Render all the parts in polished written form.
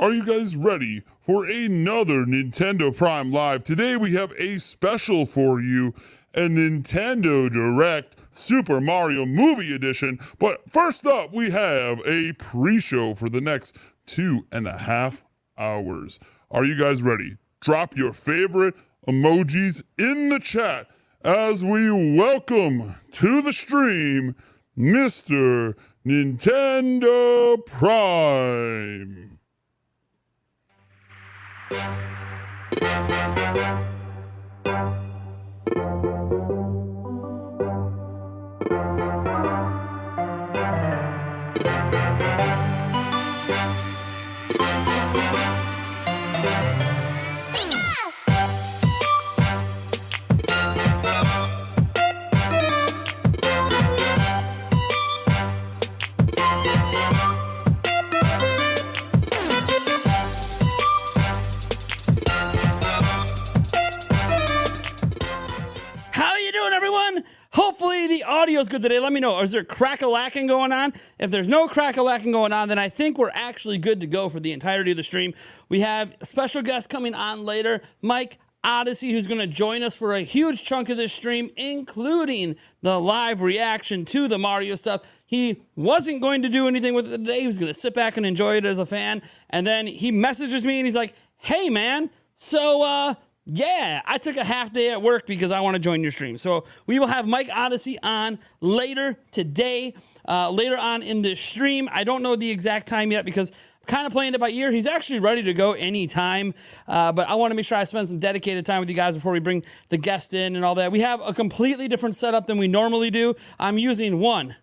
Are you guys ready for another Nintendo Prime Live? Today we have a special for you, a Nintendo Direct Super Mario Movie Edition. But first up, we have a pre-show for the next 2.5 hours. Are you guys ready? Drop your favorite emojis in the chat as we welcome to the stream Mr. Nintendo Prime. Hopefully the audio is good today. Let me know. Is there crack-a-lacking going on? If there's no crack-a-lacking going on, then I think we're actually good to go for the entirety of the stream. We have a special guest coming on later, Mike Odyssey, who's going to join us for a huge chunk of this stream, including the live reaction to the Mario stuff. He wasn't going to do anything with it today. He was going to sit back and enjoy it as a fan. And then he messages me and he's like, hey, man, so, yeah, I took a half day at work because I want to join your stream. So we will have Mike Odyssey on later today, later on in this stream. I don't know the exact time yet because I'm kind of playing it by ear. He's actually ready to go anytime, but I want to make sure I spend some dedicated time with you guys before we bring the guest in and all that. We have a completely different setup than we normally do. I'm using 1,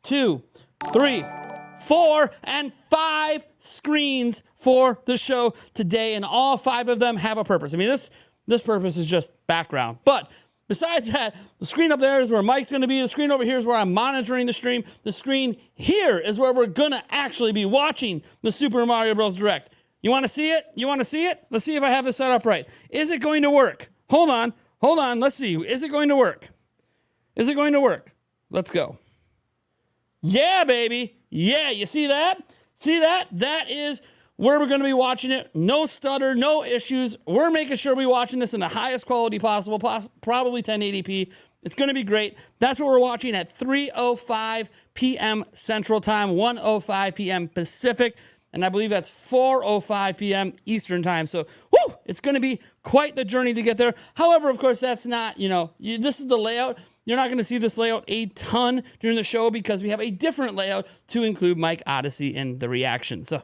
2, 3, 4, and 5 screens for the show today, and all 5 of them have a purpose. I mean, this purpose is just background. But besides that, the screen up there is where Mike's going to be. The screen over here is where I'm monitoring the stream. The screen here is where we're going to actually be watching the Super Mario Bros. Direct. You want to see it? You want to see it? Let's see if I have this set up right. Is it going to work? Hold on. Let's see. Is it going to work? Is it going to work? Let's go. Yeah, baby. Yeah, you see that? See that? That is where we're going to be watching it. No stutter, no issues. We're making sure we're watching this in the highest quality possible, probably 1080p. It's going to be great. That's what we're watching at 3:05 p.m. Central Time, 1:05 p.m. Pacific, and I believe that's 4:05 p.m. Eastern Time. So, whoo, it's going to be quite the journey to get there. However, of course, that's not, this is the layout. You're not going to see this layout a ton during the show because we have a different layout to include Mike Odyssey in the reaction. So,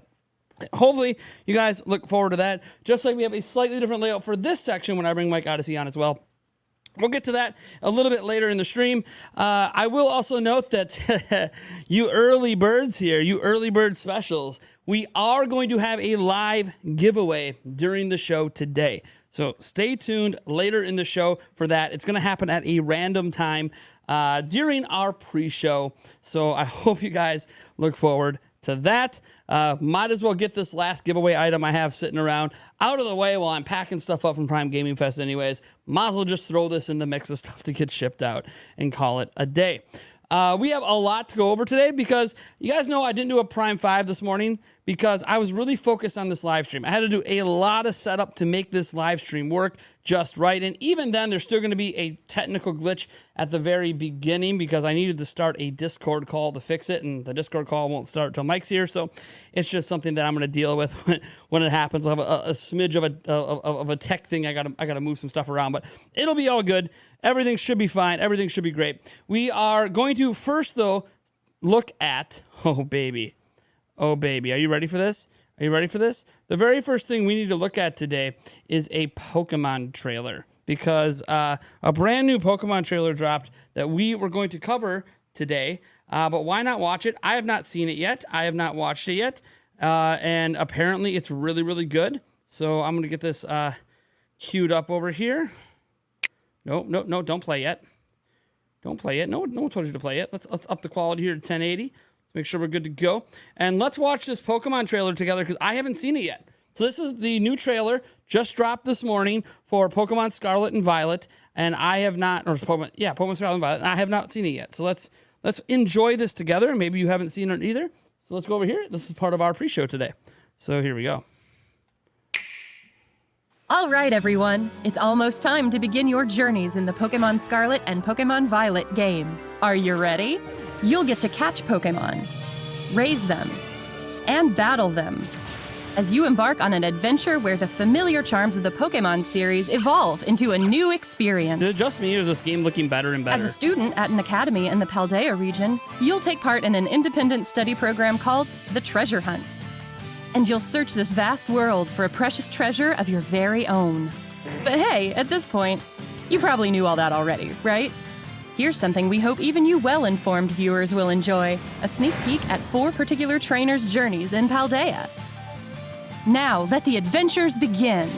hopefully, you guys look forward to that. Just like we have a slightly different layout for this section when I bring Mike Odyssey on as well. We'll get to that a little bit later in the stream. I will also note that you early birds here, you early bird specials, we are going to have a live giveaway during the show today. So stay tuned later in the show for that. It's going to happen at a random time during our pre-show. So I hope you guys look forward to that. Might as well get this last giveaway item I have sitting around out of the way while I'm packing stuff up from Prime Gaming Fest anyways. Might as well just throw this in the mix of stuff to get shipped out and call it a day. We have a lot to go over today because you guys know I didn't do a Prime 5 this morning because I was really focused on this live stream. I had to do a lot of setup to make this live stream work just right. And even then, there's still going to be a technical glitch at the very beginning because I needed to start a Discord call to fix it. And the Discord call won't start until Mike's here. So it's just something that I'm going to deal with when it happens. I'll have a smidge of a tech thing. I got to move some stuff around, but it'll be all good. Everything should be fine. Everything should be great. We are going to first, though, look at, oh, baby. Oh, baby. Are you ready for this? Are you ready for this? The very first thing we need to look at today is a Pokemon trailer because a brand new Pokemon trailer dropped that we were going to cover today. But why not watch it? I have not seen it yet. I have not watched it yet. And apparently it's really, really good. So I'm going to get this queued up over here. No, don't play yet. Don't play it. No one told you to play it. Let's up the quality here to 1080. Make sure we're good to go. And let's watch this Pokemon trailer together because I haven't seen it yet. So this is the new trailer just dropped this morning for Pokemon Scarlet and Violet. And I have not, or Pokemon Scarlet and Violet. And I have not seen it yet. So let's enjoy this together. Maybe you haven't seen it either. So let's go over here. This is part of our pre-show today. So here we go. All right, everyone. It's almost time to begin your journeys in the Pokemon Scarlet and Pokemon Violet games. Are you ready? You'll get to catch Pokemon, raise them, and battle them as you embark on an adventure where the familiar charms of the Pokemon series evolve into a new experience. Is it just me or is this game looking better and better? As a student at an academy in the Paldea region, you'll take part in an independent study program called the Treasure Hunt. And you'll search this vast world for a precious treasure of your very own. But hey, at this point, you probably knew all that already, right? Here's something we hope even you well-informed viewers will enjoy: a sneak peek at 4 particular trainers' journeys in Paldea. Now, let the adventures begin!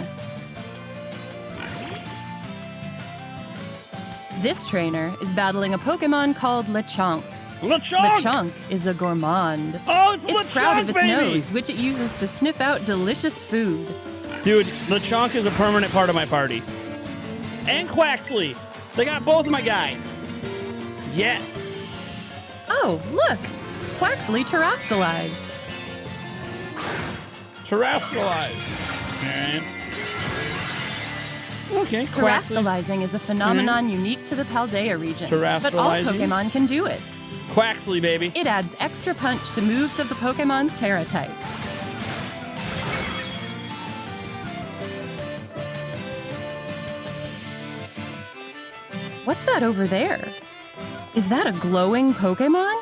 This trainer is battling a Pokemon called Lechonk. Lechonk! Lechonk is a gourmand. Oh, it's proud Lechonk, of its baby! nose, which it uses to sniff out delicious food. Dude, Lechonk is a permanent part of my party. And Quaxley. They got both of my guys. Yes. Oh, look! Quaxley terastallized. Terastallized. Alright. Okay, Quaxley's Terastallizing is a phenomenon unique to the Paldea region, but all Terastallizing? Pokemon can do it. Quaxley, baby. It adds extra punch to moves of the Pokemon's Terra type. What's that over there? Is that a glowing Pokemon?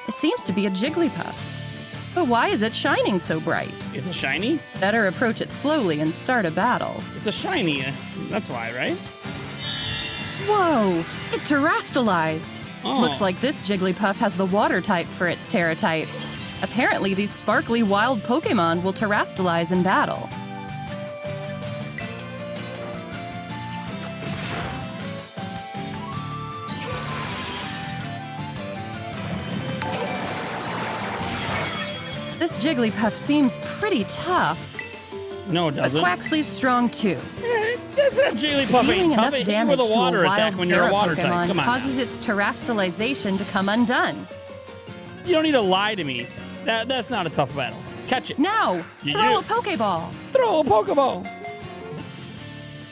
It seems to be a Jigglypuff. But why is it shining so bright? It's a shiny? Better approach it slowly and start a battle. It's a shiny. That's why, right? Whoa! It terastallized! Oh. Looks like this Jigglypuff has the water type for its Terra type. Apparently, these sparkly wild Pokemon will terastallize in battle. This Jigglypuff seems pretty tough, No, it but doesn't. Quaxly's strong too. That Jigglypuff Dealing ain't tough. enough It hits you damage with a to water a attack wild when you're a Terra water type. Pokemon Come on causes now. its terastallization to come undone. You don't need to lie to me. That's not a tough battle. Catch it. Now, You throw do. a Pokeball. Throw a Pokeball.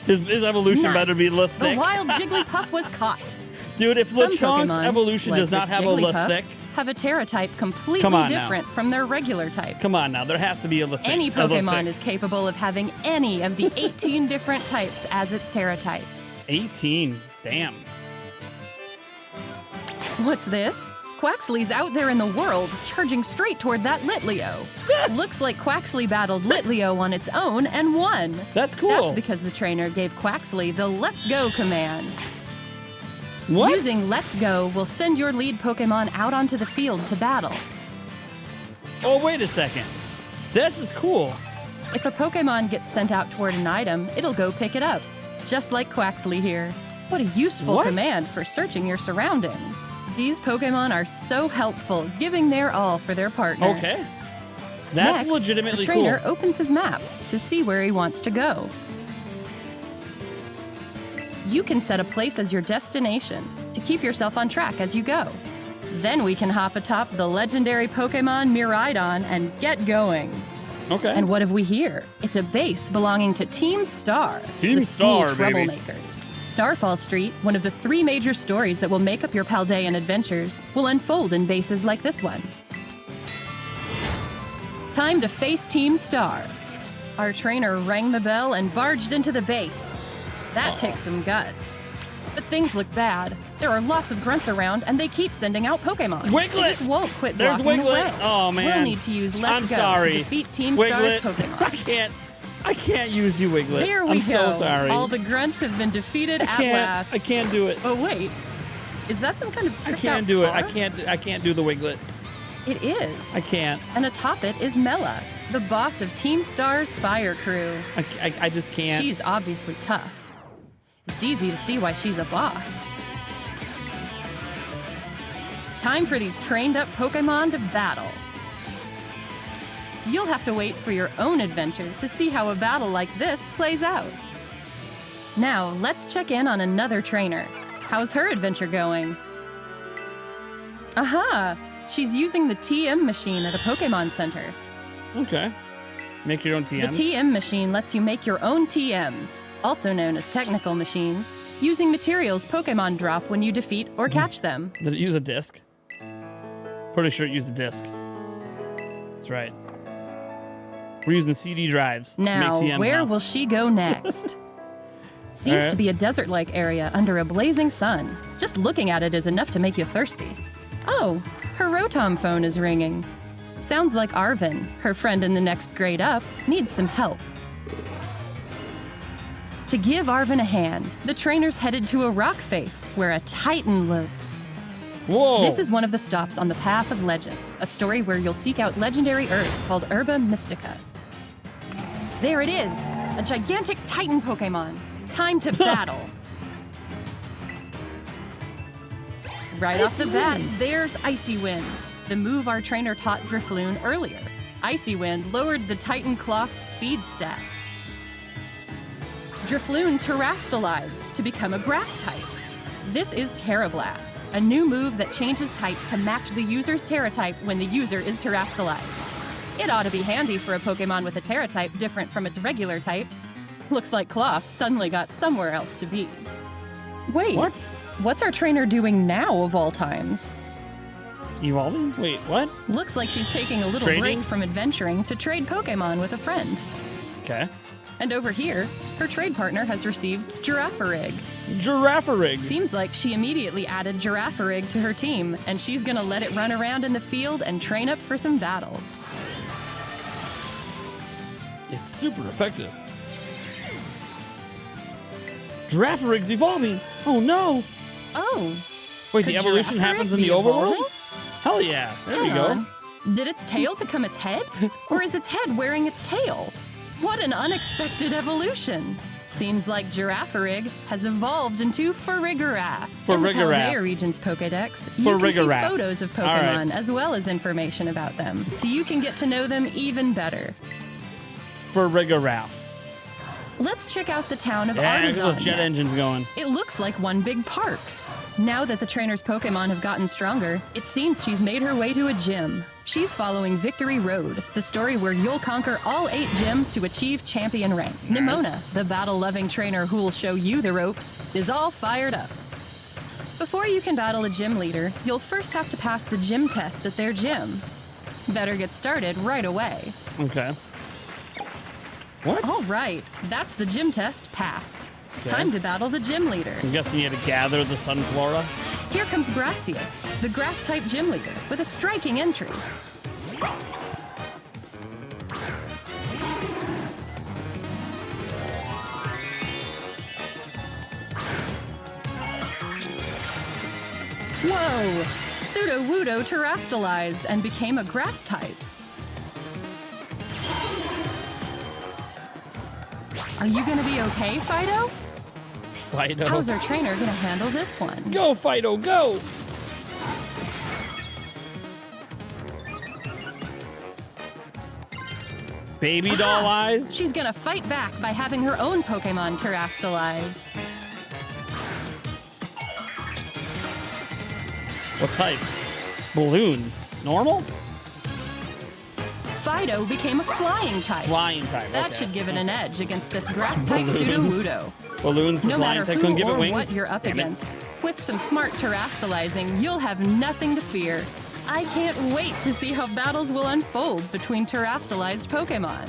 His evolution Nice. better be The Lithic. wild Jigglypuff was caught. Dude, if Some Lechonk's Pokemon, evolution like does not this have a Jigglypuff, Lithic, have a Terra type completely Come on now. different from their regular type. come on now, there has to be a Lithic. Any a Pokemon Lithic. is capable of having any of the 18 different types as its Terra type. 18. Damn. What's this? Quaxly's out there in the world, charging straight toward that Litleo. Looks like Quaxly battled Litleo on its own and won. That's cool. That's because the trainer gave Quaxly the Let's Go command. What? Using Let's Go will send your lead Pokemon out onto the field to battle. Oh, wait a second. This is cool. If a Pokemon gets sent out toward an item, it'll go pick it up. Just like Quaxly here. What a useful What? command for searching your surroundings. These Pokemon are so helpful, giving their all for their partner. Okay. That's Next, legitimately the trainer cool. opens his map to see where he wants to go. You can set a place as your destination to keep yourself on track as you go. Then we can hop atop the legendary Pokemon Miraidon and get going. Okay. And what have we here? It's a base belonging to Team Star, Team the school Star, baby. troublemakers. Starfall Street, one of the 3 major stories that will make up your Paldean adventures, will unfold in bases like this one. Time to face Team Star. Our trainer rang the bell and barged into the base. That takes some guts. But things look bad. There are lots of grunts around, and they keep sending out Pokemon. Wiglet! They just won't quit There's blocking the way. Wiglet. Oh, man. We'll need to use Let's I'm Go sorry. to defeat Team Wiglet. Star's Pokemon. I can't use you, Wiglet. There we I'm go. so sorry. All the grunts have been defeated at last. I can't do it. Oh wait, is that some kind of I tricked can't out do it. car? I can't do the Wiglet. It is. I can't. And atop it is Mela, the boss of Team Star's fire crew. I just can't. She's obviously tough. It's easy to see why she's a boss. Time for these trained-up Pokemon to battle. You'll have to wait for your own adventure to see how a battle like this plays out. Now, let's check in on another trainer. How's her adventure going? Aha! She's using the TM machine at a Pokemon Center. Okay. Make your own TMs. The TM machine lets you make your own TMs, also known as technical machines, using materials Pokemon drop when you defeat or catch them. Did it use a disc? Pretty sure it used a disc. That's right. We're using CD drives to Now, make TMs where now. will she go next? Seems Alright. to be a desert-like area under a blazing sun. Just looking at it is enough to make you thirsty. Oh, her Rotom phone is ringing. Sounds like Arvin, her friend in the next grade up, needs some help. To give Arvin a hand, the trainer's headed to a rock face where a Titan lurks. Whoa! This is one of the stops on the Path of Legend, a story where you'll seek out legendary herbs called Herba Mystica. There it is, a gigantic Titan Pokemon. Time to battle. Right off the bat, there's Icy Wind, the move our trainer taught Drifloon earlier. Icy Wind lowered the Titan Cloth's speed stat. Drifloon terastallized to become a grass type. This is Terra Blast, a new move that changes type to match the user's Terra type when the user is terastallized. It ought to be handy for a Pokemon with a Terra type different from its regular types. Looks like Cloth suddenly got somewhere else to be. Wait, What? What's our trainer doing now of all times? Evolving? Wait, what? Looks like she's taking a little Trading? break from adventuring to trade Pokemon with a friend. Okay. And over here, her trade partner has received Girafarig. Girafarig. Seems like she immediately added Girafarig to her team, and she's gonna let it run around in the field and train up for some battles. It's super effective. Girafarig's evolving. Oh no. Oh, Wait, could the evolution Girafarig happens in be the overworld? evolving? Hell yeah. There we Hang go. on. Did its tail become its head? Or is its head wearing its tail? What an unexpected evolution! Seems like Girafarig has evolved into Farigiraf. In the Farigiraf. Paldea region's Pokedex, you can see Farigiraf. photos of All right. Pokemon as well as information about them, so you can get to know them even Farigiraf. Let's check out the town of Yeah, there's Artisan little jet next. engines going. It looks like one big park. Now that the trainer's Pokemon have gotten stronger, it seems she's made her way to a gym. She's following Victory Road, the story where you'll conquer all 8 gyms to achieve champion rank. Nimona, the battle-loving trainer who'll show you the ropes, is all fired up. Before you can battle a gym leader, you'll first have to pass the gym test at their gym. Better get started right away. Okay. What? All right, that's the gym test passed. Okay. Time to battle the gym leader. I'm guessing you had to gather the Sunflora. Here comes Gracias, the grass-type gym leader, with a striking entry. Whoa! Sudowoodo terastallized and became a grass type. Are you gonna be okay, Fido? Fido. How's our trainer gonna handle this one? Go, Fido, go! Baby doll eyes? She's gonna fight back by having her own Pokemon terastallize. What type? Balloons. Normal? Fido became a flying type. Flying type. That okay. should give it an edge against this grass-type Balloons. Sudowoodo. Balloons for No flying matter type. Couldn't who give it or wings? what you're up Damn it. against, with some smart terastallizing, you'll have nothing to fear. I can't wait to see how battles will unfold between terastallized Pokemon.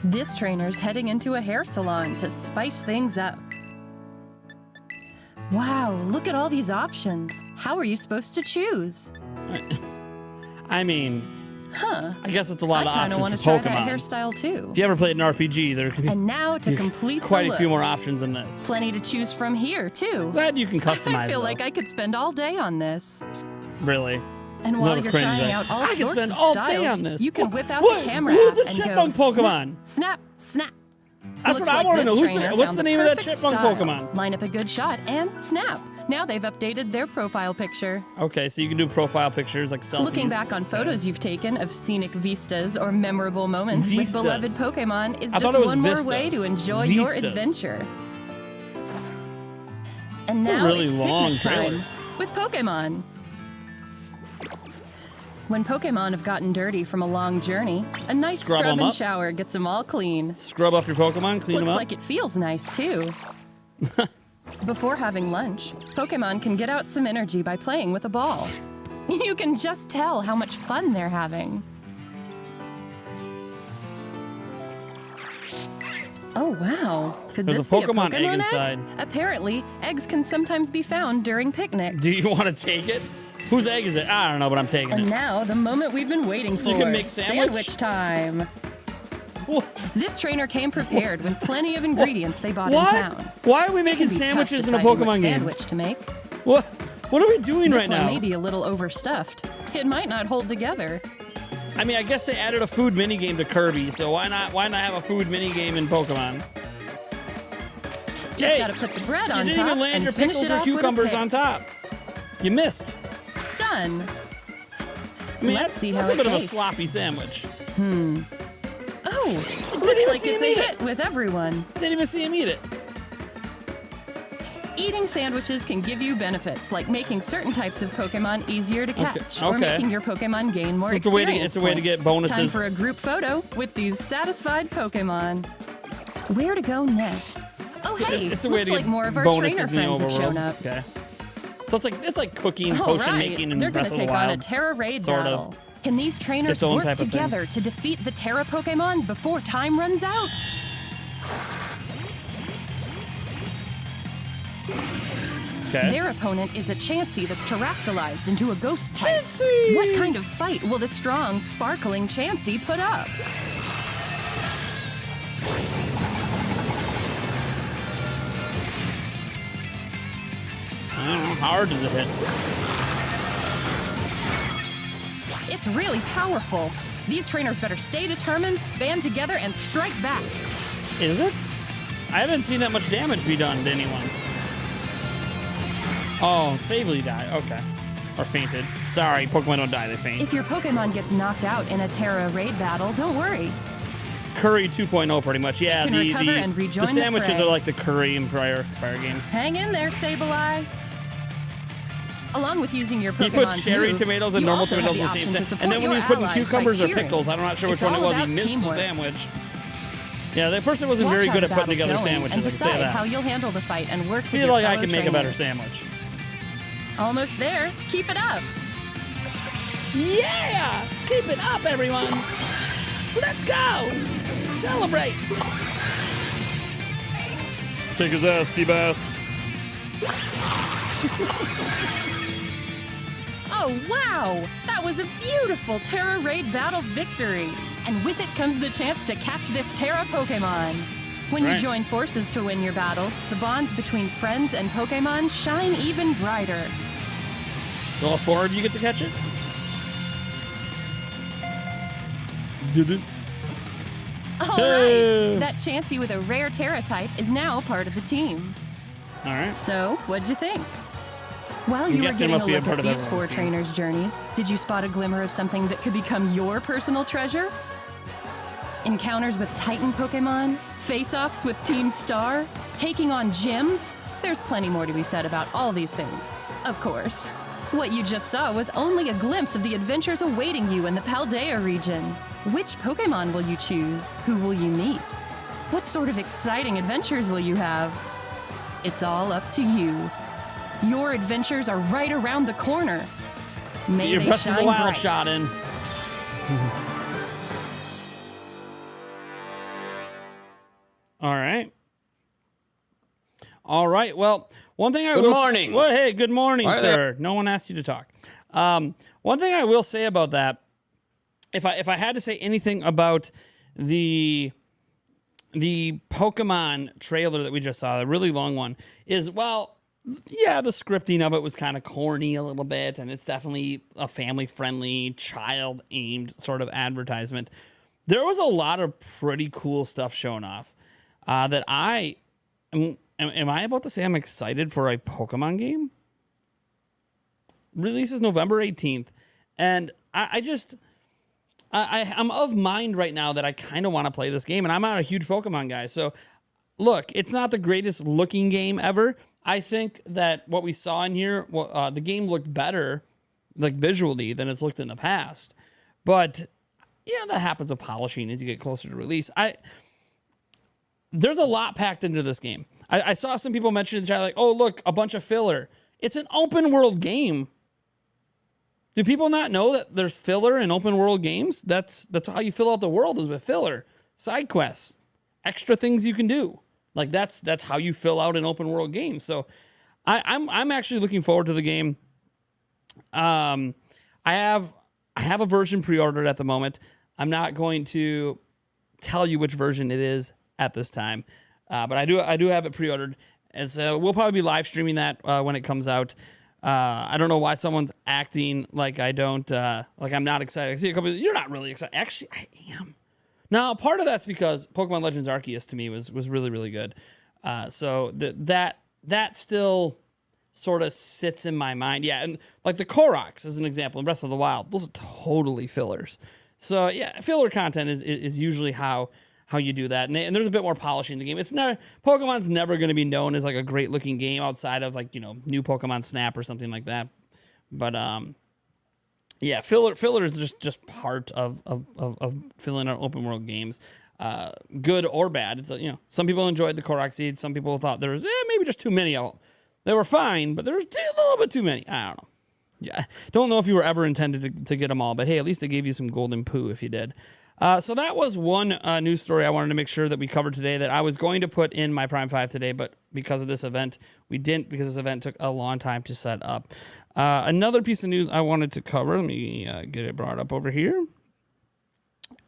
This trainer's heading into a hair salon to spice things up. Wow, look at all these options. How are you supposed to choose? I mean, Huh. I guess it's a lot I of kind of want options to for try that Pokemon. hairstyle too. If you ever played an RPG, there could be And now to complete quite the a few look. more options than this. Plenty to choose from here too. Glad you can customize I feel though. like I could spend all day on this. Really. And while Little you're cringe, trying like, out all I could sorts spend of all styles, day on this. you can whip out What? the camera Who's app the and chipmunk go Pokemon? Snap, snap. That's Looks what I like want to this know. Who's trainer what's found the name of that perfect chipmunk style. Pokemon? Line up a good shot and snap. Now they've updated their profile picture. Okay, so you can do profile pictures like selfies. Looking back on photos you've taken of scenic vistas or memorable moments Vistas. with beloved Pokemon is I just thought it was one more vistas. way to enjoy your Vistas. adventure. And It's a now really it's long picnic time trailer. with Pokemon. When Pokemon have gotten dirty from a long journey, a nice Scrub scrub 'em and up. shower gets them all clean. Scrub up your Pokemon, clean Looks them up. like it feels nice, too. Before having lunch, Pokemon can get out some energy by playing with a ball. You can just tell how much fun they're having. Oh, wow. Could There's this a be Pokemon egg egg? inside. Apparently, eggs can sometimes be found during picnics. Do you want to take it? Whose egg is it? I don't know, but I'm taking And it. now, the moment we've been waiting for. You can make sandwich? time. What? This trainer came prepared with plenty of ingredients they bought in town. Why are we It making can be tough sandwiches in a deciding which Pokemon game? sandwich to make. What? What are we doing This right one now? may be a little overstuffed. It might not hold together. I mean, I guess they added a food mini game to Kirby, so why not? Why not have a food mini game in Pokemon? Just Hey, gotta put the bread You on didn't top even land and your finish pickles it or off with a cucumbers pick. on top. You missed. Done. I mean, Let's see that's how a bit it of a tastes. sloppy sandwich. Oh, even looks like see it's him eat a it. hit with everyone. Didn't even see him eat it. Eating sandwiches can give you benefits, like making certain types of Pokemon easier to catch, or okay. making your Pokemon gain more So it's a way to- experience it's a way to points. get bonuses. Time for a group photo with these satisfied Pokemon. Where to go next? Oh, hey, It's a way looks to like get more of our bonuses trainer in the friends have overworld. shown up. Okay. So it's like cooking, All potion right, making, and they're Breath gonna of the take on a Wild. Terra Raid sort battle. of. Can these trainers Its own work type of thing. together to defeat the Terra Pokemon before time runs out? Okay. Their opponent is a Chansey that's terrestrialized into a ghost type. Chansey! What kind of fight will the strong, sparkling Chansey put up? I don't know, how hard does it hit? It's really powerful. These trainers better stay determined, band together, and strike back. Is it? I haven't seen that much damage be done to anyone. Oh, Savely died. Okay. Or fainted. Sorry, Pokemon don't die, they faint. If your Pokemon gets knocked out in a Terra Raid battle, don't worry. Curry 2.0 pretty much. Yeah, can recover and rejoin the the sandwiches fray. are like the Curry in prior games. Hang in there, Sableye. Along with using your He Pokemon's put cherry moves, tomatoes and you normal also have tomatoes in the option same to sandwich. support And then when your he was putting allies by cucumbers or cheering. pickles, I'm not sure which It's one it all was. He about missed teamwork. the sandwich. Yeah, that person wasn't Watch very how good the at putting battle's together going sandwiches. and I can say decide that. how you'll handle the fight and work I with feel your like I fellow can make a better trainers. sandwich. Almost there. Keep it up. Yeah! Keep it up, everyone! Let's go! Celebrate! Take his ass, Seabass. Oh, wow! That was a beautiful Terra Raid battle victory. And with it comes the chance to catch this Terra Pokemon. When That's you right. join forces to win your battles, the bonds between friends and Pokemon shine even brighter. Go forward, you get to catch it? Did it? All Hey. right, that Chansey with a rare Terra type is now part of the team. All right. So, what'd you think? While you were guessing it getting a must be a look part at of these four everyone's team. trainers' journeys, did you spot a glimmer of something that could become your personal treasure? Encounters with Titan Pokemon? Face-offs with Team Star? Taking on gyms? There's plenty more to be said about all these things, of course. What you just saw was only a glimpse of the adventures awaiting you in the Paldea region. Which Pokemon will you choose? Who will you meet? What sort of exciting adventures will you have? It's all up to you. Your adventures are right around the corner. May Your they Breath of the shine Wild bright. shot in. All right. All right. Well, one thing I Good will morning. Well, hey, good morning, Hi sir. there. No one asked you to talk. One thing I will say about that, if I had to say anything about the Pokemon trailer that we just saw, the really long one, is, well, yeah, the scripting of it was kind of corny a little bit, and it's definitely a family-friendly, child-aimed sort of advertisement. There was a lot of pretty cool stuff shown off that I am I about to say I'm excited for a Pokemon game? Releases November 18th, and I'm of mind right now that I kind of want to play this game, and I'm not a huge Pokemon guy. So, look, it's not the greatest looking game ever. I think that what we saw in here, the game looked better like visually than it's looked in the past. But yeah, that happens with polishing as you get closer to release. There's a lot packed into this game. I saw some people mention in the chat like, oh, look, a bunch of filler. It's an open world game. Do people not know that there's filler in open world games? That's how you fill out the world, is with filler, side quests, extra things you can do. Like that's how you fill out an open world game. So I'm actually looking forward to the game. I have a version pre-ordered at the moment. I'm not going to tell you which version it is at this time, but I do have it pre-ordered, and so we'll probably be live streaming that when it comes out. I don't know why someone's acting like I don't like I'm not excited. I see a couple. You're not really excited. Actually, I am. Now, part of that's because Pokemon Legends Arceus to me was really, really good. So that still sort of sits in my mind. Yeah, and like the Koroks as an example in Breath of the Wild, those are totally fillers. So yeah, filler content is usually how you do that. And there's a bit more polishing in the game. Pokemon's never going to be known as like a great looking game outside of like, new Pokemon Snap or something like that. But yeah, filler is just part of filling out open world games, good or bad. It's some people enjoyed the Korok seeds. Some people thought there was maybe just too many. They were fine, but there was a little bit too many. I don't know. Yeah, don't know if you were ever intended to get them all, but hey, at least they gave you some golden poo if you did. So that was one news story I wanted to make sure that we covered today that I was going to put in my Prime 5 today, but because of this event, we didn't, because this event took a long time to set up. Another piece of news I wanted to cover, let me get it brought up over here,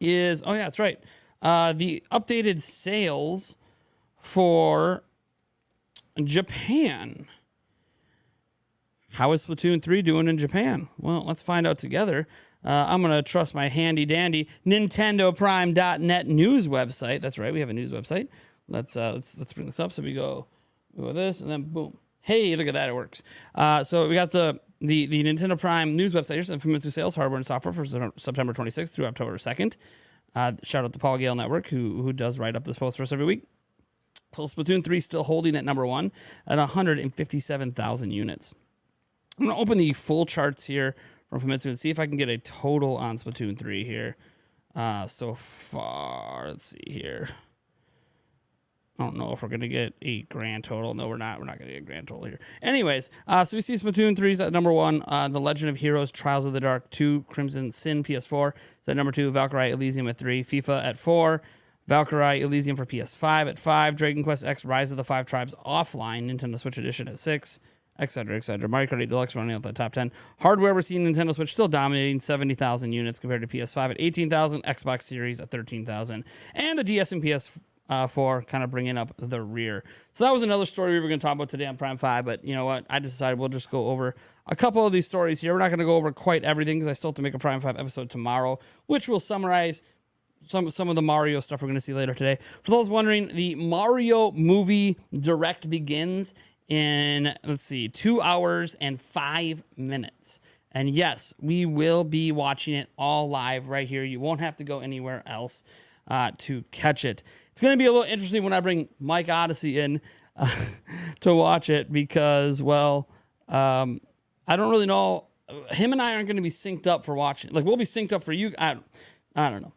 is, oh yeah, that's right, the updated sales for Japan. How is Splatoon 3 doing in Japan? Well, let's find out together. I'm going to trust my handy dandy NintendoPrime.net news website. That's right, we have a news website. Let's bring this up. So we go this, and then boom. Hey, look at that, it works. So we got the Nintendo Prime news website. Here's some Famitsu sales, hardware, and software for September 26th through October 2nd. Shout out to Paul Gale Network, who does write up this post for us every week. So Splatoon 3 still holding at number 1 at 157,000 units. I'm going to open the full charts here from Famitsu and see if I can get a total on Splatoon 3 here. So far, let's see here. I don't know if we're going to get a grand total. No, we're not. We're not going to get a grand total here. Anyways, so we see Splatoon 3 is at number 1. The Legend of Heroes Trials of the Dark 2 Crimson Sin PS4 is at number 2. Valkyrie Elysium at 3. FIFA at 4. Valkyrie Elysium for PS5 at 5. Dragon Quest X Rise of the Five Tribes Offline Nintendo Switch Edition at 6. Etc., etc. Mario Kart 8 Deluxe running out the top 10. Hardware, we're seeing Nintendo Switch still dominating, 70,000 units compared to PS5 at 18,000, Xbox Series at 13,000, and the DS and PS4 kind of bringing up the rear. So that was another story we were going to talk about today on Prime 5, but you know what? I decided we'll just go over a couple of these stories here. We're not going to go over quite everything because I still have to make a Prime 5 episode tomorrow, which will summarize some of the Mario stuff we're going to see later today. For those wondering, the Mario movie direct begins in, let's see, 2 hours and 5 minutes. And yes, we will be watching it all live right here. You won't have to go anywhere else to catch it. It's going to be a little interesting when I bring Mike Odyssey in to watch it because, well, I don't really know. Him and I aren't going to be synced up for watching. Like, we'll be synced up for you. I don't know.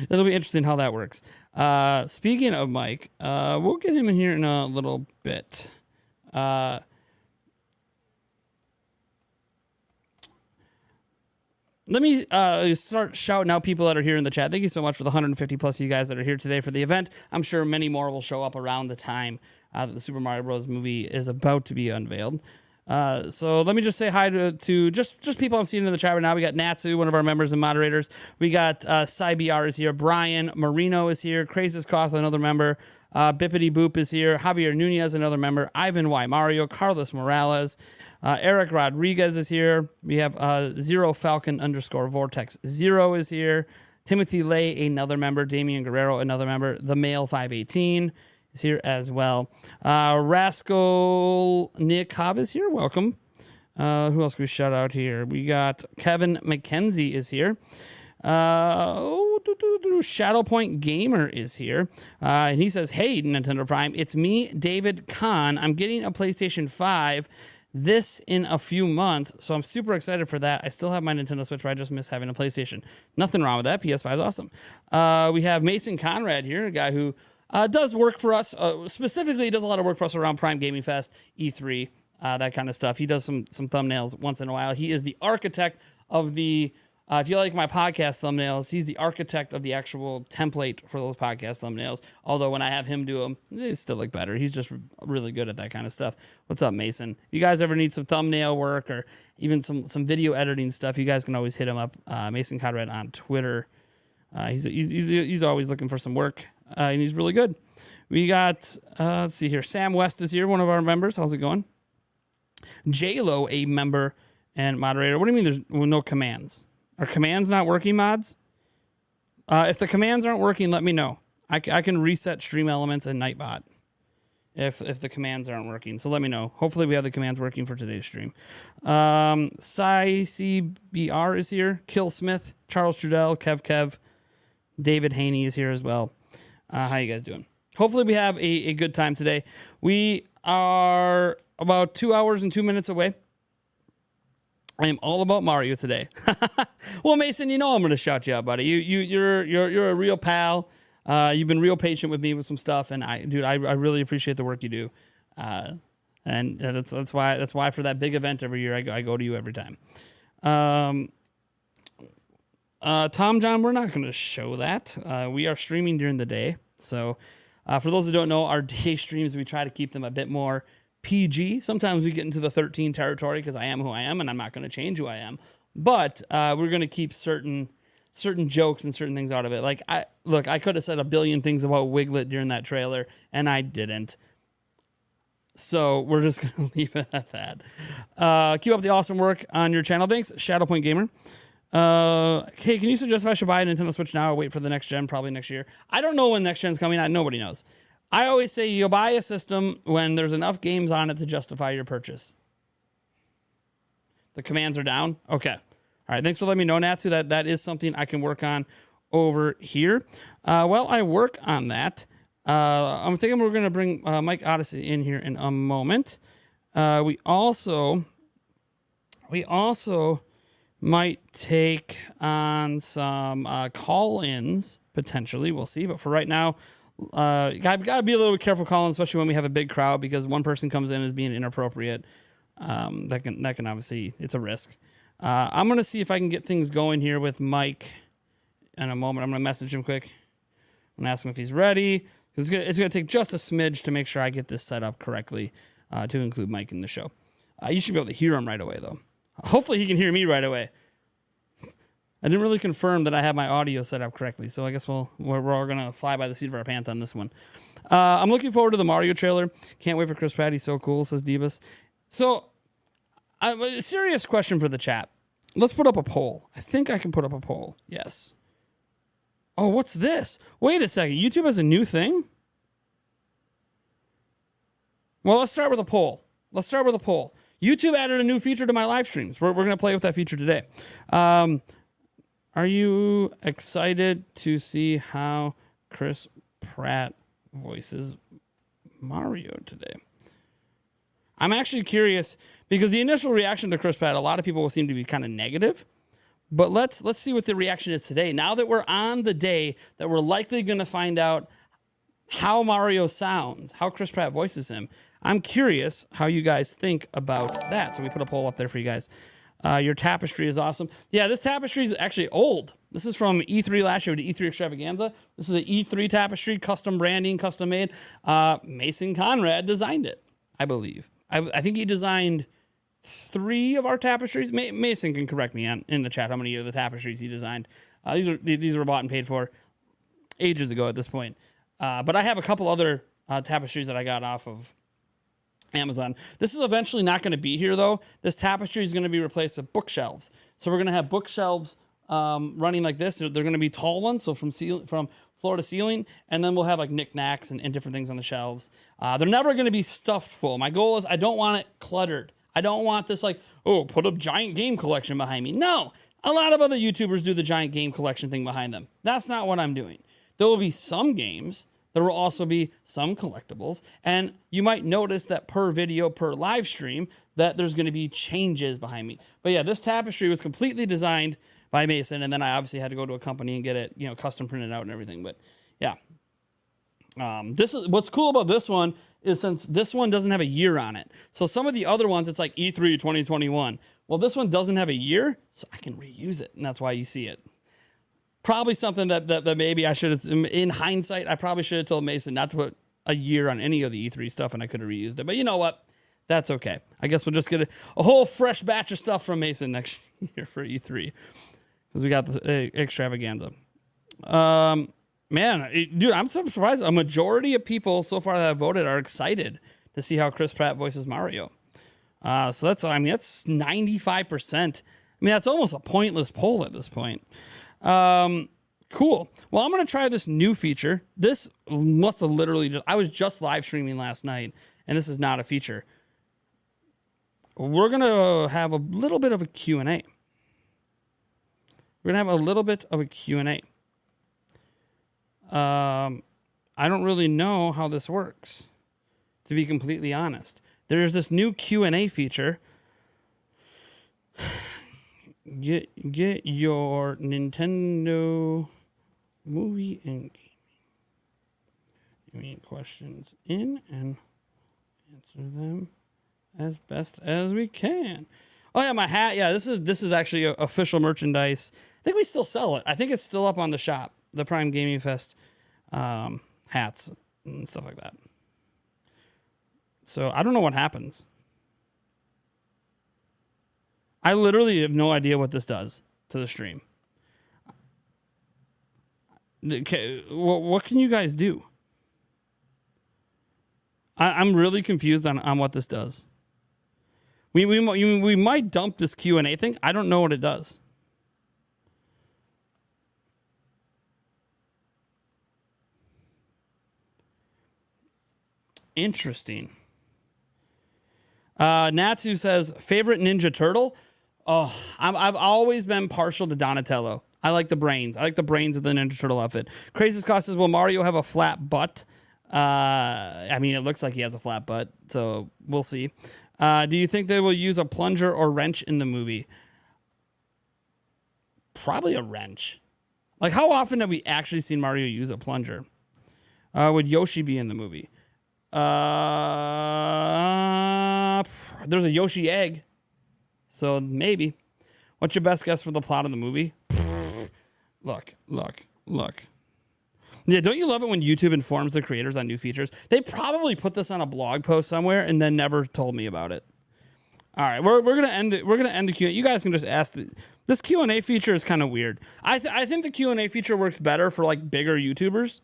It'll be interesting how that works. Speaking of Mike, we'll get him in here in a little bit. Let me start shouting out people that are here in the chat. Thank you so much for the 150 plus of you guys that are here today for the event. I'm sure many more will show up around the time that the Super Mario Bros. Movie is about to be unveiled. So let me just say hi to just people I'm seeing in the chat right now. We got Natsu, one of our members and moderators. We got CyBR is here. Brian Marino is here. Crazes Koth, another member. Bippity Boop is here. Javier Nunez, another member. Ivan Y. Mario. Carlos Morales. Eric Rodriguez is here. We have Zero Falcon _ Vortex 0 is here. Timothy Lay, another member. Damian Guerrero, another member. The Male 518 is here as well. Rascal Nikov is here. Welcome. Who else can we shout out here? We got Kevin McKenzie is here. Shadowpoint Gamer is here. And he says, hey, Nintendo Prime, it's me, David Kahn. I'm getting a PlayStation 5 this in a few months, so I'm super excited for that. I still have my Nintendo Switch, but I just miss having a PlayStation. Nothing wrong with that. PS5 is awesome. We have Mason Conrad here, a guy who does work for us. Specifically, he does a lot of work for us around Prime Gaming Fest, E3, that kind of stuff. He does some thumbnails once in a while. He is the architect of the... if you like my podcast thumbnails, he's the architect of the actual template for those podcast thumbnails. Although when I have him do them, they still look better. He's just really good at that kind of stuff. What's up, Mason? If you guys ever need some thumbnail work or even some video editing stuff, you guys can always hit him up. Mason Conrad on Twitter. He's always looking for some work, and he's really good. We got, let's see here. Sam West is here, one of our members. How's it going? J-Lo, a member and moderator. What do you mean there's no commands? Are commands not working, mods? If the commands aren't working, let me know. I can reset Stream Elements and Nightbot if the commands aren't working. So let me know. Hopefully we have the commands working for today's stream. CBR is here. Kill Smith, Charles Trudell, Kev, David Haney is here as well. How you guys doing? Hopefully we have a good time today. We are about 2 hours and 2 minutes away. I am all about Mario today. Well, Mason, you know I'm going to shout you out, buddy. You're a real pal. You've been real patient with me with some stuff, and I really appreciate the work you do. And that's why for that big event every year I go to you every time. Tom John, we're not going to show that. We are streaming during the day, so for those who don't know, our day streams we try to keep them a bit more PG. Sometimes we get into the 13 territory because I am who I am and I'm not going to change who I am. But we're going to keep certain jokes and certain things out of it. Like, I could have said a billion things about Wiglet during that trailer and I didn't. So we're just going to leave it at that. Keep up the awesome work on your channel. Thanks, Shadowpoint Gamer. Hey, can you suggest if I should buy a Nintendo Switch now or wait for the next gen, probably next year? I don't know when next gen's coming out. Nobody knows. I always say you buy a system when there's enough games on it to justify your purchase. The commands are down? Okay. All right, thanks for letting me know, Natsu. That is something I can work on over here. While I work on that, I'm thinking we're going to bring Mike Odyssey in here in a moment. We also might take on some call-ins, potentially. We'll see. But for right now, gotta be a little bit careful calling, especially when we have a big crowd, because one person comes in as being inappropriate. That can obviously, it's a risk. I'm gonna see if I can get things going here with Mike in a moment. I'm gonna message him quick. I'm gonna ask him if he's ready. It's gonna take just a smidge to make sure I get this set up correctly to include Mike in the show. You should be able to hear him right away, though. Hopefully he can hear me right away. I didn't really confirm that I have my audio set up correctly, so I guess we're all going to fly by the seat of our pants on this one. I'm looking forward to the Mario trailer. Can't wait for Chris Pratt. He's so cool, says Divas. So, a serious question for the chat. Let's put up a poll. I think I can put up a poll. Yes. Oh, what's this? Wait a second. YouTube has a new thing? Well, let's start with a poll. YouTube added a new feature to my live streams. We're going to play with that feature today. Are you excited to see how Chris Pratt voices Mario today? I'm actually curious because the initial reaction to Chris Pratt, a lot of people seem to be kind of negative. But let's see what the reaction is today. Now that we're on the day that we're likely going to find out how Mario sounds, how Chris Pratt voices him, I'm curious how you guys think about that. So we put a poll up there for you guys. Your tapestry is awesome. Yeah, this tapestry is actually old. This is from E3 last year to E3 Extravaganza. This is an E3 tapestry, custom branding, custom made. Mason Conrad designed it, I believe. I think he designed 3 of our tapestries. Mason can correct me in the chat how many of the tapestries he designed. These were bought and paid for ages ago at this point. But I have a couple other tapestries that I got off of Amazon. This is eventually not going to be here, though. This tapestry is going to be replaced with bookshelves. So we're going to have bookshelves running like this. They're going to be tall ones, so from floor to ceiling, and then we'll have like knickknacks and different things on the shelves. They're never going to be stuffed full. My goal is I don't want it cluttered. I don't want this like, oh, put a giant game collection behind me. No, a lot of other YouTubers do the giant game collection thing behind them. That's not what I'm doing. There will be some games There will also be some collectibles, and you might notice that per video, per live stream, that there's going to be changes behind me. But yeah, this tapestry was completely designed by Mason, and then I obviously had to go to a company and get it, custom printed out and everything. But yeah, this is what's cool about this one is since this one doesn't have a year on it. So some of the other ones, it's like E3 2021. Well, this one doesn't have a year, so I can reuse it, and that's why you see it. Probably something that maybe I should have, in hindsight, I probably should have told Mason not to put a year on any of the E3 stuff, and I could have reused it. But you know what? That's okay. I guess we'll just get a whole fresh batch of stuff from Mason next year for E3 because we got the extravaganza. Dude, I'm so surprised. A majority of people so far that have voted are excited to see how Chris Pratt voices Mario. So that's 95%. I mean, that's almost a pointless poll at this point. Cool. Well, I'm going to try this new feature. This must have literally I was just live streaming last night, and this is not a feature. We're going to have a little bit of a Q&A. We're going to have a little bit of a Q&A. I don't really know how this works, to be completely honest. There's this new Q&A feature. Get your Nintendo movie and gaming questions in and answer them as best as we can. Oh yeah, my hat. Yeah, this is actually official merchandise. I think we still sell it. I think it's still up on the shop, the Prime Gaming Fest hats and stuff like that. So I don't know what happens. I literally have no idea what this does to the stream. Okay, what can you guys do? I'm really confused on what this does. We might dump this Q&A thing. I don't know what it does. Interesting. Natsu says, favorite Ninja Turtle? Oh, I've always been partial to Donatello. I like the brains. I like the brains of the Ninja Turtle outfit. Crazy Scott says, will Mario have a flat butt? I mean, it looks like he has a flat butt, so we'll see. Do you think they will use a plunger or wrench in the movie? Probably a wrench. Like, how often have we actually seen Mario use a plunger? Would Yoshi be in the movie? There's a Yoshi egg, so maybe. What's your best guess for the plot of the movie? Look. Yeah, don't you love it when YouTube informs the creators on new features? They probably put this on a blog post somewhere and then never told me about it. All right, we're gonna end it. We're gonna end the Q&A. You guys can just ask. This Q&A feature is kind of weird. I think the Q&A feature works better for like bigger YouTubers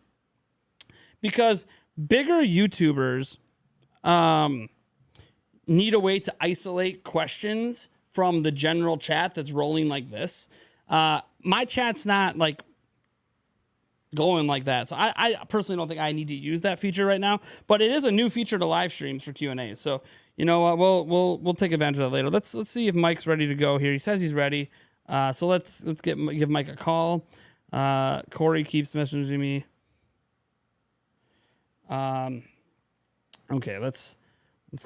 because bigger YouTubers need a way to isolate questions from the general chat that's rolling like this. My chat's not like going like that. So I personally don't think I need to use that feature right now, but it is a new feature to live streams for Q&A. So, you know what, we'll take advantage of that later. Let's see if Mike's ready to go here. He says he's ready. So let's give Mike a call. Corey keeps messaging me. Okay, let's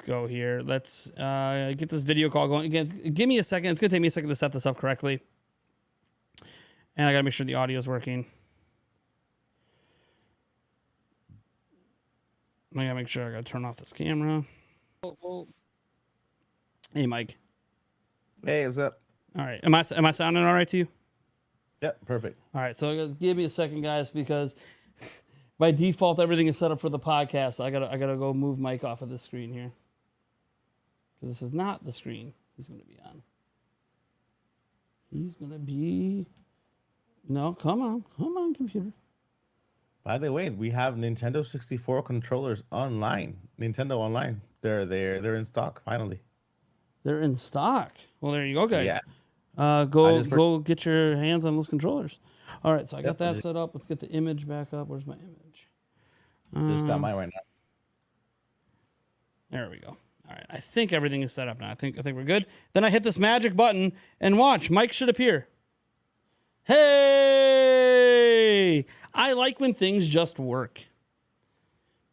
go here. Let's get this video call going. Again, give me a second. It's gonna take me a second to set this up correctly. And I gotta make sure the audio is working. I gotta make sure I gotta turn off this camera. Hey, Mike. Hey, what's up? All right. Am I sounding all right to you? Yep, perfect. All right. So give me a second, guys, because by default everything is set up for the podcast. So I gotta go move Mike off of this screen here because this is not the screen he's gonna be on. He's gonna be. No, come on, computer. By the way, we have Nintendo 64 controllers online. Nintendo Online. They're in stock finally. They're in stock. Well, there you go, guys. Yeah. Go get your hands on those controllers. All right, so I got that set up. Let's get the image back up. Where's my image? Just got mine right now. There we go. All right, I think everything is set up now. I think we're good. Then I hit this magic button and watch. Mike should appear. Hey! I like when things just work.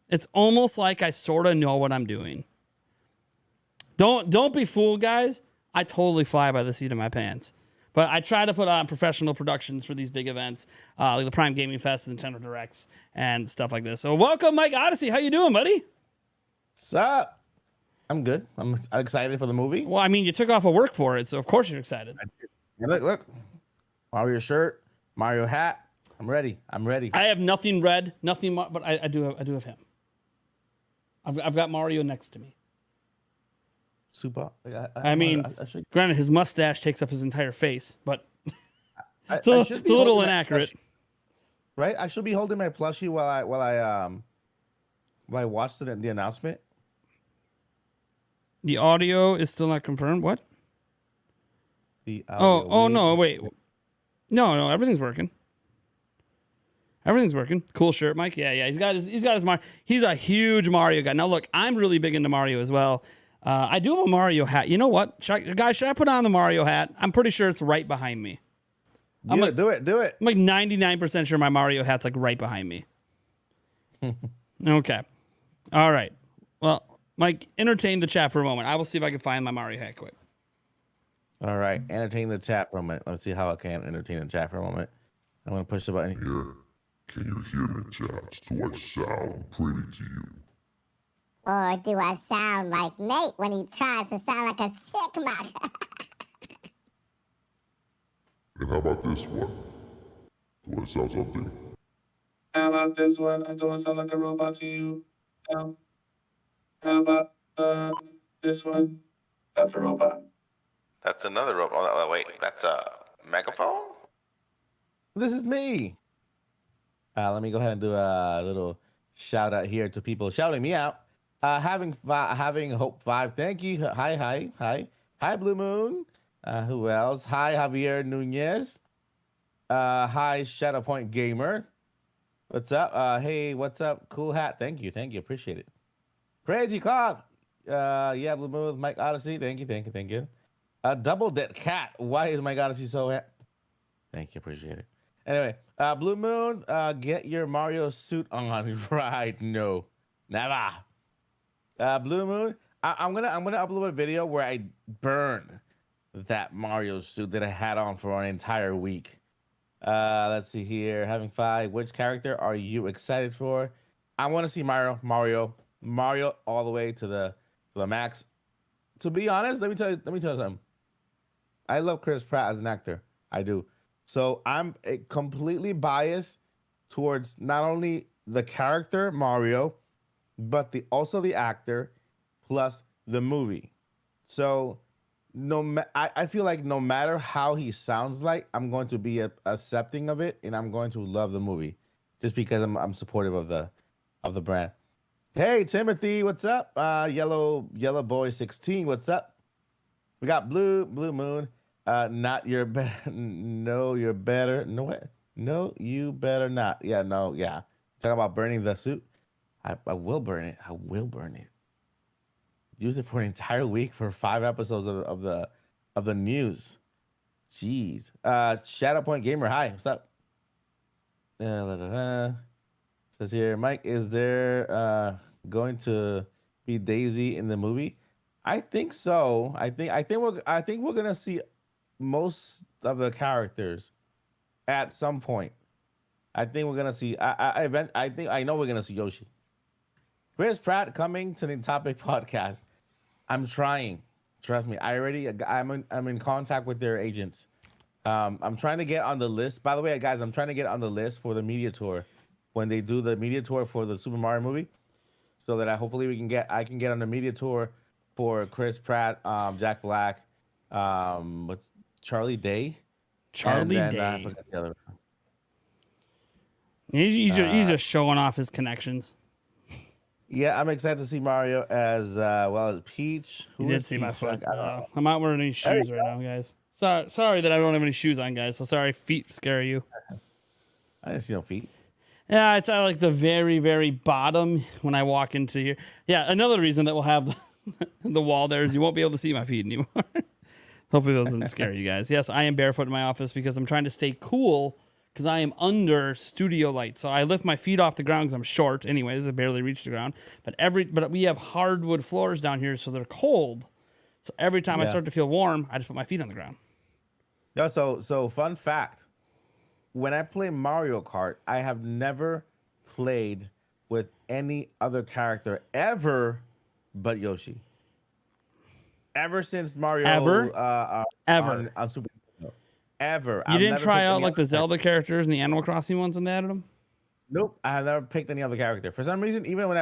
It's almost like I sort of know what I'm doing. Don't be fooled, guys. I totally fly by the seat of my pants. But I try to put on professional productions for these big events, like the Prime Gaming Fest, Nintendo Directs, and stuff like this. So welcome, Mike Odyssey. How you doing, buddy? What's up? I'm good. I'm excited for the movie. Well, I mean, you took off of work for it, so of course you're excited. Look. Mario shirt, Mario hat. I'm ready. I have nothing red, nothing, but I do have him. I've got Mario next to me. Super. I mean, granted, his mustache takes up his entire face, but it's a should be little holding my inaccurate. plushie, right? I should be holding my plushie while I watch the announcement. The audio is still not confirmed. What? The Oh no! Wait, no, everything's working. Everything's working. Cool shirt, Mike. Yeah. He's got his Mario. He's a huge Mario guy. Now look, I'm really big into Mario as well. I do have a Mario hat. You know what, should I put on the Mario hat? I'm pretty sure it's right behind me. Do it. I'm like 99% sure my Mario hat's like right behind me. Okay. All right. Well, Mike, entertain the chat for a moment. I will see if I can find my Mario hat quick. All right. Entertain the chat for a moment. Let's see how I can entertain the chat for a moment. I'm going to push the button. Here, can you hear me, chat? Do I sound pretty to you? Or do I sound like Nate when he tries to sound like a chipmunk? And how about this one? Do I sound something? How about this one? I don't sound like a robot to you. How about this one? That's a robot. That's another robot. Oh, wait. That's a megaphone? This is me. Let me go ahead and do a little shout out here to people shouting me out. Having Hope 5. Thank you. Hi, Blue Moon. Who else? Hi, Javier Nunez. Hi, Shadow Point Gamer. What's up? Hey, what's up? Cool hat. Thank you. Appreciate it. Crazy Cloth. Yeah, Blue Moon, Mike Odyssey. Thank you. Double Dead Cat. Why is Mike Odyssey so happy? Thank you. Appreciate it. Anyway, Blue Moon, get your Mario suit on. Right? No, never. Blue Moon, I'm gonna upload a video where I burn that Mario suit that I had on for an entire week. Let's see here. Having 5. Which character are you excited for? I want to see Mario all the way to the max. To be honest, let me tell you something. I love Chris Pratt as an actor. I do. So I'm completely biased towards not only the character Mario, but also the actor, plus the movie. So I feel like no matter how he sounds like, I'm going to be accepting of it, and I'm going to love the movie, just because I'm supportive of the brand. Hey Timothy, what's up? Yellow Boy 16, what's up? We got Blue Moon. Not your better. No, you're better. No what? No, you better not. Yeah, no, yeah. Talking about burning the suit. I will burn it. I will burn it. Use it for an entire week for 5 episodes of the news. Jeez. Shadow Point Gamer. Hi. What's up? Says here, Mike, is there going to be Daisy in the movie? I think so. I think we're gonna see most of the characters at some point. I think we're gonna see. I know we're gonna see Yoshi. Chris Pratt coming to the Topic Podcast. I'm trying. Trust me. I'm in contact with their agents. I'm trying to get on the list. By the way, guys, I'm trying to get on the list for the media tour when they do the media tour for the Super Mario movie, so that I can get on the media tour for Chris Pratt, Jack Black, what's Charlie Day. Day. He's just showing off his connections. Yeah, I'm excited to see Mario as well as Peach. You did see my foot. I'm not wearing any shoes right now, guys. Sorry that I don't have any shoes on, guys. So sorry, feet scare you. I didn't see no feet. Yeah, it's at like the very, very bottom when I walk into here. Yeah, another reason that we'll have the wall there is you won't be able to see my feet anymore. Hopefully those doesn't scare you guys. Yes, I am barefoot in my office because I'm trying to stay cool because I am under studio light. So I lift my feet off the ground because I'm short. Anyways, I barely reach the ground. But we have hardwood floors down here, so they're cold. So every time I start to feel warm, I just put my feet on the ground. Yeah. So fun fact: when I play Mario Kart, I have never played with any other character ever, but Yoshi. Ever since Mario, Ever? Ever on Super Nintendo. Ever. You didn't try out like the Zelda characters and the Animal Crossing ones when they added them? Nope, I have never picked any other character. For some reason, even when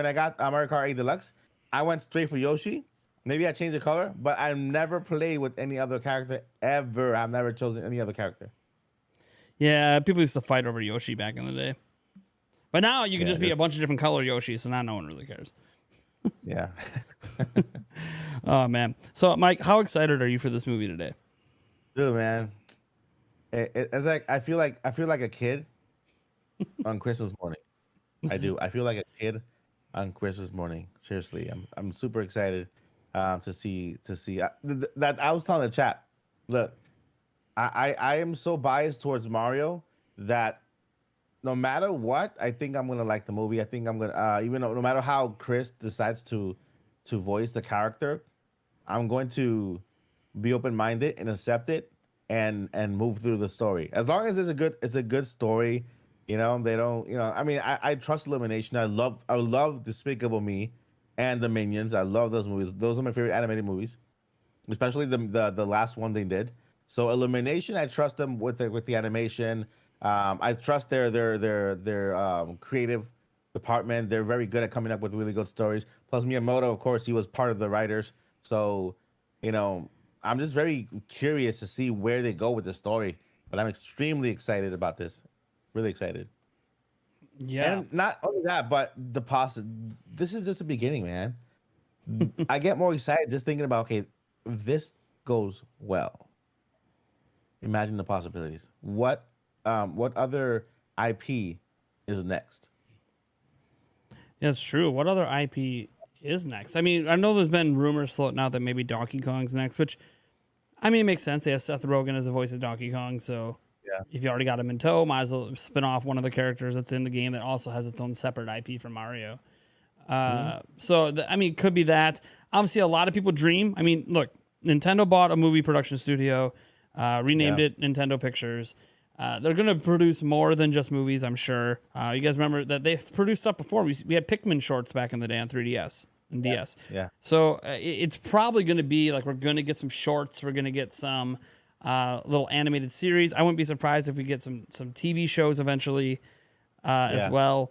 I got Mario Kart 8 Deluxe, I went straight for Yoshi. Maybe I changed the color, but I've never played with any other character ever. I've never chosen any other character. Yeah, people used to fight over Yoshi back in the day. But now you can just be a bunch of different color Yoshi, so now no one really cares. Yeah. Oh, man. So, Mike, how excited are you for this movie today? Dude, man. It's like I feel like a kid on Christmas morning. I do. I feel like a kid on Christmas morning. Seriously, I'm super excited to see that. I was telling the chat. Look, I am so biased towards Mario that no matter what, I think I'm gonna like the movie. I think I'm gonna even though no matter how Chris decides to voice the character, I'm going to be open-minded and accept it and move through the story. As long as it's a good story, you know, they don't, you know, I mean, I trust Illumination. I love Despicable Me and the Minions. I love those movies. Those are my favorite animated movies, especially the last one they did. So Illumination, I trust them with the animation. I trust their creative department. They're very good at coming up with really good stories. Plus Miyamoto, of course, he was part of the writers. So, you know, I'm just very curious to see where they go with the story. But I'm extremely excited about this. Really excited. Yeah. And not only that, but this is just the beginning, man. I get more excited just thinking about, okay, if this goes well, imagine the possibilities. What other IP is next? Yeah, it's true. What other IP is next? I mean, I know there's been rumors floating out that maybe Donkey Kong's next, which, I mean, it makes sense. They have Seth Rogen as the voice of Donkey Kong, so if you already got him in tow, might as well spin off one of the characters that's in the game that also has its own separate IP from Mario. So, I mean, it could be that. Obviously, a lot of people dream. I mean, look, Nintendo bought a movie production studio, renamed it Nintendo Pictures. They're going to produce more than just movies, I'm sure. You guys remember that they've produced stuff before. We had Pikmin shorts back in the day on 3DS and DS. Yeah. So it's probably going to be like we're going to get some shorts. We're going to get some little animated series. I wouldn't be surprised if we get some TV shows eventually as well.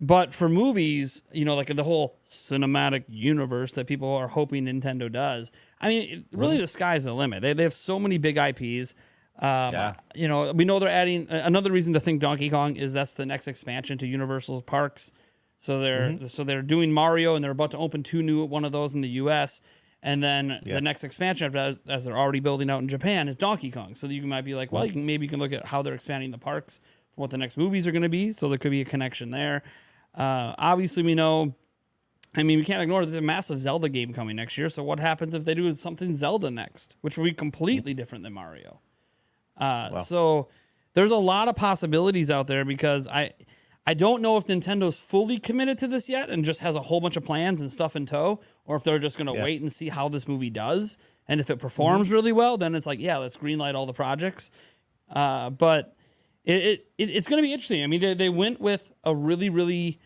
But for movies, you know, like the whole cinematic universe that people are hoping Nintendo does, I mean, really the sky's the limit. They have so many big IPs. You know, we know they're adding another reason to think Donkey Kong is that's the next expansion to Universal Parks. So they're doing Mario and they're about to open one of those in the US. And then the next expansion after that, as they're already building out in Japan, is Donkey Kong. So you might be like, well, maybe you can look at how they're expanding the parks for what the next movies are going to be. So there could be a connection there. Obviously, we know. I mean, we can't ignore there's a massive Zelda game coming next year. So what happens if they do something Zelda next, which will be completely different than Mario? So there's a lot of possibilities out there because I don't know if Nintendo's fully committed to this yet and just has a whole bunch of plans and stuff in tow, or if they're just going to wait and see how this movie does. And if it performs really well, then it's like, yeah, let's greenlight all the projects. But it's going to be interesting. I mean, they went with a really, really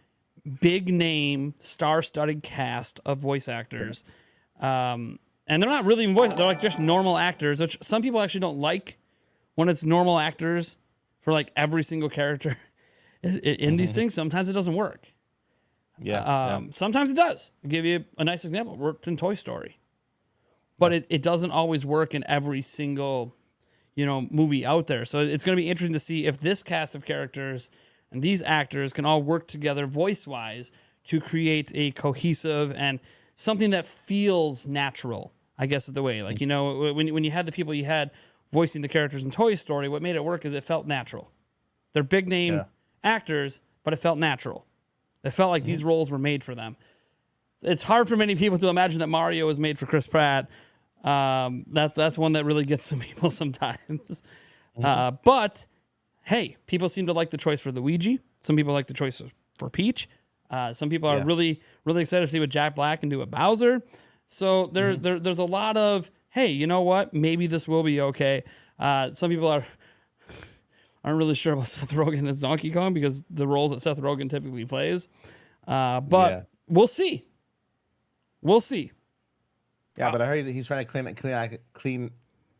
big name, star-studded cast of voice actors. And they're not really even voice, they're like just normal actors, which some people actually don't like when it's normal actors for like every single character in these things. Sometimes it doesn't work. Sometimes it does. I'll give you a nice example. It worked in Toy Story. But it doesn't always work in every single, movie out there. So it's going to be interesting to see if this cast of characters and these actors can all work together voice-wise to create a cohesive and something that feels natural, I guess is the way. Like, when you had the people you had voicing the characters in Toy Story, what made it work is it felt natural. They're big-name actors, but it felt natural. It felt like these roles were made for them. It's hard for many people to imagine that Mario was made for Chris Pratt. That's one that really gets some people sometimes. But hey, people seem to like the choice for Luigi. Some people like the choice for Peach. Some people are really, really excited to see what Jack Black can do with Bowser. So there's a lot of, hey, you know what? Maybe this will be okay. Some people aren't really sure about Seth Rogen as Donkey Kong because the roles that Seth Rogen typically plays. But we'll see. We'll see. Yeah, but I heard he's trying to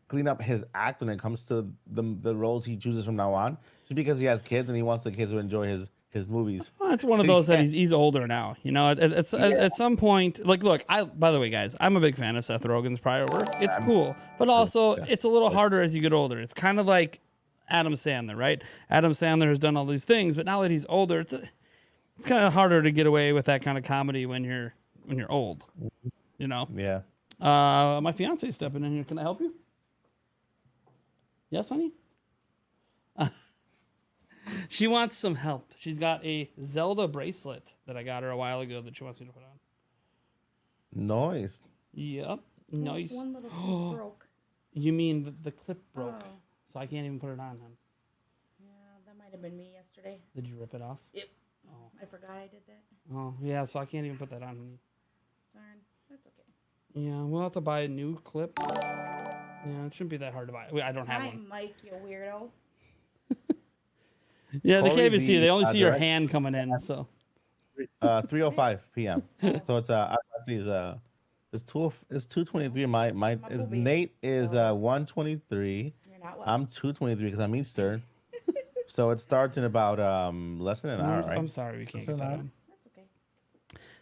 clean up his act when it comes to the roles he chooses from now on, just because he has kids and he wants the kids to enjoy his movies. Well, it's one of those that he's older now. You know, at some point, like, look, by the way, guys, I'm a big fan of Seth Rogen's prior work. It's cool, but also it's a little harder as you get older. It's kind of like Adam Sandler, right? Adam Sandler has done all these things, but now that he's older, it's kind of harder to get away with that kind of comedy when you're old. You know? Yeah. My fiance's stepping in here. Can I help you? Yes, honey? She wants some help. She's got a Zelda bracelet that I got her a while ago that she wants me to put on. Nice. Yep. Nice. One little piece broke. You mean the clip broke, Oh. so I can't even put it on, hon. Yeah, that might have been me yesterday. Did you rip it off? Yep. Oh, I forgot I did that. Oh, yeah, so I can't even put that on, honey. Darn. That's okay. Yeah, we'll have to buy a new clip. Yeah, it shouldn't be that hard to buy. I don't have Hi, one. Mike, you weirdo. Yeah, they Only can't even see you. They only see your direct- hand coming in, so. 3:05 p.m. So it's it's 2:23. My is Nate is 1:23. You're not well. I'm 2:23 because I'm Eastern. So it starts in about less than an hour, right? I'm sorry we can't get that on. That's okay.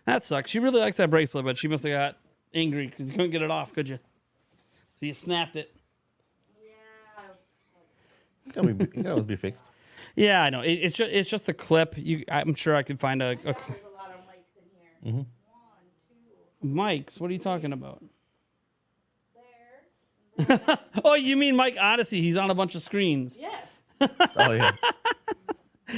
That sucks. She really likes that bracelet, but she must have got angry because you couldn't get it off, could you? So you snapped it. Yeah. It can always be fixed. Yeah, I know. It's just a clip. I'm sure I could find a There's a lot of mics in here. 1, 2, Mike's. What are you talking about? there. Oh, you mean Mike Odyssey? He's on a bunch of screens. Yes. Oh yeah.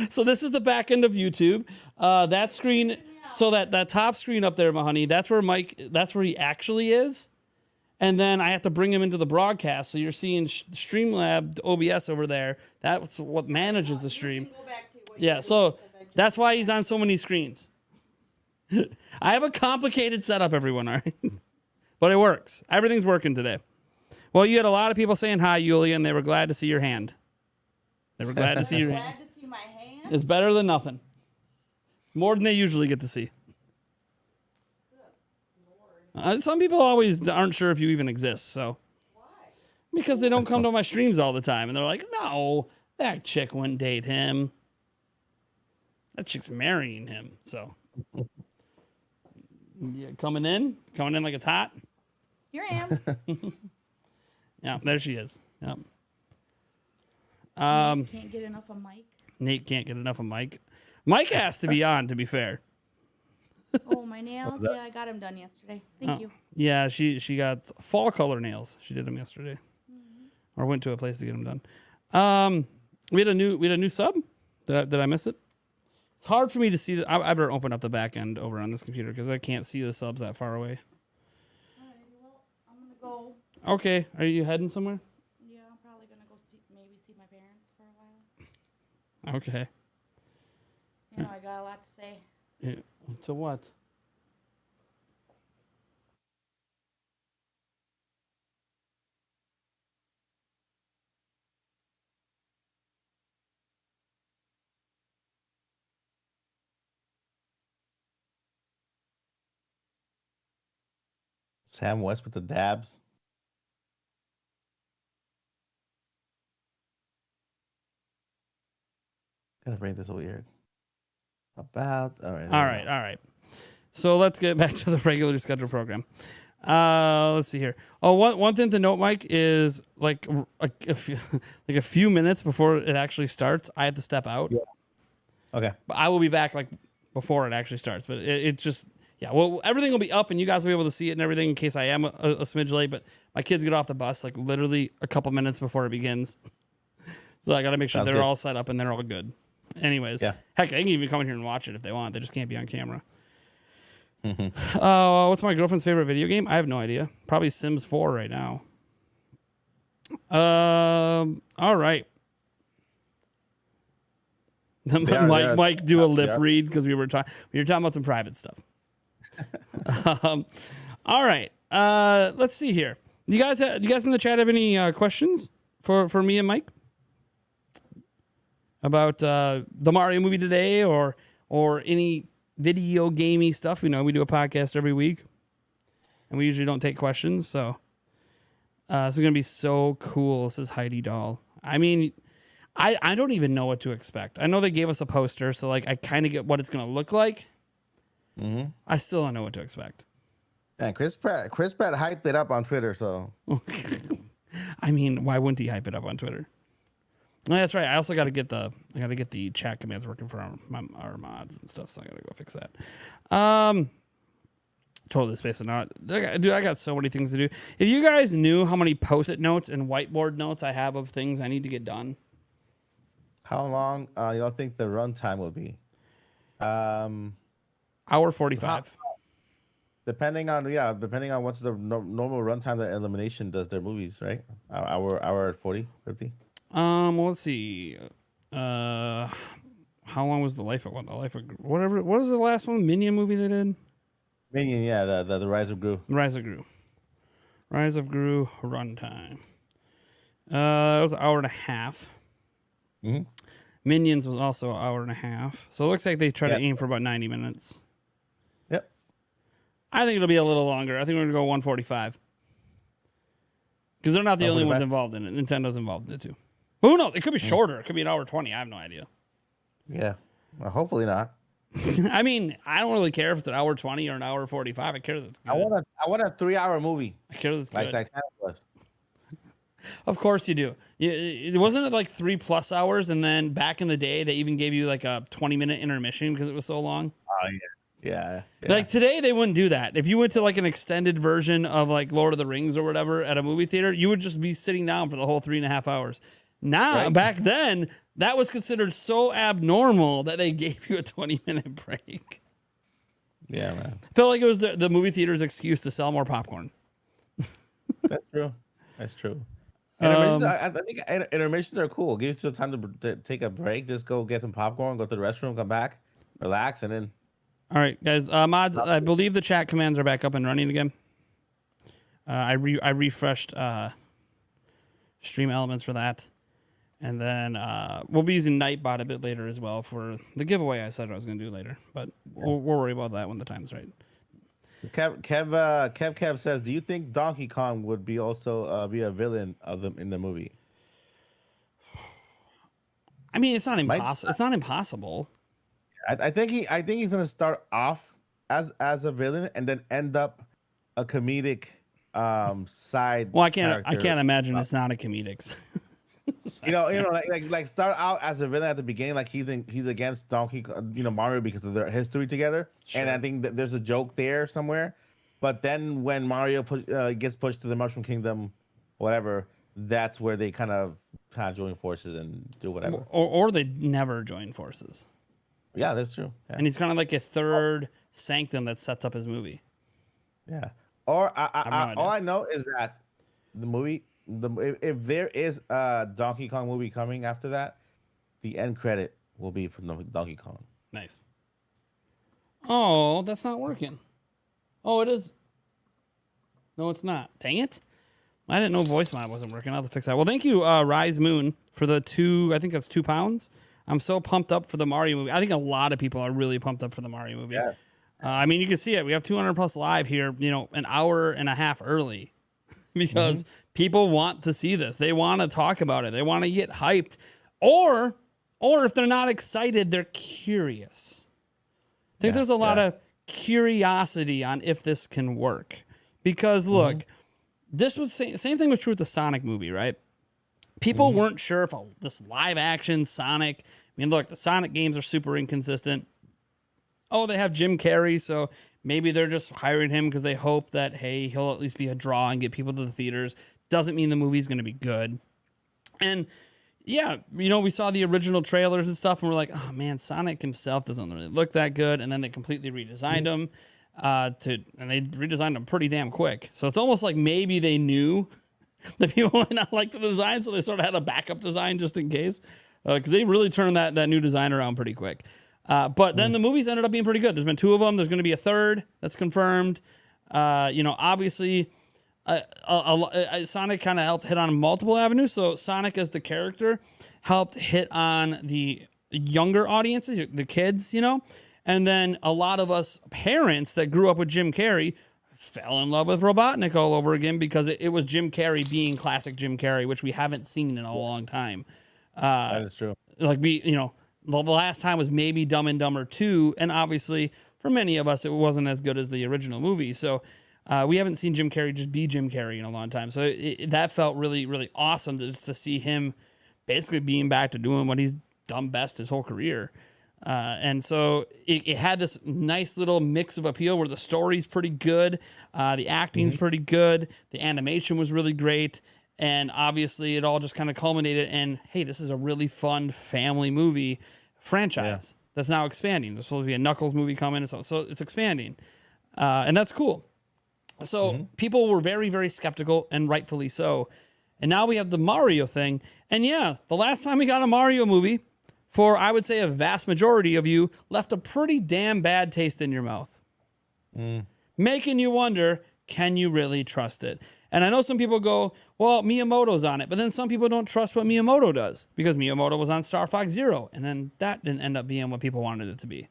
So this is the back end of YouTube. That screen. So that top screen up there, my honey. That's where Mike. That's where he actually is. And then I have to bring him into the broadcast. So you're seeing Streamlab OBS over there. That's what manages the stream. Go back to what Yeah, so that's why he's on so many screens. I have a complicated setup, everyone, all right? But it works. Everything's working today. Well, you had a lot of people saying hi, Yulia, and they were glad to see your hand. They were glad to see your hand. Glad to see my hand. It's better than nothing. More than they usually get to see. Some people always aren't sure if you even exist, so. Why? Because they don't come to my streams all the time, and they're like, no, that chick wouldn't date him. That chick's marrying him, so. Yeah, coming in like it's hot. Here I am. Yeah, there she is. Yep. Can't get enough of Mike. Nate can't get enough of Mike. Mike has to be on, to be fair. Oh, my nails. Yeah, I got them done yesterday. Thank you. Yeah, she got fall color nails. She did them yesterday, or went to a place to get them done. We had a new sub. Did I miss it? It's hard for me to see. I better open up the back end over on this computer because I can't see the subs that far away. All right, well, I'm going to go. Okay, are you heading somewhere? Yeah, I'm probably going to go see my parents for a while. Okay. You know, I got a lot to say. Yeah. To what? Sam West with the dabs. Gotta bring this weird. All right. So let's get back to the regular schedule program. Let's see here. Oh, one thing to note, Mike, is like a few minutes before it actually starts, I have to step out. Yeah. Okay. But I will be back like before it actually starts. But it just, yeah. Well, everything will be up, and you guys will be able to see it and everything in case I am a smidge late. But my kids get off the bus like literally a couple minutes before it begins, so I got to make sure Sounds they're good. all set up and they're all good. Anyways, Yeah. Heck, they can even come in here and watch it if they want. They just can't be on camera. What's my girlfriend's favorite video game? I have no idea. Probably Sims 4 right now. All right. Mike do a lip Yeah. read because we were talking about some private stuff. All right. Let's see here. Do you guys in the chat have any questions for me and Mike about the Mario movie today or any video gamey stuff? We know we do a podcast every week, and we usually don't take questions, so it's gonna be so cool. Says Heidi Doll. I mean, I don't even know what to expect. I know they gave us a poster, so like I kind of get what it's gonna look like. Mm-hmm. I still don't know what to expect. And Chris Pratt hyped it up on Twitter, so I mean, why wouldn't he hype it up on Twitter? Oh, that's right. I also got to get the chat commands working for our mods and stuff, so I got to go fix that. Totally spacing out. Dude, I got so many things to do. If you guys knew how many post-it notes and whiteboard notes I have of things I need to get done. how long you don't think the runtime will be? Hour 45. Depending on what's the normal runtime that Elimination does their movies, right? Hour 40, 50. Well, let's see. How long was the life of whatever? What was the last one? Minion movie they did? Minion, yeah, the Rise of Gru. Rise of Gru runtime. It was an hour and a half. Mm-hmm. Minions was also an hour and a half. So it looks like they try to Yeah. aim for about 90 minutes. Yep. I think it'll be a little longer. I think we're going to go 145. Because they're not the only ones 145? involved in it. Nintendo's involved in it too. But who knows? It could be shorter. It could be an hour 20. I have no idea. Yeah. Well, hopefully not. I mean, I don't really care if it's an hour 20 or an hour 45. I care that it's good. I want a 3-hour movie I care that it's like good. Titanic was. Of course you do. It wasn't it like 3+ hours, and then back in the day they even gave you like a 20-minute intermission because it was so long. Oh yeah. Like today they wouldn't do that. If you went to like an extended version of like Lord of the Rings or whatever at a movie theater, you would just be sitting down for the whole 3.5 hours. Now, Right. back then, that was considered so abnormal that they gave you a 20-minute break. Yeah, man. Felt like it was the movie theater's excuse to sell more popcorn. That's true. That's true. Intermissions, I think intermissions are cool. Gives you time to take a break. Just go get some popcorn, go to the restroom, come back, relax, and then. All right, guys. Mods, I believe the chat commands are back up and running again. I refreshed stream elements for that. And then we'll be using Nightbot a bit later as well for the giveaway I said I was going to do later. But we'll worry about that when the time's right. Kev says, do you think Donkey Kong would be also be a villain of them in the movie? I mean, it's not impossible. It's not impossible. I think he's gonna start off as a villain and then end up a comedic side. Well, I can't character. imagine it's not a comedic. You know, like start out as a villain at the beginning, like he's against Mario because of their history together, and I think that there's a joke there somewhere. But then when Mario gets pushed to the Mushroom Kingdom, whatever, that's where they kind of join forces and do whatever. Or they never join forces. Yeah, that's true. Yeah. And he's kind of like a third sanctum that sets up his movie. Yeah. Or idea. all I know is that the movie, if there is a Donkey Kong movie coming after that, the end credit will be from Donkey Kong. Nice. Oh, that's not working. Oh, it is. No, it's not. Dang it. I didn't know voice mod wasn't working. I'll have to fix that. Well, thank you, Rise Moon, for the I think that's £2. I'm so pumped up for the Mario movie. I think a lot of people are really pumped up for the Mario movie. Yeah. I mean, you can see it. We have 200 plus live here, an hour and a half early because people want to see this. They want to talk about it. They want to get hyped. Or if they're not excited, they're curious. I think there's a lot of curiosity on if this can work. Because look, this was same thing was true with the Sonic movie, right? People weren't sure if this live action Sonic. I mean, look, the Sonic games are super inconsistent. Oh, they have Jim Carrey, so maybe they're just hiring him because they hope that, hey, he'll at least be a draw and get people to the theaters. Doesn't mean the movie's going to be good. And yeah, we saw the original trailers and stuff, and we're like, oh man, Sonic himself doesn't really look that good. And then they completely redesigned him and they redesigned him pretty damn quick. So it's almost like maybe they knew that people might not like the design, so they sort of had a backup design just in case. because they really turned that new design around pretty quick. But then the movies ended up being pretty good. There's been 2 of them. There's going to be a third that's confirmed. Obviously, Sonic kind of helped hit on multiple avenues. So Sonic as the character helped hit on the younger audiences, the kids, and then a lot of us parents that grew up with Jim Carrey fell in love with Robotnik all over again because it was Jim Carrey being classic Jim Carrey, which we haven't seen in a long time. That is true. Like the last time was maybe Dumb and Dumber 2, and obviously for many of us it wasn't as good as the original movie. So we haven't seen Jim Carrey just be Jim Carrey in a long time. So that felt really, really awesome to see him basically being back to doing what he's done best his whole career. And so it had this nice little mix of appeal where the story's pretty good, the acting's pretty good, the animation was really great, and obviously it all just kind of culminated in, hey, this is a really fun family movie franchise that's now expanding. There's supposed to be a Knuckles movie coming, so it's expanding, and that's cool. So people were very, very skeptical, and rightfully so. And now we have the Mario thing, and yeah, the last time we got a Mario movie, for I would say a vast majority of you, left a pretty damn bad taste in your mouth. Making you wonder, can you really trust it? And I know some people go, well, Miyamoto's on it, but then some people don't trust what Miyamoto does because Miyamoto was on Star Fox Zero, and then that didn't end up being what people wanted it to be.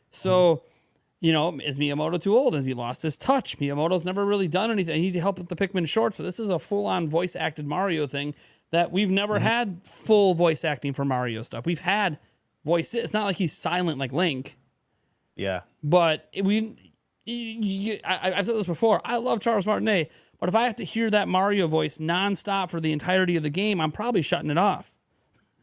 So, is Miyamoto too old? Has he lost his touch? Miyamoto's never really done anything. He helped with the Pikmin shorts, but this is a full-on voice-acted Mario thing that we've never had full voice acting for Mario stuff. We've had voice. It's not like he's silent like Link. Yeah. But I've said this before. I love Charles Martinet, but if I have to hear that Mario voice nonstop for the entirety of the game, I'm probably shutting it off.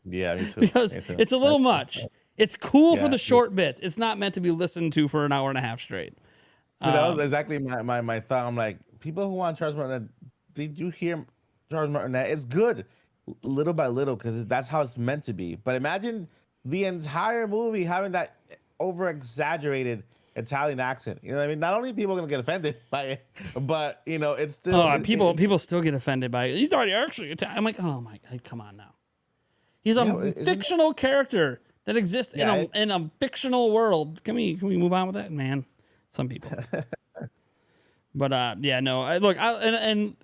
Yeah, me too. Because Me too. it's a little much. It's cool for Yeah. the short bits. It's not meant to be listened to for an hour and a half straight. That was exactly my thought. I'm like, people who want Charles Martinet, did you hear Charles Martinet? It's good, little by little, because that's how it's meant to be. But imagine the entire movie having that over-exaggerated Italian accent. You know what I mean? Not only people are gonna get offended by it, but it's still People still get offended by it. He's already actually Italian. I'm like, oh my God, come on now. He's a fictional character that exists in a fictional world. Can we move on with that, man? Some people. But and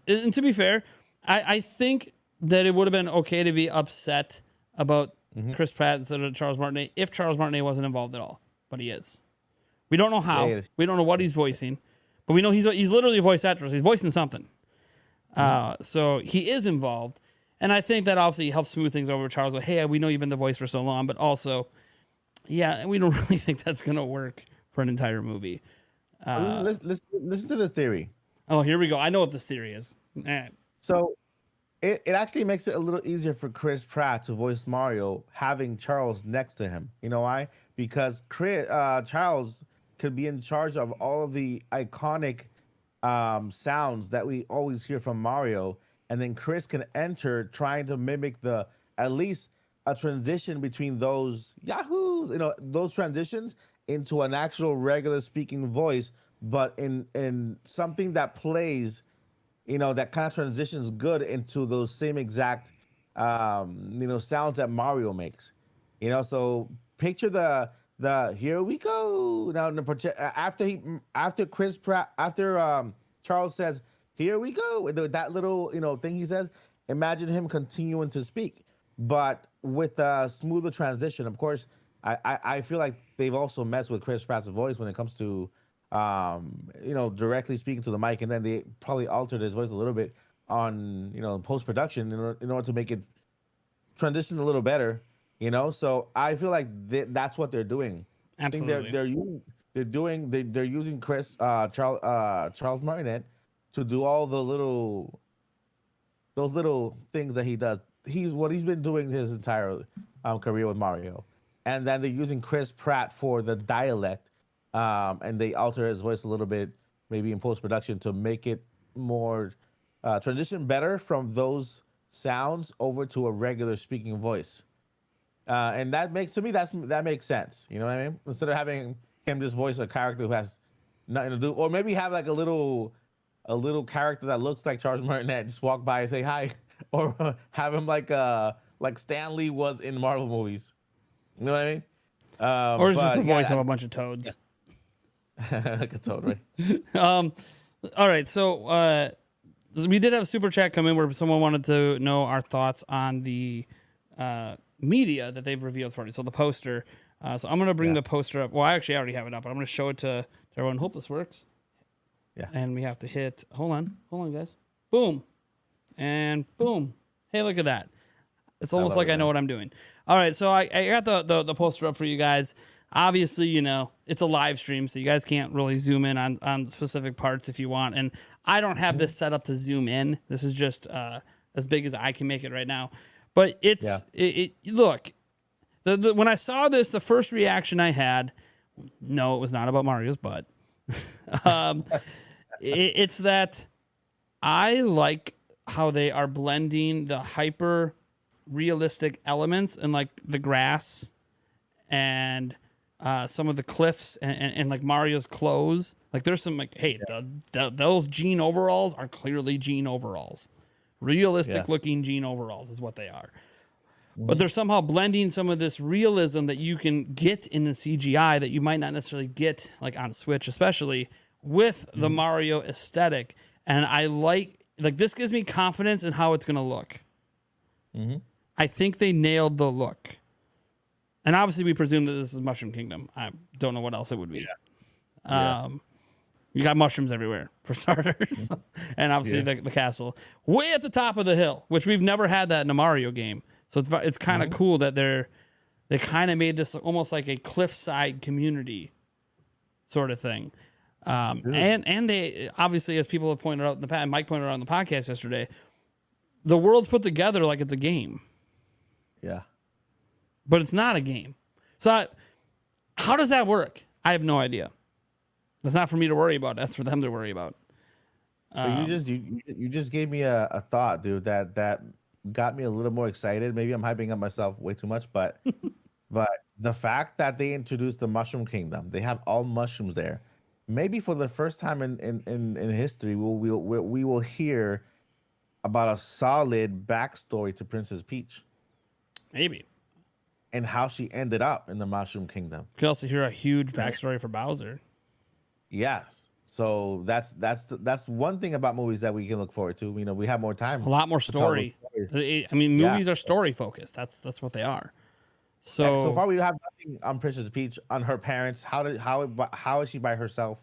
to be fair, I think that it would have been okay to be upset about Chris Pratt instead of Charles Martinet if Charles Martinet wasn't involved at all, but he is. We don't know how. Yeah. We don't know what he's voicing, but we know he's literally a voice actor. So he's voicing something. So he is involved, and I think that obviously helps smooth things over with Charles. Like, hey, we know you've been the voice for so long, but also, yeah, we don't really think that's gonna work for an entire movie. Listen to this theory. Oh, here we go. I know what this theory is. All right. So it actually makes it a little easier for Chris Pratt to voice Mario having Charles next to him. You know why? Because Charles could be in charge of all of the iconic sounds that we always hear from Mario, and then Chris can enter trying to mimic at least a transition between those yahoos, those transitions into an actual regular speaking voice, but in something that plays, that kind of transitions good into those same exact, sounds that Mario makes. So picture the here we go now. After Chris Pratt, Charles says here we go, that little thing he says. Imagine him continuing to speak, but with a smoother transition. Of course, I feel like they've also messed with Chris Pratt's voice when it comes to directly speaking to the mic, and then they probably altered his voice a little bit on post production in order to make it transition a little better. So I feel like that's what they're doing. Absolutely. I think they're using Charles Martinet to do all those little things that he does. He's been doing his entire career with Mario, and then they're using Chris Pratt for the dialect, and they alter his voice a little bit, maybe in post production, to make it more transition better from those sounds over to a regular speaking voice. And that makes sense. You know what I mean? Instead of having him just voice a character who has nothing to do, or maybe have like a little character that looks like Charles Martinet just walk by and say hi, or have him like like Stan Lee was in Marvel movies. You know what I mean? Or it's just the but, voice of a bunch of toads. like a toad, right? All right, so we did have a super chat come in where someone wanted to know our thoughts on the media that they've revealed for it. So the poster. So I'm gonna bring the poster up. Well, I already have it up, but I'm gonna show it to everyone. Hope this works. Yeah. And we have to hit. Hold on, guys. Boom, and boom. Hey, look at that. It's almost like I know what I'm doing. All right, so I got the poster up for you guys. Obviously, you know, it's a live stream, so you guys can't really zoom in on specific parts if you want. And I don't have this set up to zoom in. This is just as big as I can make it right now. But it's look, when I saw this, the first reaction I had, no, it was not about Mario's butt. It's that I like how they are blending the hyper realistic elements and like the grass and some of the cliffs and like Mario's clothes. Like there's some like, hey, those jean overalls are clearly jean overalls. Realistic looking jean overalls is what they are. But they're somehow blending some of this realism that you can get in the CGI that you might not necessarily get like on Switch, especially with the Mario aesthetic. And I like this gives me confidence in how it's going to look. I think they nailed the look. And obviously we presume that this is Mushroom Kingdom. I don't know what else it would be. You got mushrooms everywhere, for starters. And obviously the castle. Way at the top of the hill, which we've never had that in a Mario game. So it's kind of cool that they kind of made this almost like a cliffside community sort of thing. And they, obviously, as people have pointed out in the past, Mike pointed out on the podcast yesterday, the world's put together like it's a game. Yeah. But it's not a game. So how does that work? I have no idea. That's not for me to worry about. That's for them to worry about. But you just gave me a thought, dude, that got me a little more excited. Maybe I'm hyping up myself way too much, but the fact that they introduced the Mushroom Kingdom, they have all mushrooms there. Maybe for the first time in history, we will hear about a solid backstory to Princess Peach. Maybe. And how she ended up in the Mushroom Kingdom. You could also hear a huge backstory for Bowser. Yes. So that's one thing about movies that we can look forward to. You know, we have more time. A lot more story. I mean, movies are story focused. That's what they are. So far we have nothing on Princess Peach, on her parents. How is she by herself?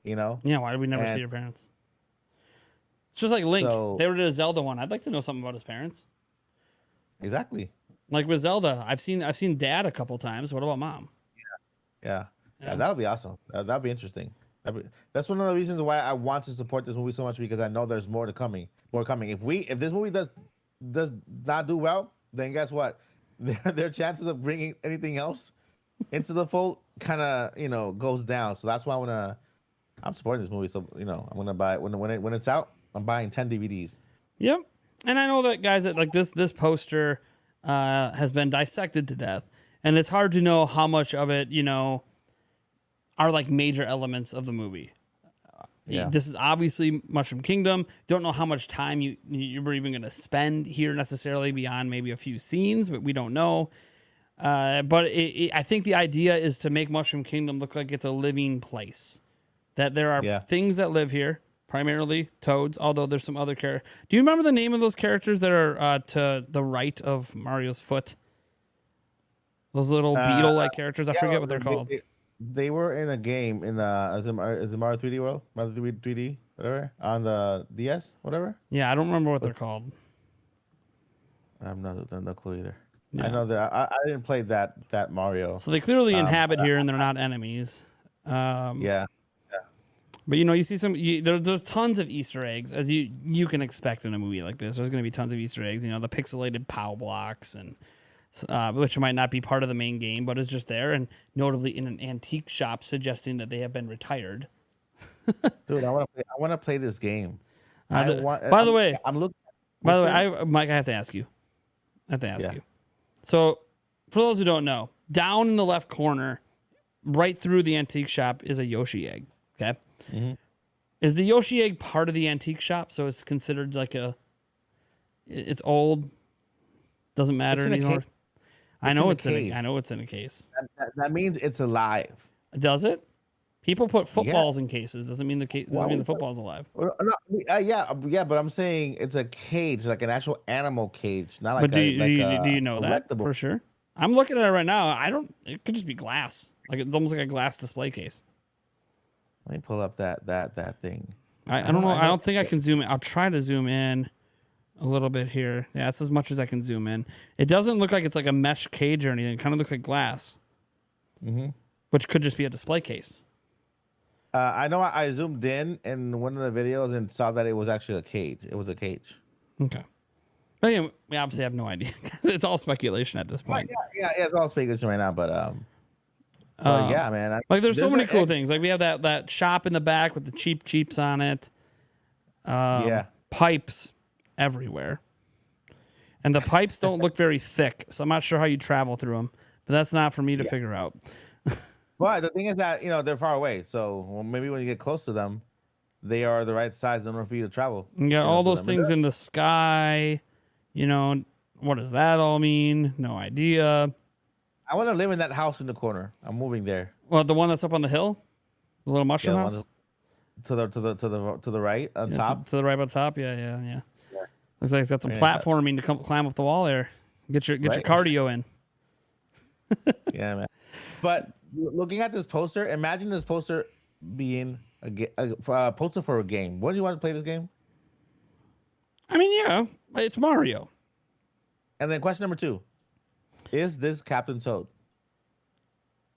You know? Yeah, why did we never see her parents? It's just like Link. They were in a Zelda one. I'd like to know something about his parents. Exactly. Like with Zelda, I've seen Dad a couple times. What about Mom? Yeah, that would be awesome. That'd be interesting. That's one of the reasons why I want to support this movie so much, because I know there's more coming. If this movie does not do well, then guess what? Their chances of bringing anything else into the fold kind of goes down. So that's why I'm supporting this movie. So I'm gonna buy it when it's out. I'm buying 10 DVDs. Yep. And I know that guys that like this poster has been dissected to death, and it's hard to know how much of it are like major elements of the movie. This is obviously Mushroom Kingdom. Don't know how much time you were even going to spend here necessarily beyond maybe a few scenes, but we don't know. But I think the idea is to make Mushroom Kingdom look like it's a living place. That there are things that live here, primarily toads, although there's some other characters. Do you remember the name of those characters that are to the right of Mario's foot? Those little beetle-like characters? I forget what they're called. They were in a game in is it Mario 3D World, Mario 3D, whatever, on the DS, whatever. Yeah, I don't remember what they're called. I'm no clue either. Yeah. I know that I didn't play that Mario. So they clearly inhabit here, and they're not enemies. Yeah. But you see there's tons of Easter eggs, as you can expect in a movie like this. There's going to be tons of Easter eggs. The pixelated POW blocks and. Which might not be part of the main game, but is just there, and notably in an antique shop, suggesting that they have been retired. Dude, I want to play this game. By the way, Mike, I have to ask you. You. So, for those who don't know, down in the left corner, right through the antique shop, is a Yoshi egg. Okay, is the Yoshi egg part of the antique shop? So it's considered like it's old. Doesn't matter in a anymore. case. I It's know in a it's in case. a, I know it's in a case. That means it's alive. Does it? People put footballs in cases. Doesn't mean the case. Doesn't mean the football's alive. Well, no, yeah, but I'm saying it's a cage, like an actual animal cage, not like But do a you know that erectable. for sure? I'm looking at it right now. I don't. It could just be glass. Like it's almost like a glass display case. Let me pull up that thing. I don't know. I don't think I can zoom in. I'll try to zoom in a little bit here. Yeah, that's as much as I can zoom in. It doesn't look like it's like a mesh cage or anything. It kind of looks like glass, which could just be a display case. I know I zoomed in one of the videos and saw that it was actually a cage. It was a cage. Okay. But anyway, we obviously have no idea. It's all speculation at this point. Yeah, it's all speculation right now, but yeah, man. Like there's so there's many an cool egg- things. Like we have that shop in the back with the cheaps on it. Yeah. Pipes everywhere. And the pipes don't look very thick, so I'm not sure how you travel through them. But that's not for me to figure out. But the thing is that they're far away, so maybe when you get close to them, they are the right size in order for you to travel. You got all those things in the sky. You know, what does that all mean? No idea. I want to live in that house in the corner. I'm moving there. Well, the one that's up on the hill, the little mushroom the house. one to the right on Yeah, top. to the right up top. Yeah. Looks like it's got some platforming to climb up the wall there. Get your Right. cardio in. Yeah, man. But looking at this poster, imagine this poster being a poster for a game. What do you want to play this game? I mean, yeah, it's Mario. And then question number 2: is this Captain Toad?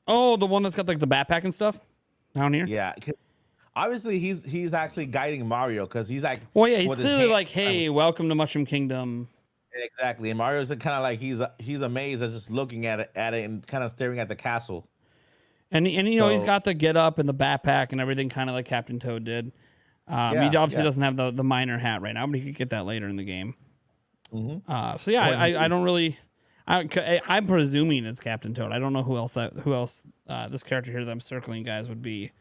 Oh, the one that's got like the backpack and stuff down here. Yeah. Obviously, he's actually guiding Mario because he's like. Well, yeah, he's with his clearly hand- like, "Hey, welcome to Mushroom Kingdom." Exactly, and Mario's kind of like he's amazed as just looking at it and kind of staring at the castle. And you know he's So- got the get up and the backpack and everything, kind of like Captain Toad did. He obviously doesn't have the miner hat right now, but he could get that later in the game. So yeah, I don't really. I'm presuming it's Captain Toad. I don't know who else this character here that I'm circling, guys, would be.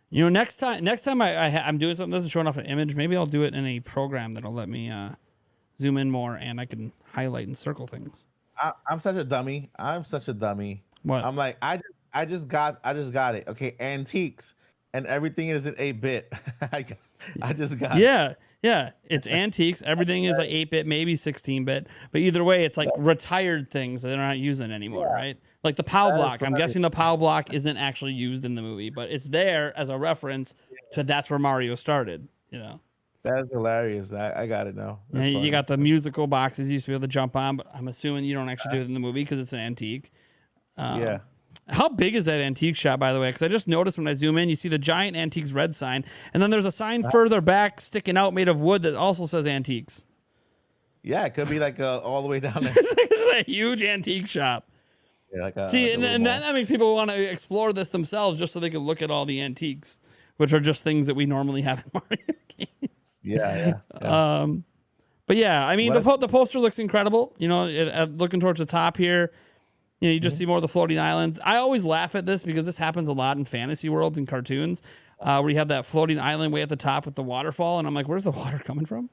You know, next time I'm doing something, this is showing off an image. Maybe I'll do it in a program that'll let me zoom in more and I can highlight and circle things. I'm such a dummy. What? I'm like I just got it. Okay, antiques and everything is in 8-bit. I just got it. Yeah. It's antiques. Everything is like 8-bit, maybe 16-bit. But either way, it's like retired things that they're not using anymore, right? Like the POW block. I'm guessing the POW block isn't actually used in the movie, but it's there as a reference to that's where Mario started, you know? That's hilarious. I got it now. And That's you funny. got the musical boxes you used to be able to jump on, but I'm assuming you don't actually do it in the movie because it's an antique. Yeah. How big is that antique shop, by the way? Because I just noticed when I zoom in, you see the giant Antiques Red sign, and then there's a sign further back sticking out made of wood that also says antiques. Yeah, it could be like all the way down there. It's a huge antique shop. Yeah, like a, See, like a and little mall. that makes people want to explore this themselves just so they can look at all the antiques, which are just things that we normally have in Mario games. Yeah. But yeah, I mean, What- the poster looks incredible. You know, looking towards the top here, you know, you just see more of the floating islands. I always laugh at this because this happens a lot in fantasy worlds and cartoons, where you have that floating island way at the top with the waterfall, and I'm like, where's the water coming from?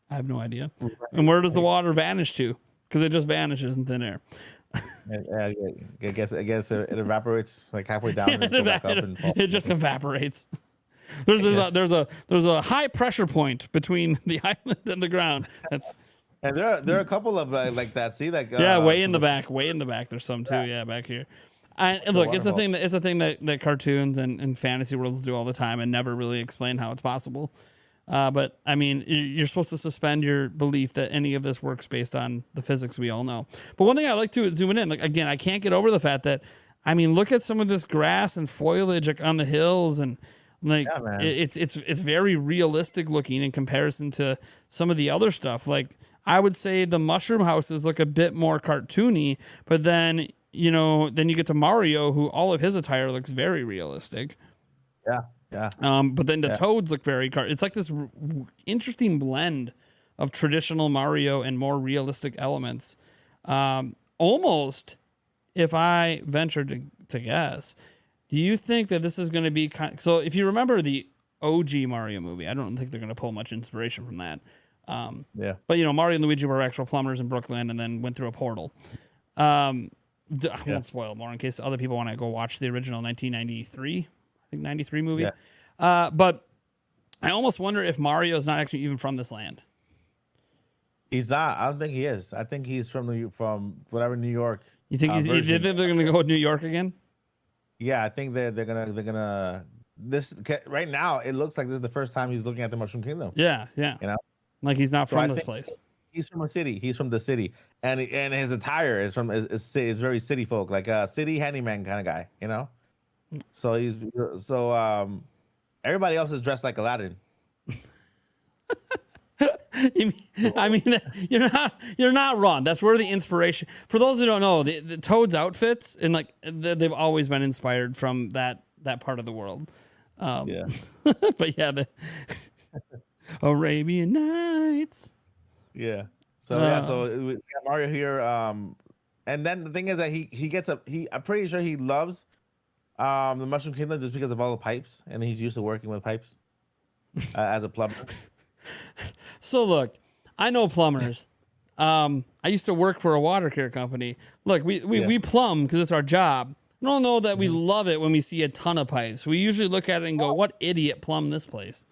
I have no idea. And where does the water vanish to? Because it just vanishes in thin air. Yeah, I guess it evaporates like halfway down and then go back up and fall. It just evaporates. There's a high pressure point between the island and the ground. That's And there are a couple of like that. See, like yeah, way in the back. There's some too. Yeah, back here. And look, it's a thing that cartoons and fantasy worlds do all the time and never really explain how it's possible. But I mean, you're supposed to suspend your belief that any of this works based on the physics we all know. But one thing I like to zoom in, like again, I can't get over the fact that, I mean, look at some of this grass and foliage like on the hills, and like Yeah, man. it's very realistic looking in comparison to some of the other stuff. Like I would say the mushroom houses look a bit more cartoony, but then you get to Mario, who all of his attire looks very realistic. Yeah. But then the toads look very it's like this interesting blend of traditional Mario and more realistic elements. Almost, if I venture to guess, do you think that this is going to be so if you remember the OG Mario movie, I don't think they're going to pull much inspiration from that. Yeah. But Mario and Luigi were actual plumbers in Brooklyn, and then went through a portal. I won't spoil more in case other people want to go watch the original 1993, I think 93 movie. Yeah. But I almost wonder if Mario is not actually even from this land. He's not. I don't think he is. I think he's from whatever New York. You think you think they're going to go with New York again? Yeah, I think they're gonna this right now. It looks like this is the first time he's looking at the Mushroom Kingdom. Yeah. Like he's not So I from this think place. He's from a city. He's from the city, and his attire is is very city folk, like a city handyman kind of guy. So everybody else is dressed like Aladdin. I mean, you're not wrong. That's where the inspiration. For those who don't know, the Toad's outfits and they've always been inspired from that part of the world. Yeah. But yeah, the Arabian Nights. Yeah. So we got Mario here. And then the thing is that he gets I'm pretty sure he loves the Mushroom Kingdom just because of all the pipes, and he's used to working with pipes as a plumber. So look, I know plumbers. I used to work for a water care company. Look, we plumb because it's our job. I don't know that we love it when we see a ton of pipes. We usually look at it and go, "What idiot plumbed this place?"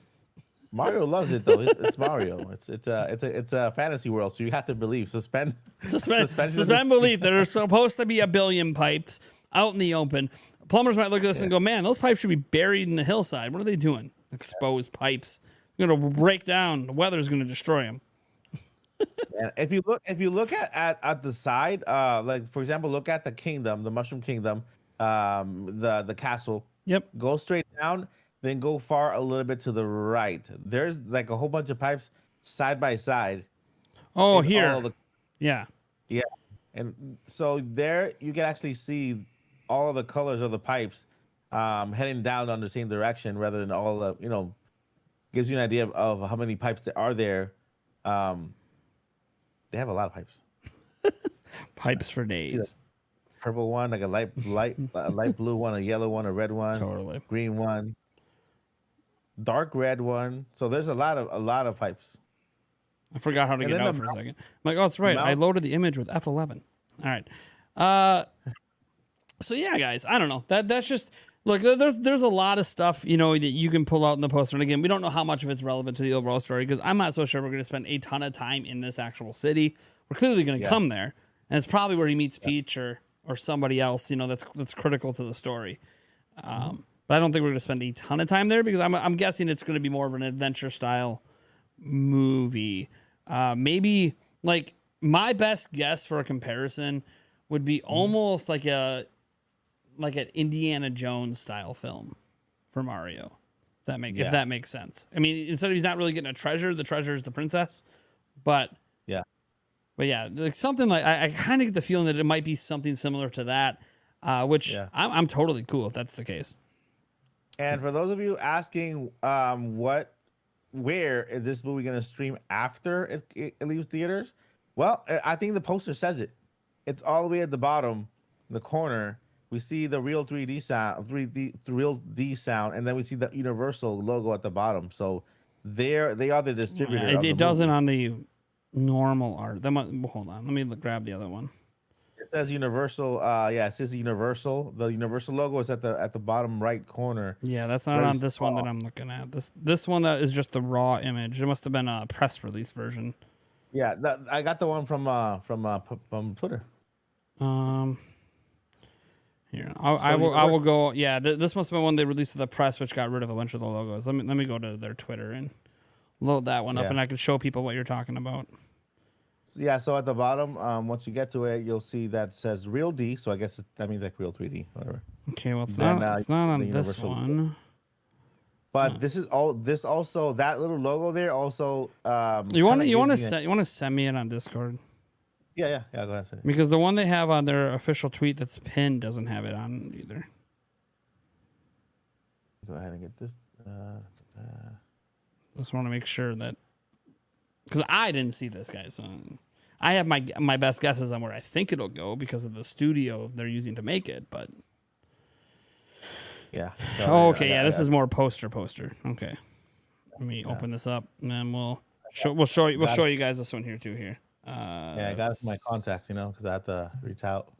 Mario loves it though. It's Mario. It's a fantasy world, so you have to believe. Suspend belief. There's supposed to be a billion pipes out in the open. Plumbers might look at this and go, "Man, those pipes should be buried in the hillside. What are they doing? Exposed pipes. They're gonna break down. The weather's gonna destroy them." And if you look at the side, like for example, look at the kingdom, the Mushroom Kingdom, the castle. Yep. Go straight down, then go far a little bit to the right. There's like a whole bunch of pipes side by side. Oh, here. Yeah. Yeah. And so there you can actually see all of the colors of the pipes heading down on the same direction rather than all of, gives you an idea of how many pipes there are there. They have a lot of pipes. Pipes for days. Purple one, like a light blue one, a yellow one, a red one, Totally. green one, dark red one. So there's a lot of pipes. I forgot how to get out for a second. I'm like, oh, that's right. I loaded the image with F11. All right. So yeah, guys, I don't know. That's just look. There's a lot of stuff that you can pull out in the poster. And again, we don't know how much of it's relevant to the overall story because I'm not so sure we're going to spend a ton of time in this actual city. We're clearly going to come there, and it's probably where he meets Peach or somebody else. That's critical to the story. But I don't think we're going to spend a ton of time there because I'm guessing it's going to be more of an adventure style movie. Maybe like my best guess for a comparison would be almost like an Indiana Jones style film for Mario. If that makes sense. I mean, instead of he's not really getting a treasure, the treasure is the princess. But yeah, like something like I kind of get the feeling that it might be something similar to that, which I'm totally cool if that's the case. And for those of you asking, where is this movie going to stream after it leaves theaters? Well, I think the poster says it. It's all the way at the bottom, in the corner. We see the real 3D sound, and then we see the Universal logo at the bottom. So they are the distributor. It doesn't on the normal art. Hold on, let me grab the other one. It says Universal. It says Universal. The Universal logo is at the bottom right corner. Yeah, that's not on this one that I'm looking at. This one that is just the raw image. It must have been a press release version. Yeah, I got the one from Twitter. Here, I will go. Yeah, this must have been one they released to the press, which got rid of a bunch of the logos. Let me go to their Twitter and load that one up, and I can show people what you're talking about. Yeah, so at the bottom, once you get to it, you'll see that says Real D. So I guess that means like Real 3D, whatever. Okay, well it's not on this one. But this also that little logo there also. You want to send me it on Discord? Yeah. Go ahead. Send it. Because the one they have on their official tweet that's pinned doesn't have it on either. Go ahead and get this. Just want to make sure that because I didn't see this, guys. So I have my best guesses on where I think it'll go because of the studio they're using to make it, but. Yeah. This is more poster. Okay. Let me open this up, and then we'll. We'll show you. We'll Got show you guys this one here too. Here. Yeah, I got it from my contacts, because I have to reach out.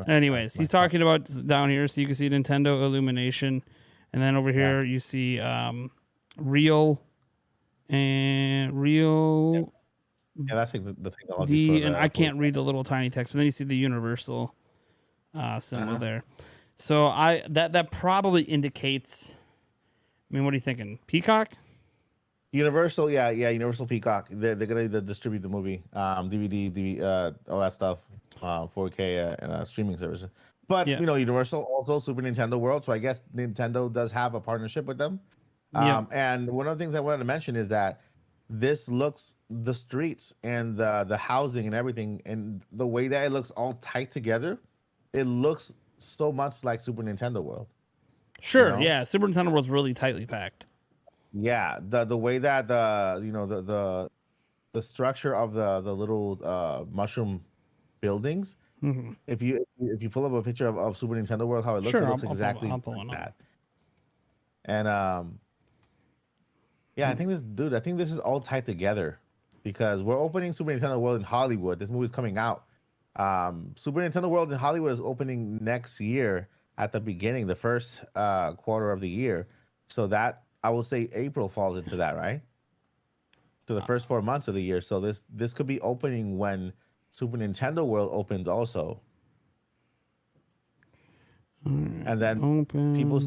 Anyways, he's talking about down here, so you can see Nintendo Illumination, and then over here you see Real and Real Yeah, that's like the technology. D, for and the, I can't read the little tiny text, but then you see the Universal symbol there. So that probably indicates. I mean, what are you thinking? Peacock? Universal, Universal Peacock. They're gonna distribute the movie, DVD, all that stuff, 4K and streaming services. But Yeah. Universal also Super Nintendo World. So I guess Nintendo does have a partnership with them. Yeah. And one of the things I wanted to mention is that this looks the streets and the housing and everything and the way that it looks all tight together, it looks so much like Super Nintendo World. Sure. Yeah. Super Nintendo World's really tightly packed. Yeah, the way that the structure of the little mushroom buildings. Mm-hmm. If you pull up a picture of Super Nintendo World, how it looks, Sure, it looks I'll exactly pull one like up. that. And yeah, I think this is all tied together because we're opening Super Nintendo World in Hollywood. This movie's coming out. Super Nintendo World in Hollywood is opening next year at the beginning, the first quarter of the year. So that I will say April falls into that, right? To the first 4 months of the year. So this could be opening when Super Nintendo World opens also. And then people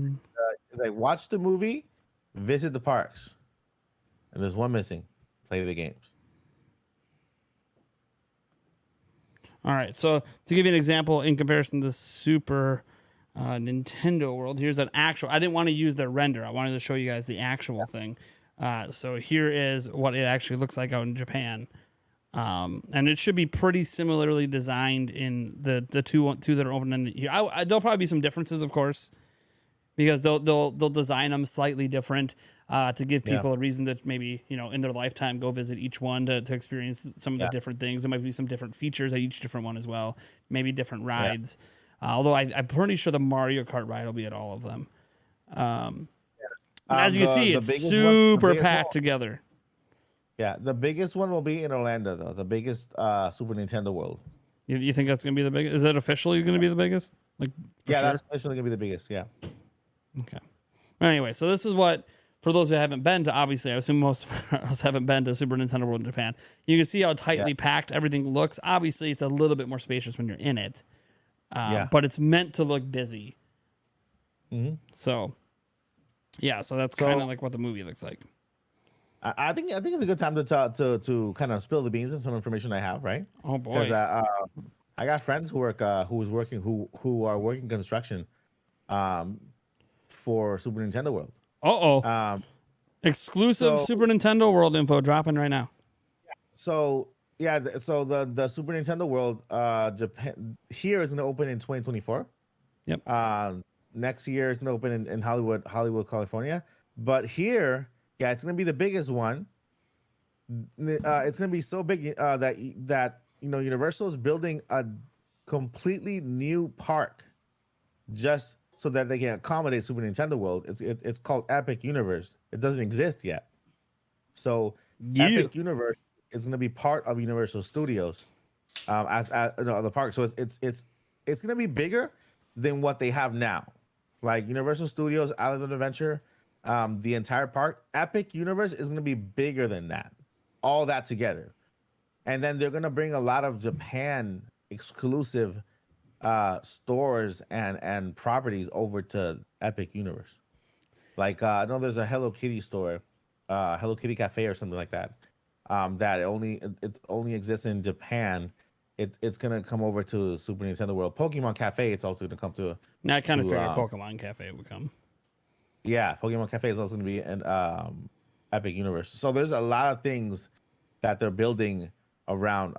like watch the movie, visit the parks, and there's one missing: play the games. All right. So to give you an example, in comparison to Super Nintendo World, here's an actual. I didn't want to use their render. I wanted to show you guys the actual thing. So here is what it actually looks like out in Japan. And it should be pretty similarly designed in the two that are opening here. There'll probably be some differences, of course, because they'll design them slightly different to give people a reason to maybe in their lifetime go visit each one to experience some of the different things. There might be some different features at each different one as well, maybe different rides. Although I'm pretty sure the Mario Kart ride will be at all of them. And as you can see, it's super packed together. Yeah, the biggest one will be in Orlando, though. The biggest Super Nintendo World. You think that's going to be the biggest? Is it officially going to be the biggest? Like, Yeah, sure? that's officially gonna be the biggest. Yeah. Okay. Anyway, so this is what, for those who haven't been to, obviously, I assume most of us haven't been to Super Nintendo World in Japan. You can see how tightly packed everything looks. Obviously, it's a little bit more spacious when you're in it. But it's meant to look busy. So, yeah, so that's kind of like what the movie looks like. I think it's a good time to kind of spill the beans and some information I have, right? Oh boy. Because I got friends who are working construction, for Super Nintendo World. Exclusive Super Nintendo World info dropping right now. So the Super Nintendo World, Japan here is gonna open in 2024. Yep. Next year it's gonna open in Hollywood, California. But here, it's gonna be the biggest one. It's gonna be so big that Universal is building a completely new park just so that they can accommodate Super Nintendo World. It's called Epic Universe. It doesn't exist yet. So Epic Universe is going to be part of Universal Studios as the park. So it's going to be bigger than what they have now. Like Universal Studios, Island of Adventure, the entire park. Epic Universe is going to be bigger than that. All that together. And then they're going to bring a lot of Japan exclusive stores and properties over to Epic Universe. Like I know there's a Hello Kitty store, Hello Kitty Cafe or something like that. That it only exists in Japan. It's gonna come over to Super Nintendo World. Pokemon Cafe, it's also gonna come to. Now I kind of figured Pokemon Cafe would come. Yeah, Pokemon Cafe is also gonna be in Epic Universe. So there's a lot of things that they're building around.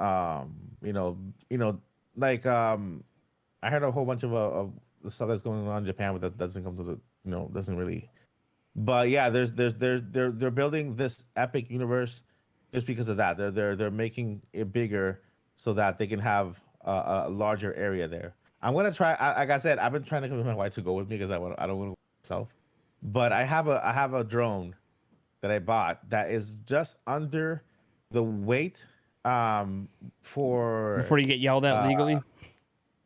I heard a whole bunch of the stuff that's going on in Japan, but that doesn't come to the doesn't really. But yeah, they're building this Epic Universe just because of that. They're making it bigger so that they can have a larger area there. I'm gonna try. Like I said, I've been trying to convince my wife to go with me because I don't want to go myself. But I have a drone that I bought that is just under the weight for Before you get yelled at legally.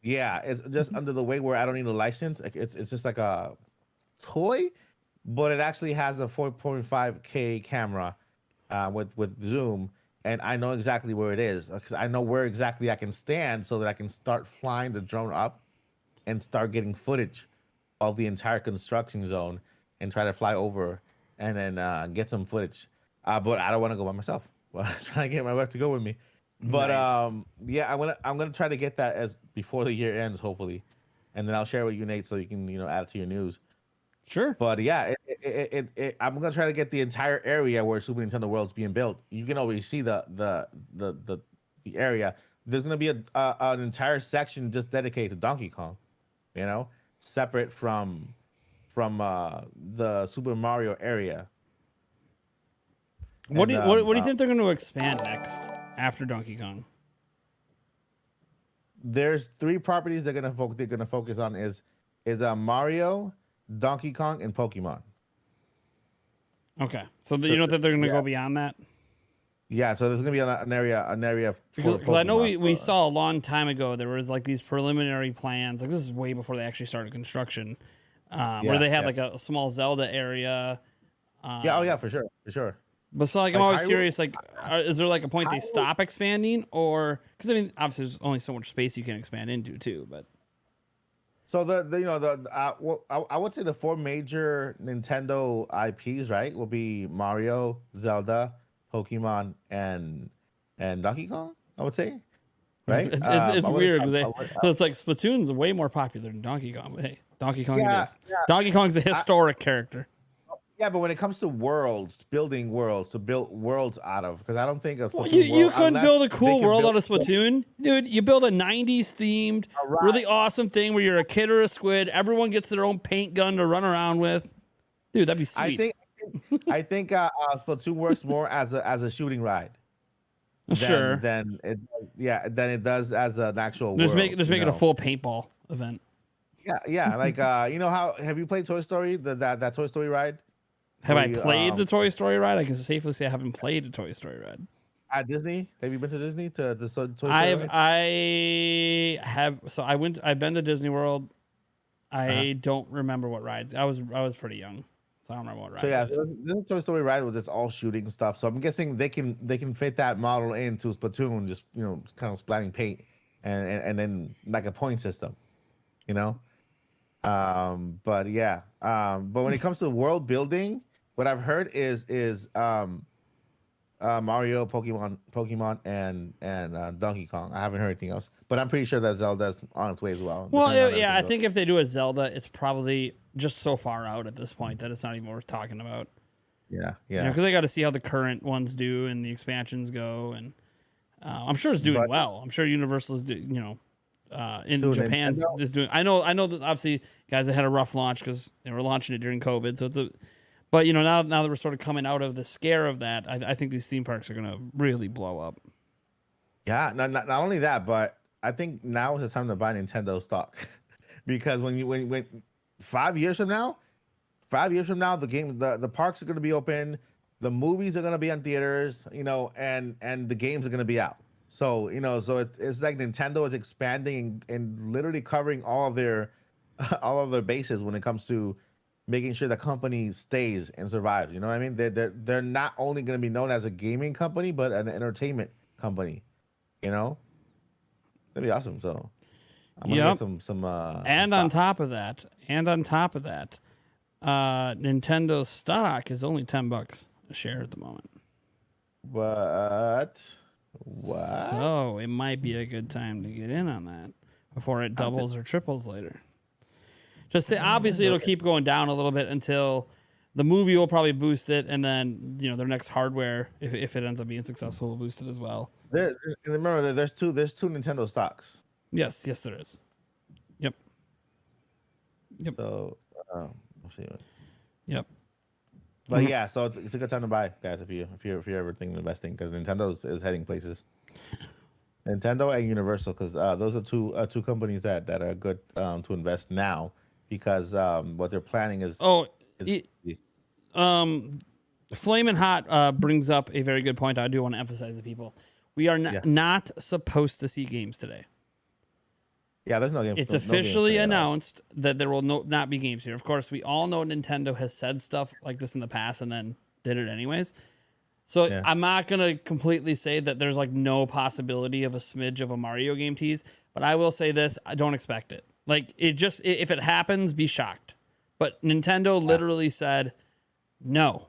yeah, it's just under the weight where I don't need a license. Like, it's just like a toy, but it actually has a 4.5K camera with zoom, and I know exactly where it is because I know where exactly I can stand so that I can start flying the drone up and start getting footage of the entire construction zone and try to fly over and then get some footage. But I don't want to go by myself. Well, I'm trying to get my wife to go with me. But Nice. yeah, I'm gonna try to get that as before the year ends, hopefully, and then I'll share with you, Nate, so you can add it to your news. Sure. But yeah, I'm gonna try to get the entire area where Super Nintendo World's being built. You can already see the area. There's gonna be an entire section just dedicated to Donkey Kong, separate from the Super Mario area. What do you, And, what do you think they're going to expand next after Donkey Kong? There's 3 properties they're gonna focus on is Mario, Donkey Kong, and Pokemon. Okay, so you don't think they're going to yeah. go beyond that? Yeah, so there's gonna be an area for Because I know Pokemon. we saw a long time ago there was like these preliminary plans. Like this is way before they actually started construction, where they had like a small Zelda area. Yeah, oh yeah, for sure. But so like I'm Like, always Hyrule- curious, like is there like a point they Hyrule- stop expanding, or because I mean obviously there's only so much space you can expand into too, but So I would say the 4 major Nintendo IPs, right, will be Mario, Zelda, Pokemon, and Donkey Kong. I would say, right? it's I would- weird I because would- it's like Splatoon's way more popular than Donkey Kong, but hey, Donkey Kong Yeah, it is. Donkey Kong's a historic character. Yeah, but when it comes to worlds, building worlds to build worlds out of, because I don't think of Well, Splatoon you world couldn't unless build a they cool can world build- out of Splatoon, dude. You build a '90s themed, Alright. really awesome thing where you're a kid or a squid. Everyone gets their own paint gun to run around with. Dude, that'd be sweet. I think Splatoon works more as a shooting ride. Sure. Than it does as an actual. Just world, make it know? a full paintball event. Yeah. Like how have you played Toy Story? That Toy Story ride Have Where I you, played the Toy Story ride? I can safely say I haven't played a Toy Story ride. at Disney? Have you been to Disney to the Toy Story? I ride? have. So I've been to Disney World. I don't remember what rides. I was pretty young, so I don't remember what rides. So yeah, I did. this Toy Story ride was just all shooting stuff. So I'm guessing they can fit that model into Splatoon, just kind of splatting paint and then like a point system, But yeah, but when it comes to world building, what I've heard is Mario, Pokemon, and Donkey Kong. I haven't heard anything else, but I'm pretty sure that Zelda's on its way as well. Well, depending on yeah, I everything think if they do a Zelda, it's probably just so far out at this point that it's not even worth talking about. else. Yeah, Yeah. because they got to see how the current ones do and the expansions go, and I'm sure it's doing But- well. I'm sure Universal's, in Dude, Japan Nintendo- is doing. I know that obviously guys that had a rough launch because they were launching it during COVID. So but now that we're sort of coming out of the scare of that, I think these theme parks are gonna really blow up. Yeah, not only that, but I think now is the time to buy Nintendo stock because when 5 years from now, the parks are going to be open, the movies are going to be on theaters, and the games are going to be out. So so it's like Nintendo is expanding and literally covering all of their bases when it comes to making sure the company stays and survives. You know what I mean? They're not only going to be known as a gaming company, but an entertainment company. That'd be awesome. So I'm gonna Yep. get some And on top of that, Nintendo stock is only $10 a share at the moment. what So it might be a good time to get in on that before it doubles or triples later. Just say, obviously it'll keep going down a little bit until the movie will probably boost it, and then their next hardware, if it ends up being successful, will boost it as well. and remember that there's two Nintendo stocks. Yes, there is. Yep. So we'll see. Yep. But yeah, so it's a good time to buy, guys, if you're ever thinking of investing, because Nintendo is heading places. Nintendo and Universal, because those are two companies that are good to invest now, because what they're planning is Flamin' Hot brings up a very good point. I do want to emphasize to people. We are not supposed to see games today. Yeah, there's no game. It's no games officially today at all. announced that there will not be games here. Of course, we all know Nintendo has said stuff like this in the past and then did it anyways. So I'm not going to completely say that there's like no possibility of a smidge of a Mario game tease, but I will say this, I don't expect it. Like if it happens, be shocked. But Nintendo literally said no.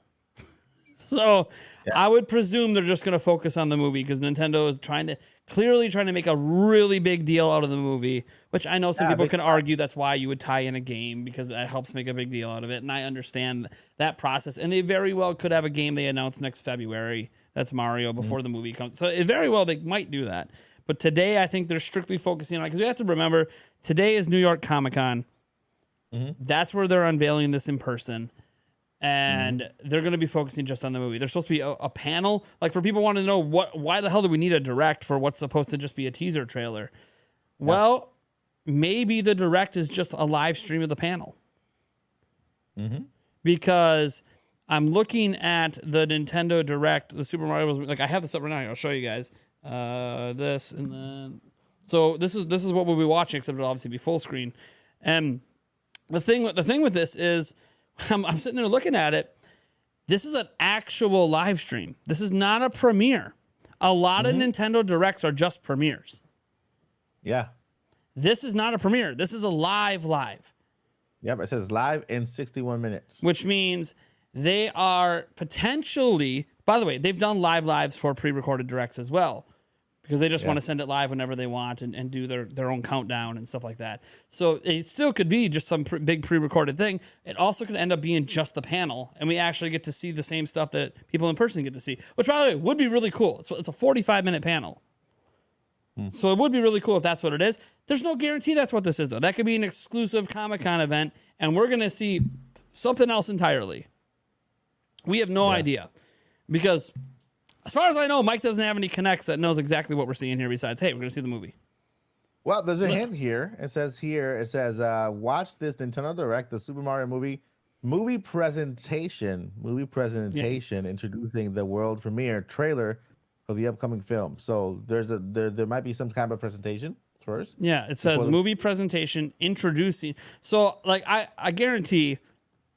So I would presume they're just going to focus on the movie because Nintendo is clearly trying to make a really big deal out of the movie, which I know some people can argue that's why you would tie in a game because that helps make a big deal out of it. And I understand that process. And they very well could have a game they announce next February. That's Mario before the movie comes. So very well they might do that. But today I think they're strictly focusing on it because we have to remember today is New York Comic Con. That's where they're unveiling this in person. And they're going to be focusing just on the movie. There's supposed to be a panel. Like for people wanting to know why the hell do we need a direct for what's supposed to just be a teaser trailer? Yeah. Well, maybe the direct is just a live stream of the panel. Because I'm looking at the Nintendo Direct, the Super Mario, like I have this up right now. I'll show you guys this and then. So this is what we'll be watching, except it'll obviously be full screen. And the thing with this is. I'm sitting there looking at it. This is an actual live stream. This is not a premiere. A lot of Nintendo Directs are just premieres. Yeah. This is not a premiere. This is a live. Yep, it says live in 61 minutes. Which means they are potentially, by the way, they've done lives for pre-recorded Directs as well. Because they just want to send it live whenever they want and do their own countdown and stuff like that. So it still could be just some big pre-recorded thing. It also could end up being just the panel, and we actually get to see the same stuff that people in person get to see, which, by the way, would be really cool. It's a 45-minute panel. So it would be really cool if that's what it is. There's no guarantee that's what this is, though. That could be an exclusive Comic-Con event, and we're going to see something else entirely. We have no idea. Because... as far as I know, Mike doesn't have any connects that knows exactly what we're seeing here besides, hey, we're going to see the movie. Well, there's a hint here. It says, watch this Nintendo Direct, the Super Mario movie presentation, introducing the world premiere trailer for the upcoming film. So there might be some kind of presentation first. Yeah, it says movie presentation introducing. So, like, I guarantee...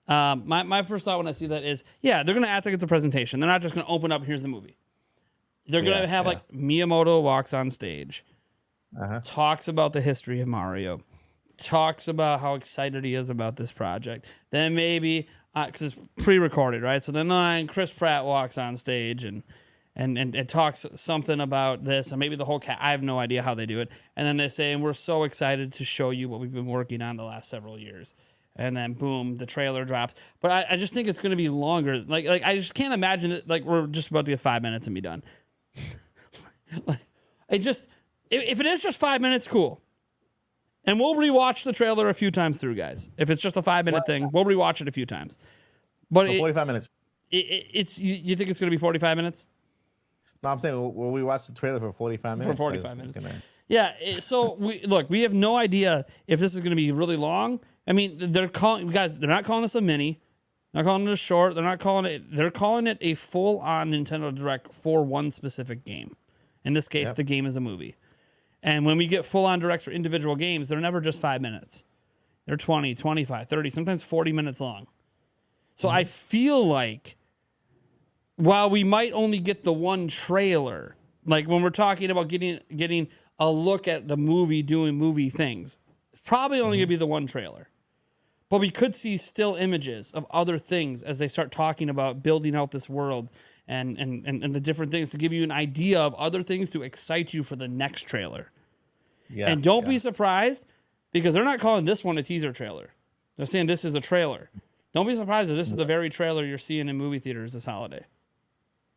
my first thought when I see that is, they're going to act like it's a presentation. They're not just going to open up, here's the movie. They're going to have, like, Miyamoto walks on stage, talks about the history of Mario, talks about how excited he is about this project. Then maybe, because it's pre-recorded, right? So then Chris Pratt walks on stage and talks something about this, and maybe the whole I have no idea how they do it. And then they say, and we're so excited to show you what we've been working on the last several years. And then boom, the trailer drops. But I just think it's going to be longer. Like I just can't imagine it. Like we're just about to get 5 minutes and be done. If it is just 5 minutes, cool. And we'll rewatch the trailer a few times through, guys. If it's just a 5 minute thing, we'll rewatch it a few times. But 45 minutes. It's you think it's going to be 45 minutes? No, I'm saying will we watch the trailer for 45 minutes? For 45 minutes. Yeah. So we have no idea if this is going to be really long. I mean, they're not calling this a mini. They're not calling it a short. They're calling it a full-on Nintendo Direct for one specific game. In this case, the game is a movie. And when we get full-on Directs for individual games, they're never just 5 minutes. They're 20, 25, 30, sometimes 40 minutes long. So I feel like while we might only get the one trailer, like when we're talking about getting a look at the movie doing movie things, it's probably only going to be the one trailer. But we could see still images of other things as they start talking about building out this world and the different things to give you an idea of other things to excite you for the next trailer. Yeah, and don't be surprised because they're not calling this one a teaser trailer. They're saying this is a trailer. Don't be surprised if this is the very trailer you're seeing in movie theaters this holiday.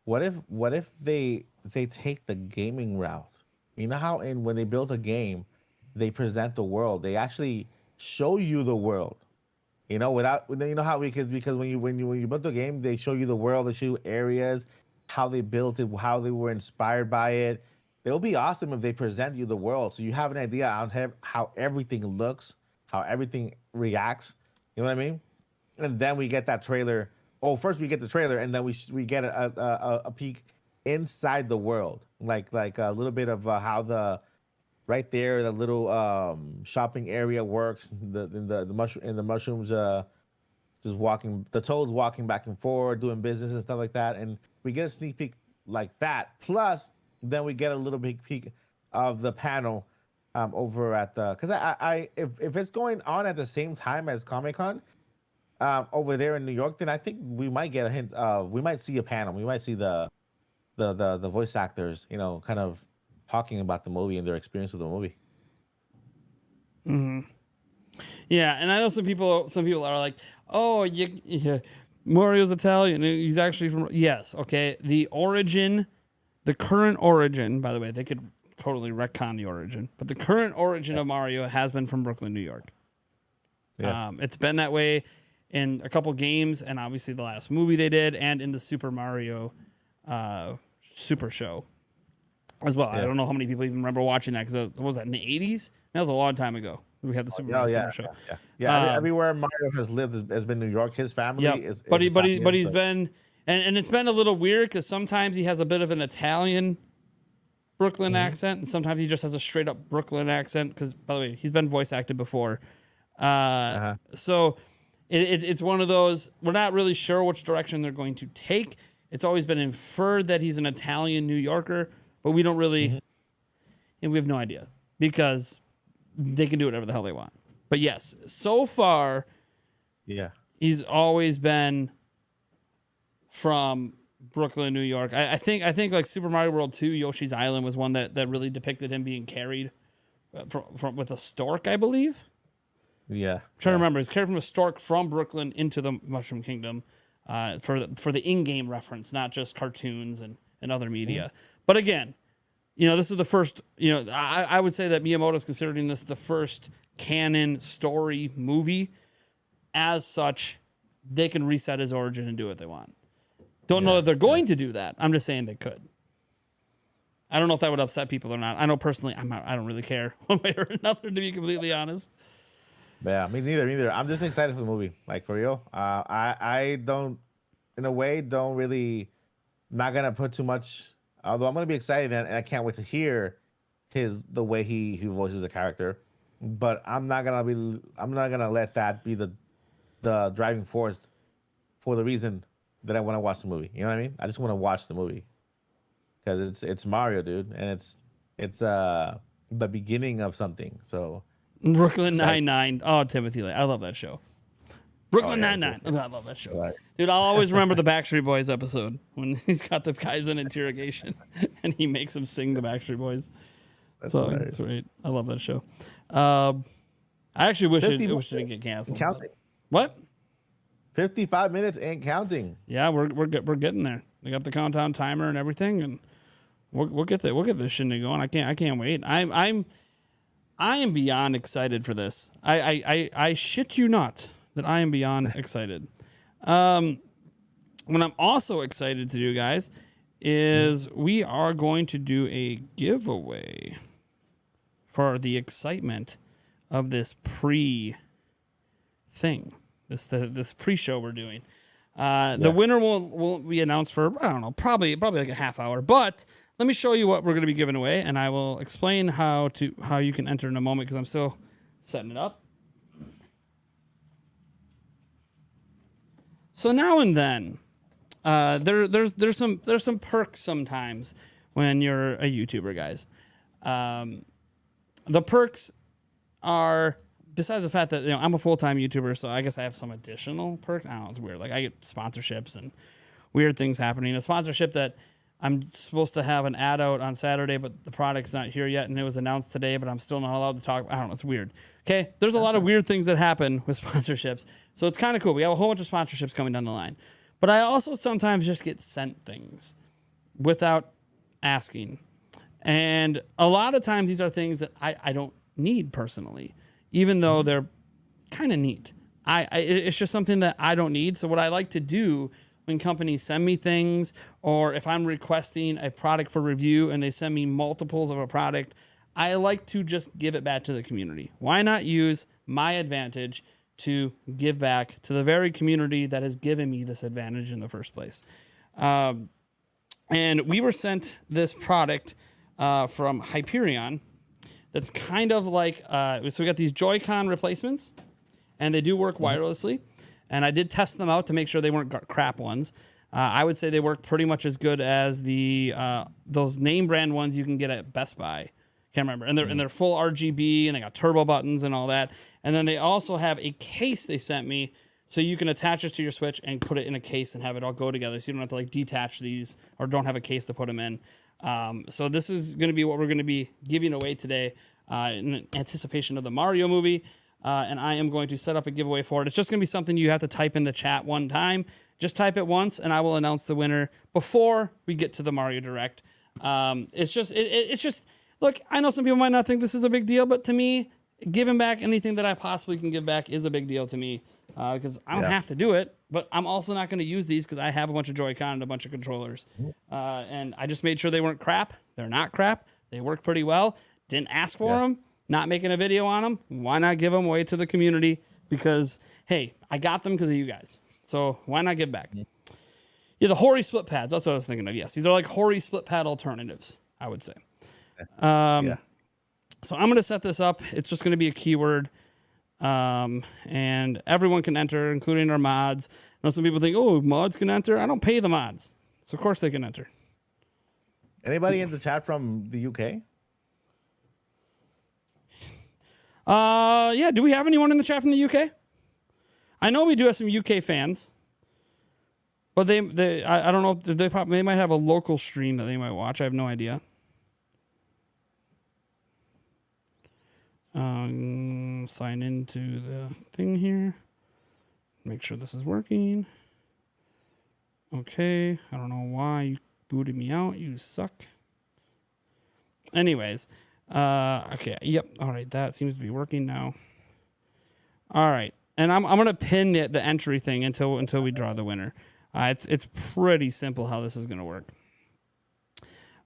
What if they take the gaming route? You know how when they build a game, they present the world. They actually show you the world. You know, because when you build the game, they show you the world, they show you areas, how they built it, how they were inspired by it. It would be awesome if they present you the world, so you have an idea on how everything looks, how everything reacts. You know what I mean? And then we get that trailer Oh, first we get the trailer, and then we get a peek inside the world, like a little bit of how the right there the little shopping area works. The mushroom and the mushrooms just walking, the toads walking back and forth, doing business and stuff like that, and we get a sneak peek like that. Plus, then we get a little bit peek of the panel over at the because if it's going on at the same time as Comic-Con. Over there in New York, then I think we might get a hint. We might see a panel. We might see the voice actors, kind of talking about the movie and their experience with the movie. Yeah, and I know some people are like, oh, Mario's Italian. He's actually from yes, okay. The current origin. By the way, they could totally retcon the origin, but the current origin of Mario has been from Brooklyn, New York. Yeah. It's been that way in a couple games, and obviously the last movie they did, and in the Super Mario Super Show as well. Yeah. I don't know how many people even remember watching that, because what was that, in the 80s? That was a long time ago. We had the Super Mario Super Show. Yeah. Everywhere Mario has lived has been New York. His family is but he's Italian, been, and it's been a little weird because sometimes he has a bit of an Italian Brooklyn accent, and sometimes he just has a straight up Brooklyn accent. Because, by the way, he's been voice acted before. So it's one of those, we're not really sure which direction they're going to take. It's always been inferred that he's an Italian New Yorker, but we don't really, and we have no idea, because they can do whatever the hell they want. But yes, so far, he's always been from Brooklyn, New York. I think like Super Mario World 2, Yoshi's Island was one that really depicted him being carried from with a stork, I believe. Yeah. I'm trying to remember. He's carried from a stork from Brooklyn into the Mushroom Kingdom for the in-game reference, not just cartoons and other media. But again, this is the first, I would say that Miyamoto's considering this the first canon story movie. As such, they can reset his origin and do what they want. Don't know that they're going to do that. I'm just saying they could. I don't know if that would upset people or not. I know personally, I don't really care one way or another, to be completely honest. Yeah, me neither. I'm just excited for the movie, like for real. I don't, in a way, don't really, not gonna put too much. Although I'm gonna be excited and I can't wait to hear the way he voices the character. But I'm not gonna let that be the driving force for the reason that I want to watch the movie. You know what I mean? I just want to watch the movie because it's Mario, dude, and it's the beginning of something. So. Brooklyn Nine-Nine. Oh, Timothy Lee. I love that show. Brooklyn Nine-Nine. I love that show. Right. Dude, I'll always remember the Backstreet Boys episode when he's got the guys in interrogation and he makes them sing the Backstreet Boys. That's right. I love that show. I actually wish it didn't get canceled. Counting. What? 55 minutes and counting. Yeah, we're getting there. They got the countdown timer and everything, and we'll get this shindig going. I can't wait. I am beyond excited for this. I shit you not that I am beyond excited. What I'm also excited to do, guys, is we are going to do a giveaway for the excitement of this pre-thing, this pre-show we're doing. The winner will be announced for, I don't know, probably like a half hour, but let me show you what we're going to be giving away, and I will explain how you can enter in a moment because I'm still setting it up. So now and then, there's some perks sometimes when you're a YouTuber, guys. The perks are, besides the fact that I'm a full-time YouTuber, so I guess I have some additional perks. I don't know, it's weird. Like I get sponsorships and weird things happening. A sponsorship that I'm supposed to have an ad out on Saturday, but the product's not here yet, and it was announced today, but I'm still not allowed to talk. I don't know. It's weird. Okay? There's a lot of weird things that happen with sponsorships, so it's kind of cool. We have a whole bunch of sponsorships coming down the line. But I also sometimes just get sent things without asking. And a lot of times these are things that I don't need personally, even though they're kind of neat. It's just something that I don't need. So what I like to do when companies send me things, or if I'm requesting a product for review and they send me multiples of a product, I like to just give it back to the community. Why not use my advantage to give back to the very community that has given me this advantage in the first place. And we were sent this product from Hyperion that's kind of like, so we got these Joy-Con replacements, and they do work wirelessly. And I did test them out to make sure they weren't crap ones. I would say they work pretty much as good as the those name brand ones you can get at Best Buy. Can't remember. And they're full RGB, and they got turbo buttons and all that. And then they also have a case they sent me, so you can attach it to your Switch and put it in a case and have it all go together, so you don't have to like detach these or don't have a case to put them in. So this is going to be what we're going to be giving away today in anticipation of the Mario movie. And I am going to set up a giveaway for it. It's just going to be something you have to type in the chat one time. Just type it once, and I will announce the winner before we get to the Mario Direct. It's just, look, I know some people might not think this is a big deal, but to me, giving back anything that I possibly can give back is a big deal to me because I don't have to do it, but I'm also not going to use these because I have a bunch of Joy-Con and a bunch of controllers. And I just made sure they weren't crap. They're not crap. They work pretty well. Didn't ask for them. Not making a video on them. Why not give them away to the community? Because, hey, I got them because of you guys. So why not give back? Yeah, the Hori split pads. That's what I was thinking of. Yes, these are like Hori split pad alternatives, I would say. So I'm going to set this up. It's just going to be a keyword. And everyone can enter, including our mods. Now some people think, oh, mods can enter. I don't pay the mods. So of course they can enter. Anybody in the chat from the UK? Yeah, do we have anyone in the chat from the UK? I know we do have some UK fans. But I don't know if they might have a local stream that they might watch. I have no idea. Sign into the thing here. Make sure this is working. Okay. I don't know why you booted me out. You suck. Anyways. Okay. Yep. All right. That seems to be working now. All right. And I'm going to pin the entry thing until we draw the winner. It's pretty simple how this is going to work.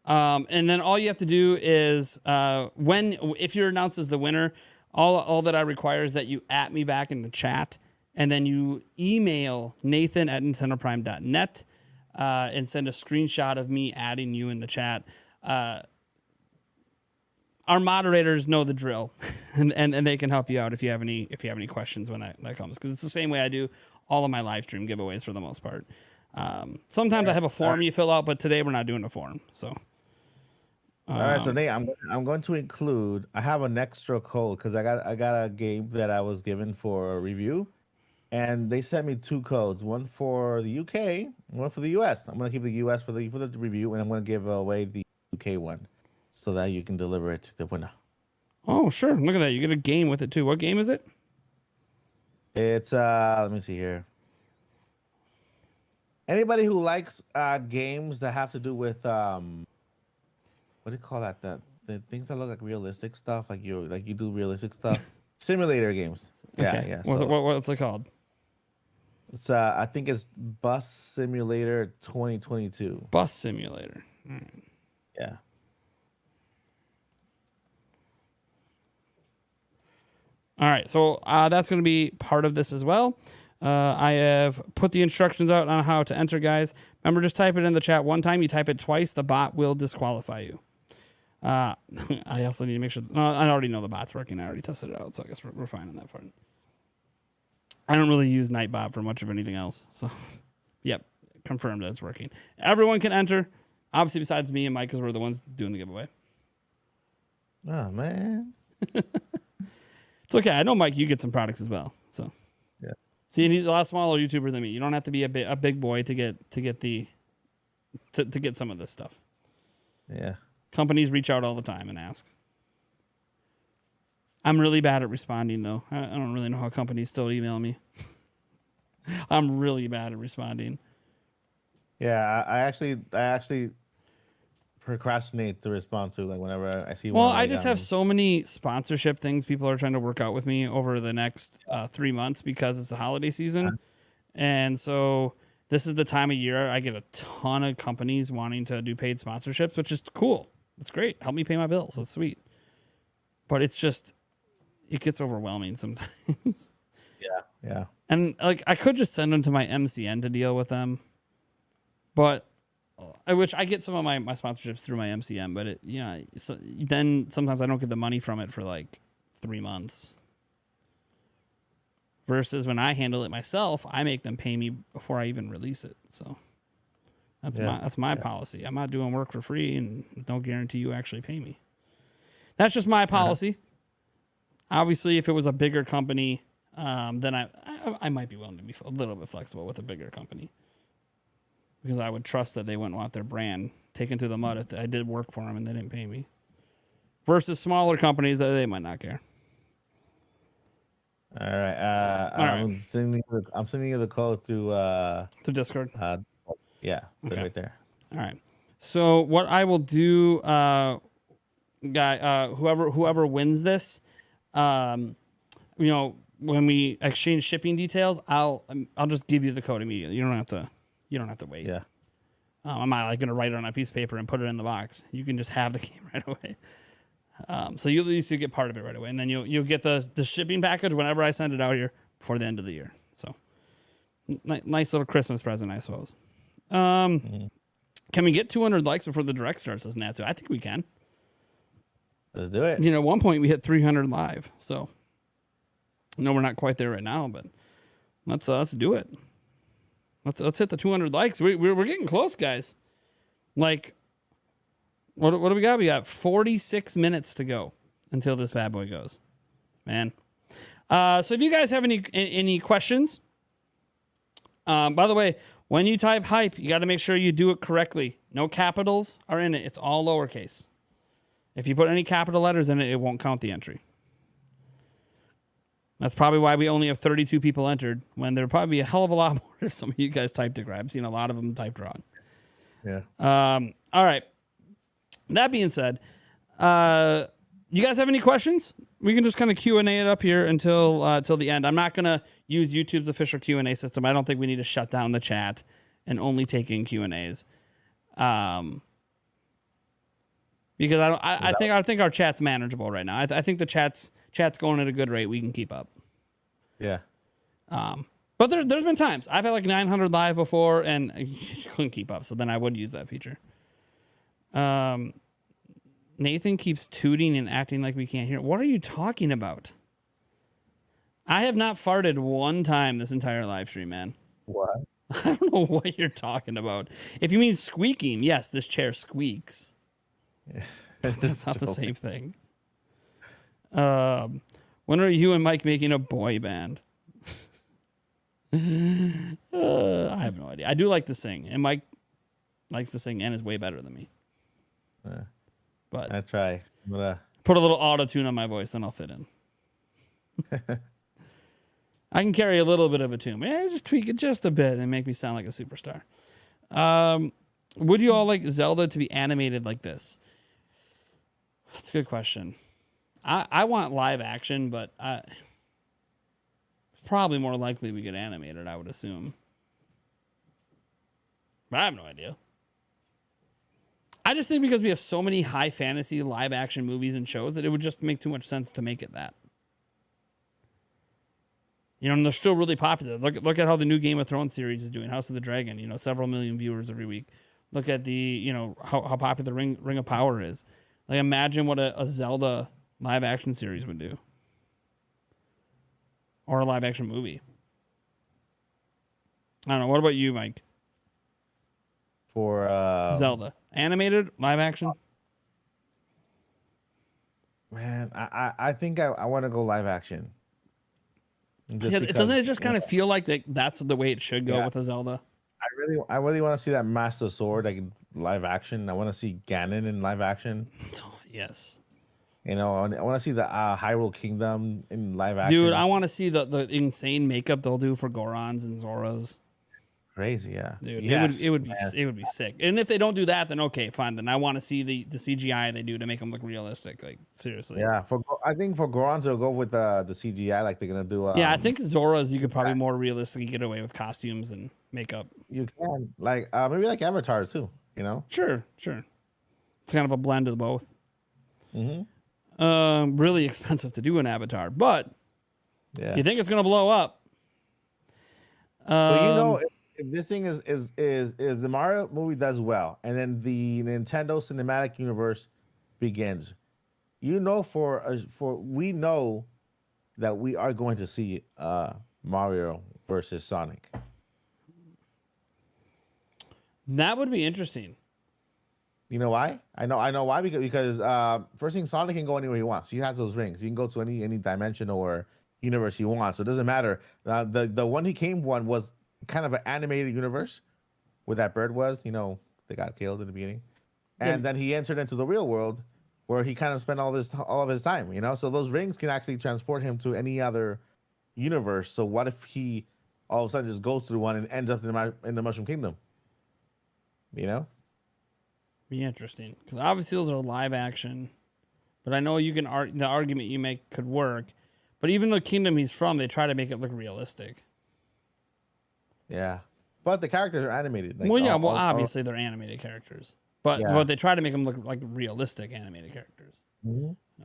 And then all you have to do is if you're announced as the winner, all that I require is that you @ me back in the chat, and then you email Nathan@nintendoprime.net and send a screenshot of me adding you in the chat. Our moderators know the drill, and they can help you out if you have any questions when that comes, because it's the same way I do all of my live stream giveaways for the most part. Sometimes I have a form you fill out, but today we're not doing a form. So. All right, so Nate, I'm going to include. I have an extra code because I got a game that I was given for a review, and they sent me 2 codes, one for the UK, one for the US. I'm gonna keep the US for the review, and I'm gonna give away the UK one, so that you can deliver it to the winner. Oh, sure! Look at that. You get a game with it too. What game is it? It's let me see here. Anybody who likes games that have to do with what do you call that? The things that look like realistic stuff, like you do realistic stuff. Simulator games. Yeah, Okay. yeah. What's it called? It's I think it's Bus Simulator 2022. Bus Simulator. All right. Yeah. All right, so that's going to be part of this as well. I have put the instructions out on how to enter, guys. Remember, just type it in the chat one time. You type it twice, the bot will disqualify you. I also need to make sure. I already know the bot's working. I already tested it out, so I guess we're fine on that part. I don't really use Nightbot for much of anything else, so yep, confirmed that it's working. Everyone can enter, obviously besides me and Mike, because we're the ones doing the giveaway. Oh man. It's okay. I know, Mike, you get some products as well. So yeah. See, and he's a lot smaller YouTuber than me. You don't have to be a big boy to get some of this stuff. Yeah. Companies reach out all the time and ask. I'm really bad at responding, though. I don't really know how companies still email me. I'm really bad at responding. Yeah, I actually procrastinate to respond to, like, whenever I see one. Well, I just have so many sponsorship things people are trying to work out with me over the next 3 months because it's the holiday season. And so this is the time of year I get a ton of companies wanting to do paid sponsorships, which is cool. It's great. Help me pay my bills. That's sweet. But it's just, it gets overwhelming sometimes. Yeah. And like I could just send them to my MCN to deal with them, but which I get some of my sponsorships through my MCN, but so then sometimes I don't get the money from it for like 3 months. Versus when I handle it myself, I make them pay me before I even release it. So that's my policy. I'm not doing work for free, and no guarantee you actually pay me. That's just my policy. Obviously, if it was a bigger company, then I might be willing to be a little bit flexible with a bigger company, because I would trust that they wouldn't want their brand taken through the mud if I did work for them and they didn't pay me. Versus smaller companies, they might not care. All right. I'm sending you the code through The Discord. Yeah, Okay. right there. All right. So what I will do, whoever wins this, when we exchange shipping details, I'll just give you the code immediately. You don't have to wait. Yeah. I'm not like gonna write it on a piece of paper and put it in the box. You can just have the game right away. So you at least you get part of it right away, and then you'll get the shipping package whenever I send it out here before the end of the year. So nice little Christmas present, I suppose. Can we get 200 likes before the direct starts? Says Natsu. I think we can. Let's do it. At one point we hit 300 live. So no, we're not quite there right now, but let's do it. Let's hit the 200 likes. We're getting close, guys. Like, what do we got? We got 46 minutes to go until this bad boy goes, man. So if you guys have any questions, by the way, when you type hype, you got to make sure you do it correctly. No capitals are in it. It's all lowercase. If you put any capital letters in it, it won't count the entry. That's probably why we only have 32 people entered, when there would probably be a hell of a lot more if some of you guys typed it. I've seen a lot of them typed wrong. Yeah. All right. That being said, you guys have any questions? We can just kind of Q&A it up here until the end. I'm not going to use YouTube's official Q&A system. I don't think we need to shut down the chat and only take in Q&As. Because I think our chat's manageable right now. I think the chat's going at a good rate. We can keep up. Yeah. But there's been times I've had like 900 live before and you couldn't keep up. So then I would use that feature. Nathan keeps tooting and acting like we can't hear. What are you talking about? I have not farted one time this entire live stream, man. What? I don't know what you're talking about. If you mean squeaking, yes, this chair squeaks. That's not the same thing. When are you and Mike making a boy band? I have no idea. I do like to sing, and Mike likes to sing and is way better than me. But I try. Put a little auto-tune on my voice, then I'll fit in. I can carry a little bit of a tune. Yeah, just tweak it just a bit and make me sound like a superstar. Would you all like Zelda to be animated like this? That's a good question. I want live action, but probably more likely we get animated, I would assume. But I have no idea. I just think because we have so many high fantasy live action movies and shows that it would just make too much sense to make it that. And they're still really popular. Look at how the new Game of Thrones series is doing. House of the Dragon, several million viewers every week. Look at the, how popular Ring of Power is. Like, imagine what a Zelda live action series would do. Or a live action movie. I don't know. What about you, Mike? For Zelda. Animated? Live action? Man, I think I want to go live action. Doesn't it just kind of feel like that's the way it should go with a Zelda? I really want to see that Master Sword like live action. I want to see Ganon in live action. Yes. I want to see the Hyrule Kingdom in live action. Dude, I want to see the insane makeup they'll do for Gorons and Zoras. Crazy, yeah. Dude, yes, it would be sick. And if they don't do that, then okay, fine. Then I want to see the CGI they do to make them look realistic. Like, seriously. Yeah, I think for Gorons they'll go with the CGI like they're gonna do. Yeah, I think Zoras you could probably more realistically get away with costumes and makeup. You can like maybe like Avatar too. Sure. It's kind of a blend of both. Mm-hmm. Really expensive to do an Avatar, but Yeah. You think it's gonna blow up? But if this thing is the Mario movie does well, and then the Nintendo Cinematic Universe begins, we know that we are going to see Mario versus Sonic. That would be interesting. You know why? I know why, because first thing, Sonic can go anywhere he wants. He has those rings. He can go to any dimension or universe he wants. So it doesn't matter. The one he came one was kind of an animated universe where that bird was. They got killed in the beginning, and then he entered into the real world where he kind of spent all of his time. So those rings can actually transport him to any other universe. So what if he all of a sudden just goes through one and ends up in the Mushroom Kingdom? Be interesting, because obviously those are live action, but I know you can the argument you make could work. But even the kingdom he's from, they try to make it look realistic. Yeah, but the characters are animated. Obviously they're animated characters, but they try to make them look like realistic animated characters,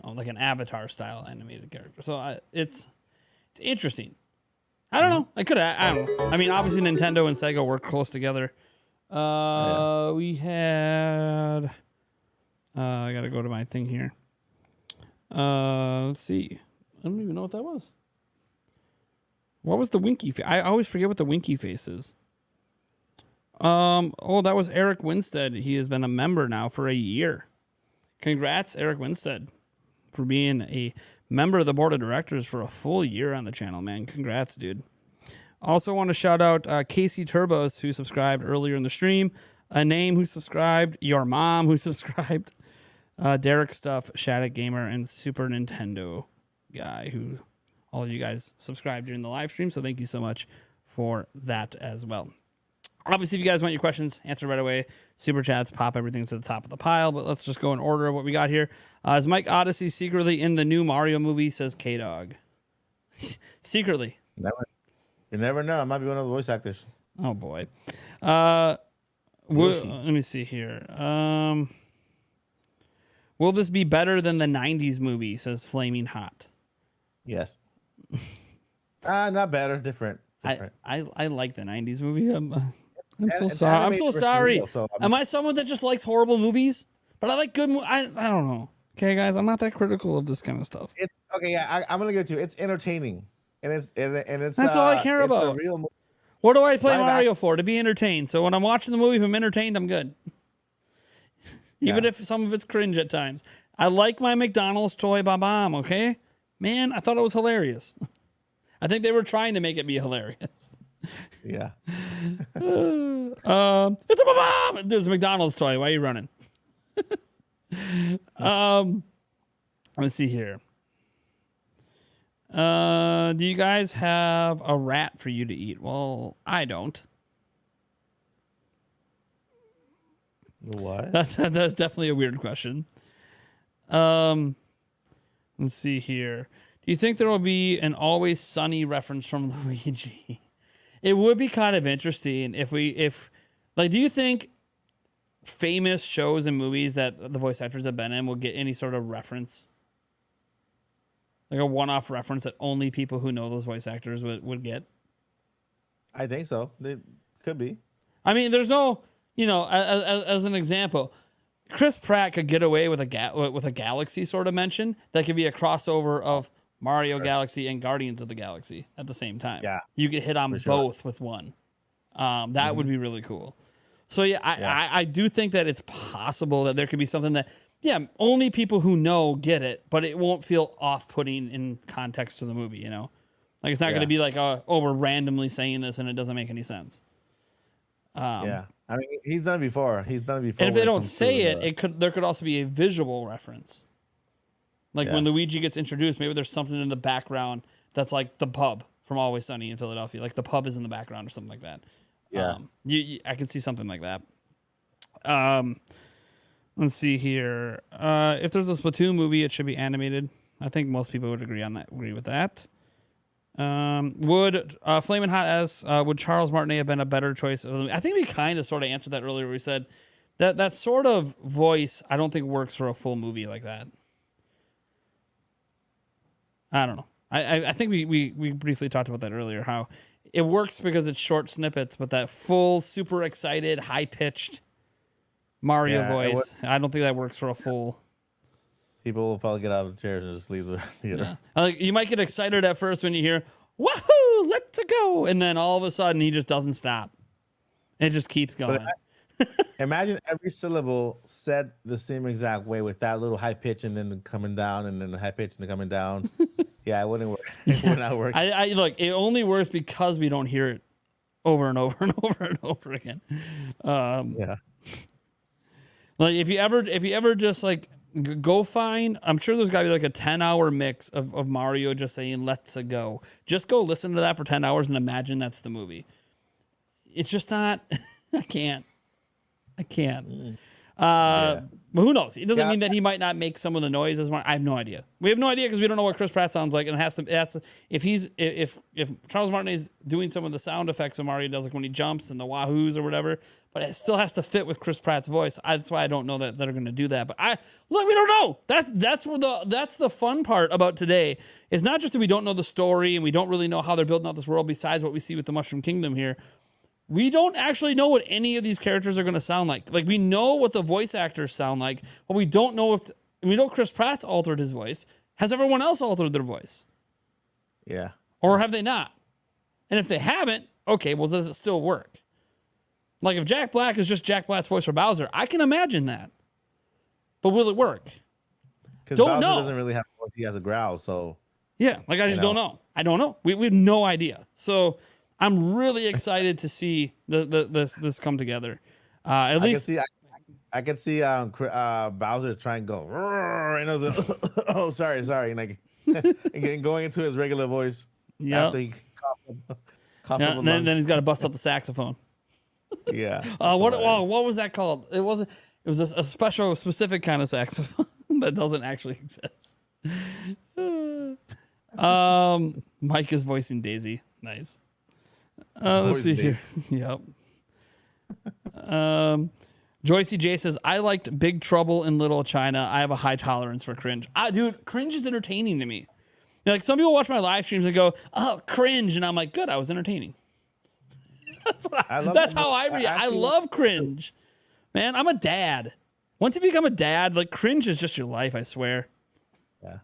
like an Avatar style animated character. So it's interesting. I don't know. I don't know. I mean, obviously Nintendo and Sega work close together. We had. I gotta go to my thing here. Let's see. I don't even know what that was. What was the winky face? I always forget what the winky face is. That was Eric Winstead. He has been a member now for a year. Congrats, Eric Winstead, for being a member of the board of directors for a full year on the channel, man. Congrats, dude. Also want to shout out Casey Turbos, who subscribed earlier in the stream. A name who subscribed. Your mom who subscribed. Derek Stuff, Shattuck Gamer, and Super Nintendo guy, who all of you guys subscribed during the live stream. So thank you so much for that as well. Obviously, if you guys want your questions answered right away, super chats pop everything to the top of the pile. But let's just go in order of what we got here. Is Mike Odyssey secretly in the new Mario movie? Says K-Dog. Secretly. You never know. I might be one of the voice actors. Oh boy. Let me see here. Will this be better than the 90s movie? Says Flaming Hot. Yes. Not better. Different. I like the 90s movie. I'm so sorry. I'm so sorry. Am I someone that just likes horrible movies? But I like good movies. I don't know. Okay, guys, I'm not that critical of this kind of stuff. I'm gonna go to it's entertaining. And it's that's all I care about. What do I play Mario for? To be entertained. So when I'm watching the movie, if I'm entertained, I'm good. Even if some of it's cringe at times. I like my McDonald's toy Bob-omb, okay? Man, I thought it was hilarious. I think they were trying to make it be hilarious. Yeah. It's a Bob-omb! There's a McDonald's toy. Why are you running? Let's see here. Do you guys have a rat for you to eat? Well, I don't. What? That's definitely a weird question. Let's see here. Do you think there will be an Always Sunny reference from Luigi? It would be kind of interesting if do you think famous shows and movies that the voice actors have been in will get any sort of reference? Like a one-off reference that only people who know those voice actors would get? I think so. They could be. I mean, there's no, as an example, Chris Pratt could get away with a Galaxy sort of mention that could be a crossover of Mario Galaxy and Guardians of the Galaxy at the same time. Yeah. You get hit on both with one. That would be really cool. So, I do think that it's possible that there could be something that, only people who know get it, but it won't feel off-putting in context to the movie, Like, it's not going to be like, we're randomly saying this and it doesn't make any sense. I mean, he's done it before. And if they don't say it, there could also be a visual reference. Like when Luigi gets introduced, maybe there's something in the background that's like the pub from Always Sunny in Philadelphia. Like the pub is in the background or something like that. Yeah. I can see something like that. Let's see here. If there's a Splatoon movie, it should be animated. I think most people would agree with that. Would Flamin' Hot would Charles Martinet have been a better choice? I think we kind of sort of answered that earlier. We said that sort of voice I don't think works for a full movie like that. I don't know. I think we briefly talked about that earlier, how it works because it's short snippets, but that full, super excited, high pitched Mario Yeah, voice, I don't think that works for a full. People will probably get out of the chairs and just leave the theater. Like, you might get excited at first when you hear "Wahoo, let's go," and then all of a sudden he just doesn't stop. It just keeps going. Imagine every syllable said the same exact way with that little high pitch and then coming down and then the high pitch and then coming down. Yeah, it wouldn't work. It would not work. I look, it only works because we don't hear it over and over and over and over again. Yeah. Like if you ever just like go find, I'm sure there's got to be like a 10-hour mix of Mario just saying "let's go." Just go listen to that for 10 hours and imagine that's the movie. It's just not. I can't. But who knows? It doesn't mean that he might not make some of the noises. I have no idea. We have no idea because we don't know what Chris Pratt sounds like, and it has to. If Charles Martinet is doing some of the sound effects of Mario does, like when he jumps and the wahoos or whatever, but it still has to fit with Chris Pratt's voice. That's why I don't know that they're going to do that. But we don't know. That's the fun part about today. Is not just that we don't know the story and we don't really know how they're building out this world. Besides what we see with the Mushroom Kingdom here. We don't actually know what any of these characters are going to sound like. Like, we know what the voice actors sound like, but we don't know we know Chris Pratt's altered his voice. Has everyone else altered their voice? Yeah. Or have they not? And if they haven't, okay, well, does it still work? Like, if Jack Black is just Jack Black's voice for Bowser, I can imagine that. But will it work? Because Don't Bowser know. doesn't really have a voice. He has a growl, so. Yeah, like, I just don't know. I don't know. We have no idea. So I'm really excited to see this come together. At least I can see Bowser try and go. And I was like, oh, sorry, and like and going into his regular voice. Yeah. After he coughed Yeah, up a and then lung. he's got to bust out the saxophone. Yeah. What was that called? It was a special, specific kind of saxophone that doesn't actually exist. Mike is voicing Daisy. Nice. Let's see here. Yep. Joycey J says, I liked Big Trouble in Little China. I have a high tolerance for cringe. Dude, cringe is entertaining to me. Like, some people watch my live streams and go, oh, cringe. And I'm like, good, I was entertaining. That's how I react. I love cringe. Man, I'm a dad. Once you become a dad, like, cringe is just your life, I swear. Yeah.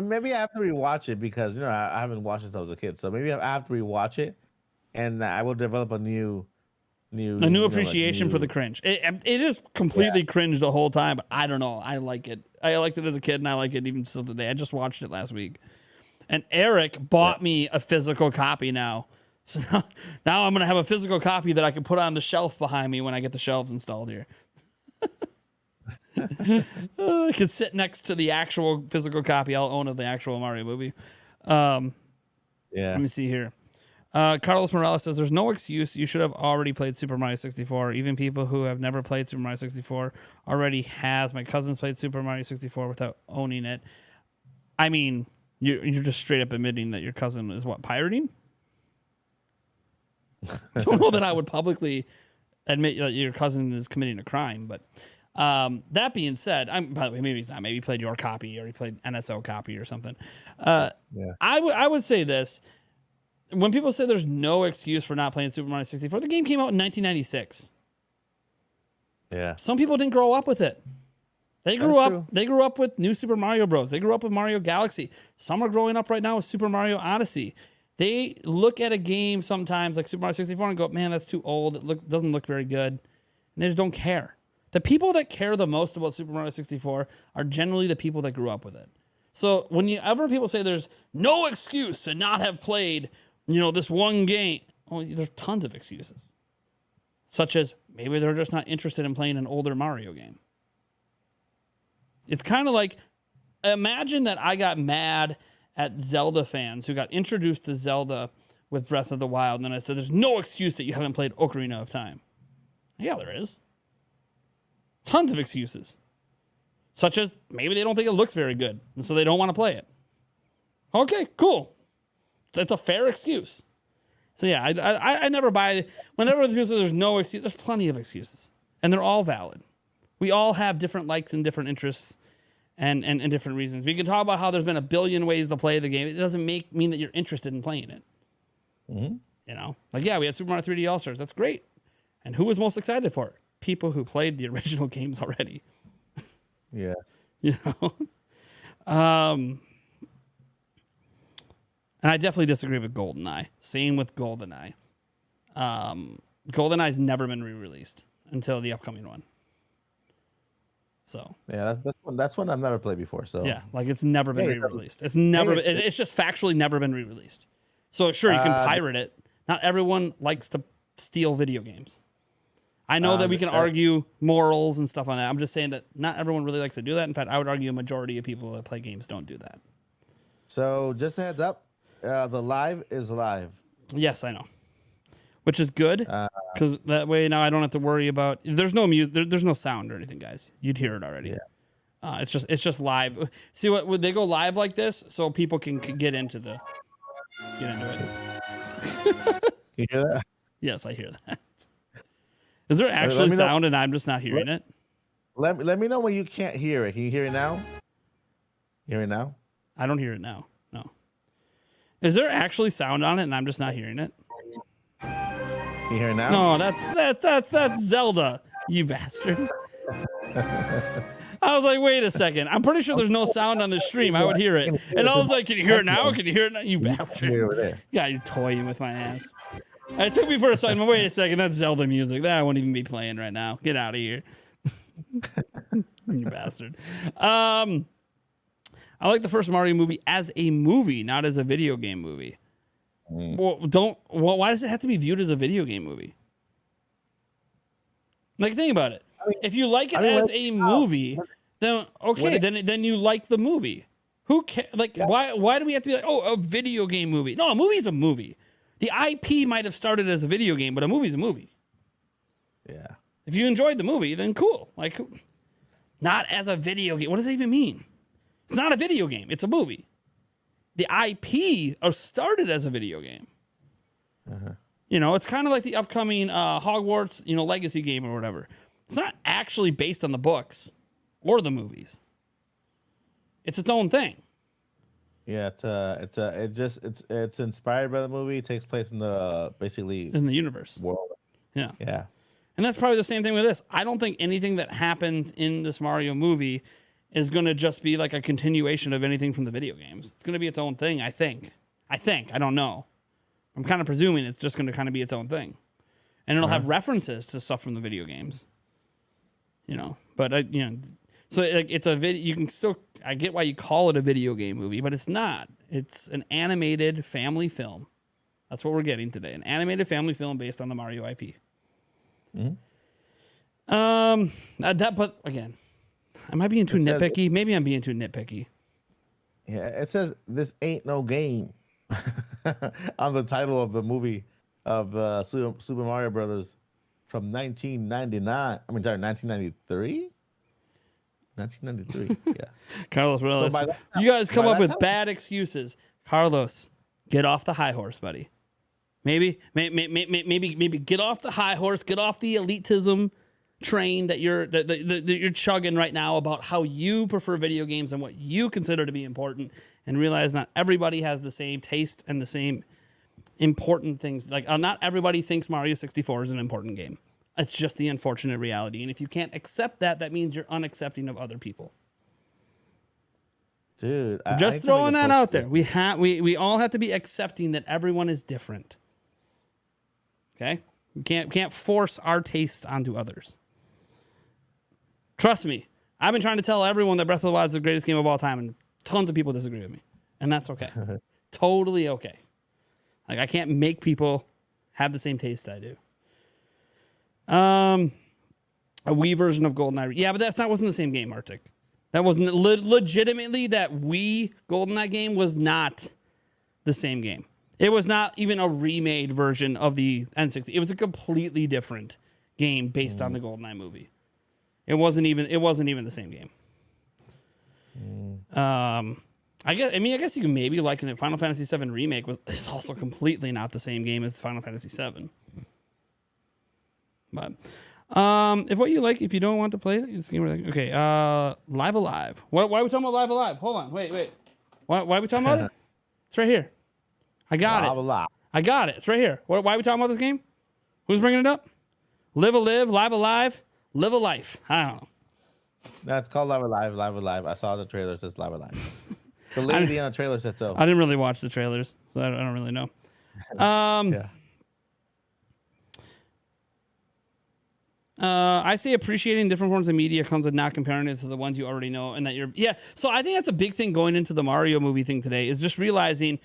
Maybe I have to rewatch it because, I haven't watched this since I was a kid. So maybe I have to rewatch it and I will develop a new appreciation for the cringe. It is completely cringe the whole time, but I don't know. I like it. I liked it as a kid, and I like it even still today. I just watched it last week, and Eric bought me a physical copy now. So now I'm gonna have a physical copy that I can put on the shelf behind me when I get the shelves installed here. It could sit next to the actual physical copy I'll own of the actual Mario movie. Let me see here. Carlos Morales says, there's no excuse. You should have already played Super Mario 64. Even people who have never played Super Mario 64 already has. My cousin's played Super Mario 64 without owning it. I mean, you're just straight up admitting that your cousin is what, pirating? Don't know that I would publicly admit that your cousin is committing a crime, but that being said, by the way, maybe he's not. Maybe he played your copy or he played NSO copy or something. I would say this. When people say there's no excuse for not playing Super Mario 64, the game came out in 1996. Yeah. Some people didn't grow up with it. They grew up with New Super Mario Bros. They grew up with Mario Galaxy. Some are growing up right now with Super Mario Odyssey. They look at a game sometimes like Super Mario 64 and go, man, that's too old. It doesn't look very good. And they just don't care. The people that care the most about Super Mario 64 are generally the people that grew up with it. So whenever people say there's no excuse to not have played this one game, well, there's tons of excuses. Such as maybe they're just not interested in playing an older Mario game. It's kind of like, imagine that I got mad at Zelda fans who got introduced to Zelda with Breath of the Wild, and then I said, there's no excuse that you haven't played Ocarina of Time. Yeah, there is. Tons of excuses. Such as maybe they don't think it looks very good, and so they don't want to play it. Okay, cool. That's a fair excuse. So yeah, I never buy. Whenever people say there's no excuse, there's plenty of excuses, and they're all valid. We all have different likes and different interests, and different reasons. We can talk about how there's been a billion ways to play the game. It doesn't mean that you're interested in playing it. Mm-hmm. You know, like, yeah, we had Super Mario 3D All-Stars. That's great. And who was most excited for it? People who played the original games already. Yeah. You know? And I definitely disagree with GoldenEye. Same with GoldenEye. GoldenEye's never been re-released until the upcoming one. So Yeah, that's one I've never played before. So yeah, like it's never been Yeah, re-released. It's never. it's- It's just factually never been re-released. So sure, you can pirate it. Not everyone likes to steal video games. I know that we can argue morals and stuff on that. I'm just saying that not everyone really likes to do that. In fact, I would argue a majority of people that play games don't do that. So just a heads up, the live is live. Yes, I know. Which is good because that way now I don't have to worry about. There's no music. There's no sound or anything, guys. You'd hear it already. Yeah. It's just live. See what would they go live like this so people can get into it. Can you hear that? Yes, I hear that. Is there let actually me know- sound and I'm just not hearing it? Let me know when you can't hear it. Can you hear it now? Hear it now? I don't hear it now. No. Is there actually sound on it and I'm just not hearing it? Can you hear it now? No, that's Zelda, you bastard. I was like, wait a second. I'm pretty sure there's no sound on the stream. I would hear it. And I was like, can you hear it now? Can you hear it now? You Hear it bastard. over there. Yeah, you're toying with my ass. It took me for a second. Wait a second. That's Zelda music. That won't even be playing right now. Get out of here. You bastard. I like the first Mario movie as a movie, not as a video game movie. Why does it have to be viewed as a video game movie? Like, think about it. If you like it as a movie, then okay, then you like the movie. Who cares? Like, why do we have to be like, oh, a video game movie? No, a movie's a movie. The IP might have started as a video game, but a movie's a movie. Yeah. If you enjoyed the movie, then cool. Like, not as a video game. What does that even mean? It's not a video game. It's a movie. The IP started as a video game. You know, it's kind of like the upcoming Hogwarts, Legacy game or whatever. It's not actually based on the books or the movies. It's its own thing. Yeah, it's inspired by the movie. It takes place in the basically In the universe. world. Yeah. Yeah. And that's probably the same thing with this. I don't think anything that happens in this Mario movie is going to just be like a continuation of anything from the video games. It's going to be its own thing, I think. I don't know. I'm kind of presuming it's just going to kind of be its own thing. And it'll have references to stuff from the video games. But so like it's a video. You can still, I get why you call it a video game movie, but it's not. It's an animated family film. That's what we're getting today. An animated family film based on the Mario IP. But again, am I being too nitpicky? Maybe I'm being too nitpicky. Yeah, it says this ain't no game on the title of the movie of Super Mario Brothers from 1999. I mean, sorry, 1993. 1993. Yeah. Carlos, Morales, by that time- you guys come by up that with time- bad excuses. Carlos, get off the high horse, buddy. Maybe get off the high horse. Get off the elitism train that you're chugging right now about how you prefer video games and what you consider to be important, and realize not everybody has the same taste and the same important things. Like not everybody thinks Mario 64 is an important game. It's just the unfortunate reality. And if you can't accept that, that means you're unaccepting of other people. Dude, Just throwing that out there. We all have to be accepting that everyone is different. Okay? We can't force our taste onto others. Trust me. I've been trying to tell everyone that Breath of the Wild is the greatest game of all time, and tons of people disagree with me. And that's okay. Totally okay. Like, I can't make people have the same taste I do. A Wii version of GoldenEye. Yeah, but wasn't the same game, Arctic. That wasn't legitimately that Wii GoldenEye game was not the same game. It was not even a remade version of the N60. It was a completely different game based on the GoldenEye movie. It wasn't even the same game. I guess you can maybe liken it. Final Fantasy VII Remake is also completely not the same game as Final Fantasy VII. But If what you like, if you don't want to play this game, okay. Live Alive. Why are we talking about Live Alive? Hold on. Wait. Why are we talking about it? It's right here. I got it. I got it. It's right here. Why are we talking about this game? Who's bringing it up? Live a Live, Live Alive, Live a Life. I don't know. That's called Live Alive. Live Alive. I saw the trailer. It says Live Alive. The lady on the trailer said so. I didn't really watch the trailers, so I don't really know. Yeah. I say appreciating different forms of media comes with not comparing it to the ones you already know, and that you're So I think that's a big thing going into the Mario movie thing today is just realizing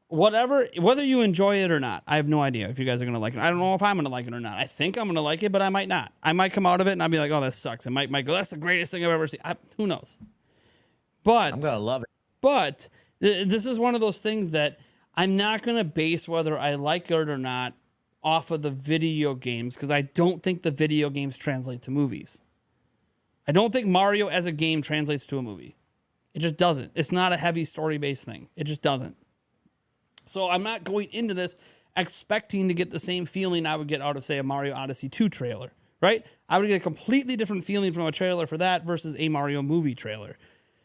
whether you enjoy it or not. I have no idea if you guys are gonna like it. I don't know if I'm gonna like it or not. I think I'm gonna like it, but I might not. I might come out of it and I'll be like, oh, that sucks. And might go, that's the greatest thing I've ever seen. Who knows? But I'm gonna love it. But this is one of those things that I'm not gonna base whether I like it or not off of the video games, because I don't think the video games translate to movies. I don't think Mario as a game translates to a movie. It just doesn't. It's not a heavy story-based thing. It just doesn't. So I'm not going into this expecting to get the same feeling I would get out of, say, a Mario Odyssey 2 trailer, right? I would get a completely different feeling from a trailer for that versus a Mario movie trailer.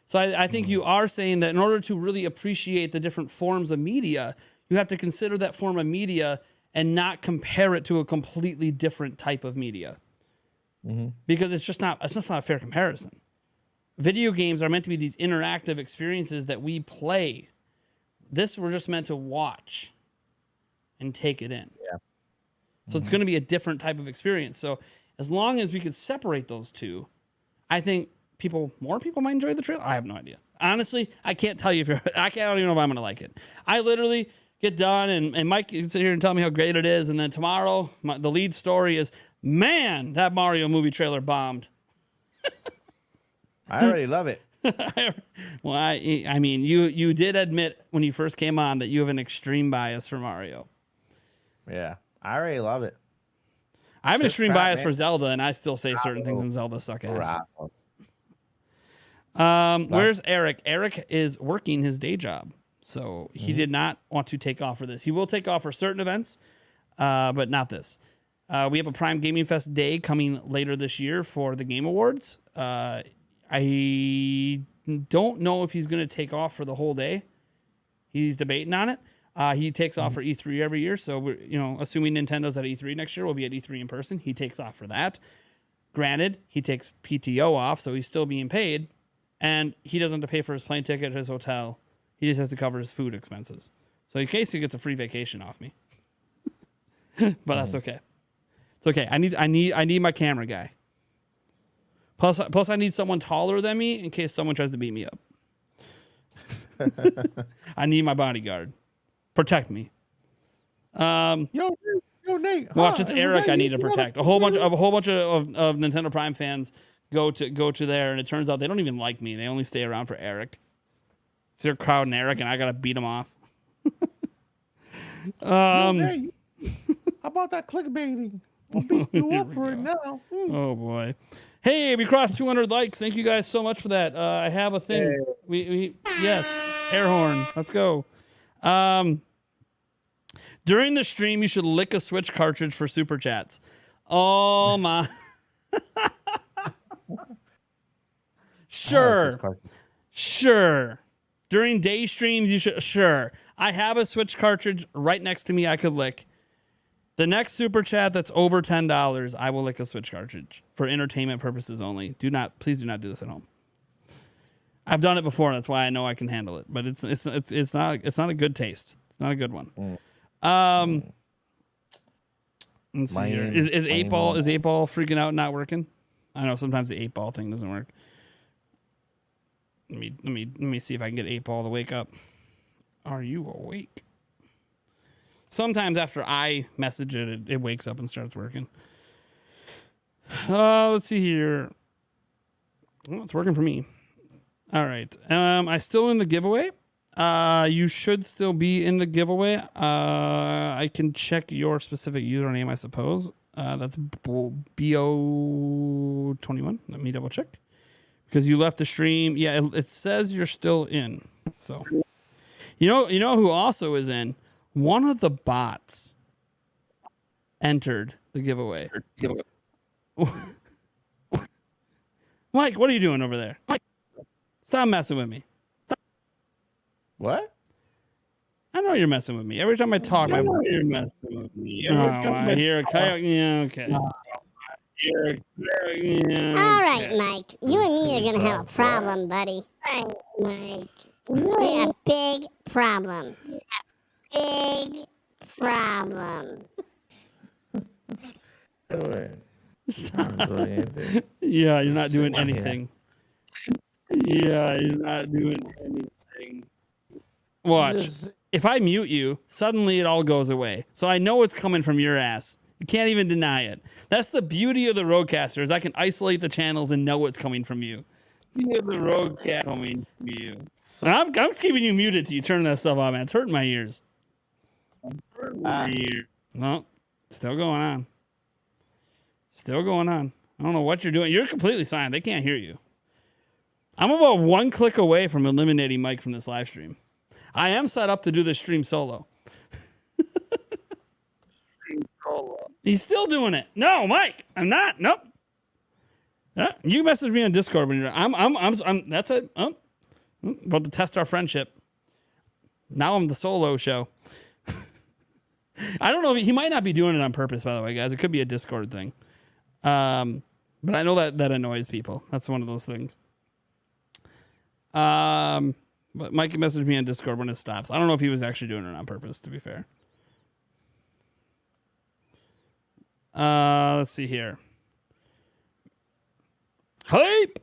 So I think you are saying that in order to really appreciate the different forms of media, you have to consider that form of media and not compare it to a completely different type of media. Because it's just not a fair comparison. Video games are meant to be these interactive experiences that we play. This we're just meant to watch and take it in. Yeah. So it's going to be a different type of experience. So as long as we could separate those two, I think more people might enjoy the trailer. I have no idea. Honestly, I can't tell you I don't even know if I'm going to like it. I literally get done and Mike can sit here and tell me how great it is. And then tomorrow, the lead story is, man, that Mario movie trailer bombed. I already love it. Well, I mean, you did admit when you first came on that you have an extreme bias for Mario. Yeah. I already love it. I have an extreme crap, bias man. for Zelda, and I still say certain things in Zelda suck ass. Bravo. Where's Eric? Eric is working his day job, so he did not want to take off for this. He will take off for certain events, but not this. We have a Prime Gaming Fest day coming later this year for the Game Awards. I don't know if he's going to take off for the whole day. He's debating on it. He takes off for E3 every year, so we're assuming Nintendo's at E3 next year, we'll be at E3 in person. He takes off for that. Granted, he takes PTO off, so he's still being paid, and he doesn't have to pay for his plane ticket, his hotel. He just has to cover his food expenses. So in case he gets a free vacation off me, but that's okay. It's okay. I need my camera guy. Plus, I need someone taller than me in case someone tries to beat me up. I need my bodyguard. Protect me. Yo, Nate. Watch, it's Eric I need to protect. A whole bunch of Nintendo Prime fans go to there, and it turns out they don't even like me. They only stay around for Eric. It's their crowd and Eric, and I gotta beat them off. Nate, how about that clickbaiting? I'll beat you up for it now. Oh boy. Hey, we crossed 200 likes. Thank you guys so much for that. I have a thing. We yes, air horn. Let's go. During the stream, you should lick a Switch cartridge for super chats. Oh my. Sure. During day streams, you should. Sure. I have a Switch cartridge right next to me I could lick. The next super chat that's over $10, I will lick a Switch cartridge for entertainment purposes only. Please do not do this at home. I've done it before. That's why I know I can handle it. But it's not a good taste. It's not a good one. Let's see here. Is 8-Ball freaking out and not working? I know sometimes the 8-Ball thing doesn't work. Let me see if I can get 8-Ball to wake up. Are you awake? Sometimes after I message it, it wakes up and starts working. Let's see here. Oh, it's working for me. All right. I still in the giveaway. You should still be in the giveaway. I can check your specific username, I suppose. That's BO21. Let me double check. Because you left the stream. Yeah, it says you're still in. So, you know who also is in? One of the bots entered the giveaway. Mike, what are you doing over there? Stop messing with me. What? I know you're messing with me. Every time I talk, I know you're messing with me. I hear a coyote. Yeah, okay. All right, Mike. You and me are gonna have a problem, buddy. Mike. A big problem. Big problem. Yeah, you're not doing anything. Yeah, you're not doing anything. Watch. If I mute you, suddenly it all goes away. So I know it's coming from your ass. You can't even deny it. That's the beauty of the Rodecaster, is I can isolate the channels and know it's coming from you. The Rodecaster coming from you. And I'm keeping you muted till you turn that stuff off, man. It's hurting my ears. Well, still going on. Still going on. I don't know what you're doing. You're completely silent. They can't hear you. I'm about one click away from eliminating Mike from this live stream. I am set up to do this stream solo. He's still doing it. No, Mike, I'm not. Nope. You message me on Discord when you're. I'm. That's it. About to test our friendship. Now I'm the solo show. I don't know. He might not be doing it on purpose, by the way, guys. It could be a Discord thing. But I know that annoys people. That's one of those things. But Mike messaged me on Discord when it stops. I don't know if he was actually doing it on purpose, to be fair. Let's see here. Hype!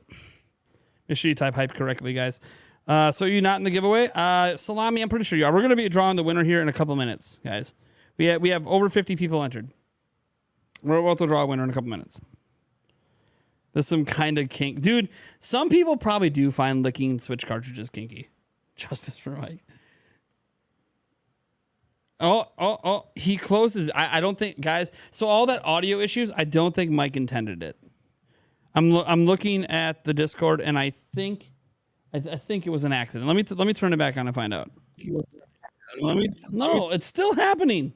Make sure you type hype correctly, guys. So you're not in the giveaway? Salami, I'm pretty sure you are. We're going to be drawing the winner here in a couple minutes, guys. We have over 50 people entered. We're about to draw a winner in a couple minutes. There's some kind of kink. Dude, some people probably do find licking Switch cartridges kinky. Justice for Mike. Oh, he closes. I don't think, guys. So all that audio issues, I don't think Mike intended it. I'm looking at the Discord, and I think it was an accident. Let me turn it back on and find out. No, it's still happening.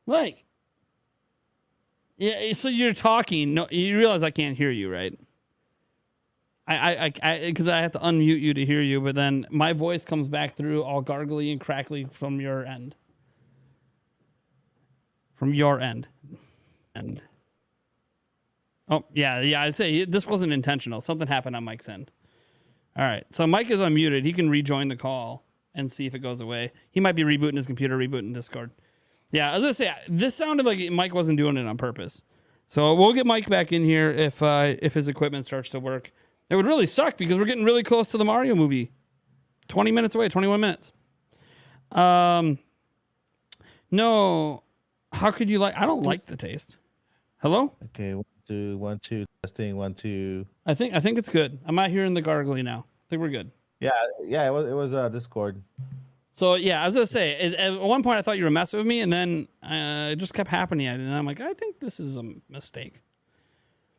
Like, yeah. So you're talking. No, you realize I can't hear you, right? I because I have to unmute you to hear you, but then my voice comes back through all gargly and crackly from your end. From your end. And oh, yeah, I say this wasn't intentional. Something happened on Mike's end. All right. So Mike is unmuted. He can rejoin the call and see if it goes away. He might be rebooting his computer, rebooting Discord. Yeah, as I say, this sounded like Mike wasn't doing it on purpose. So we'll get Mike back in here if his equipment starts to work. It would really suck because we're getting really close to the Mario movie. 20 minutes away, 21 minutes. No, how could you like? I don't like the taste. Hello? Okay, 1 2 testing 1 2. I think it's good. I'm not hearing the gargly now. I think we're good. Yeah, it was Discord. So yeah, I was gonna say at one point I thought you were messing with me, and then it just kept happening, and I'm like, I think this is a mistake.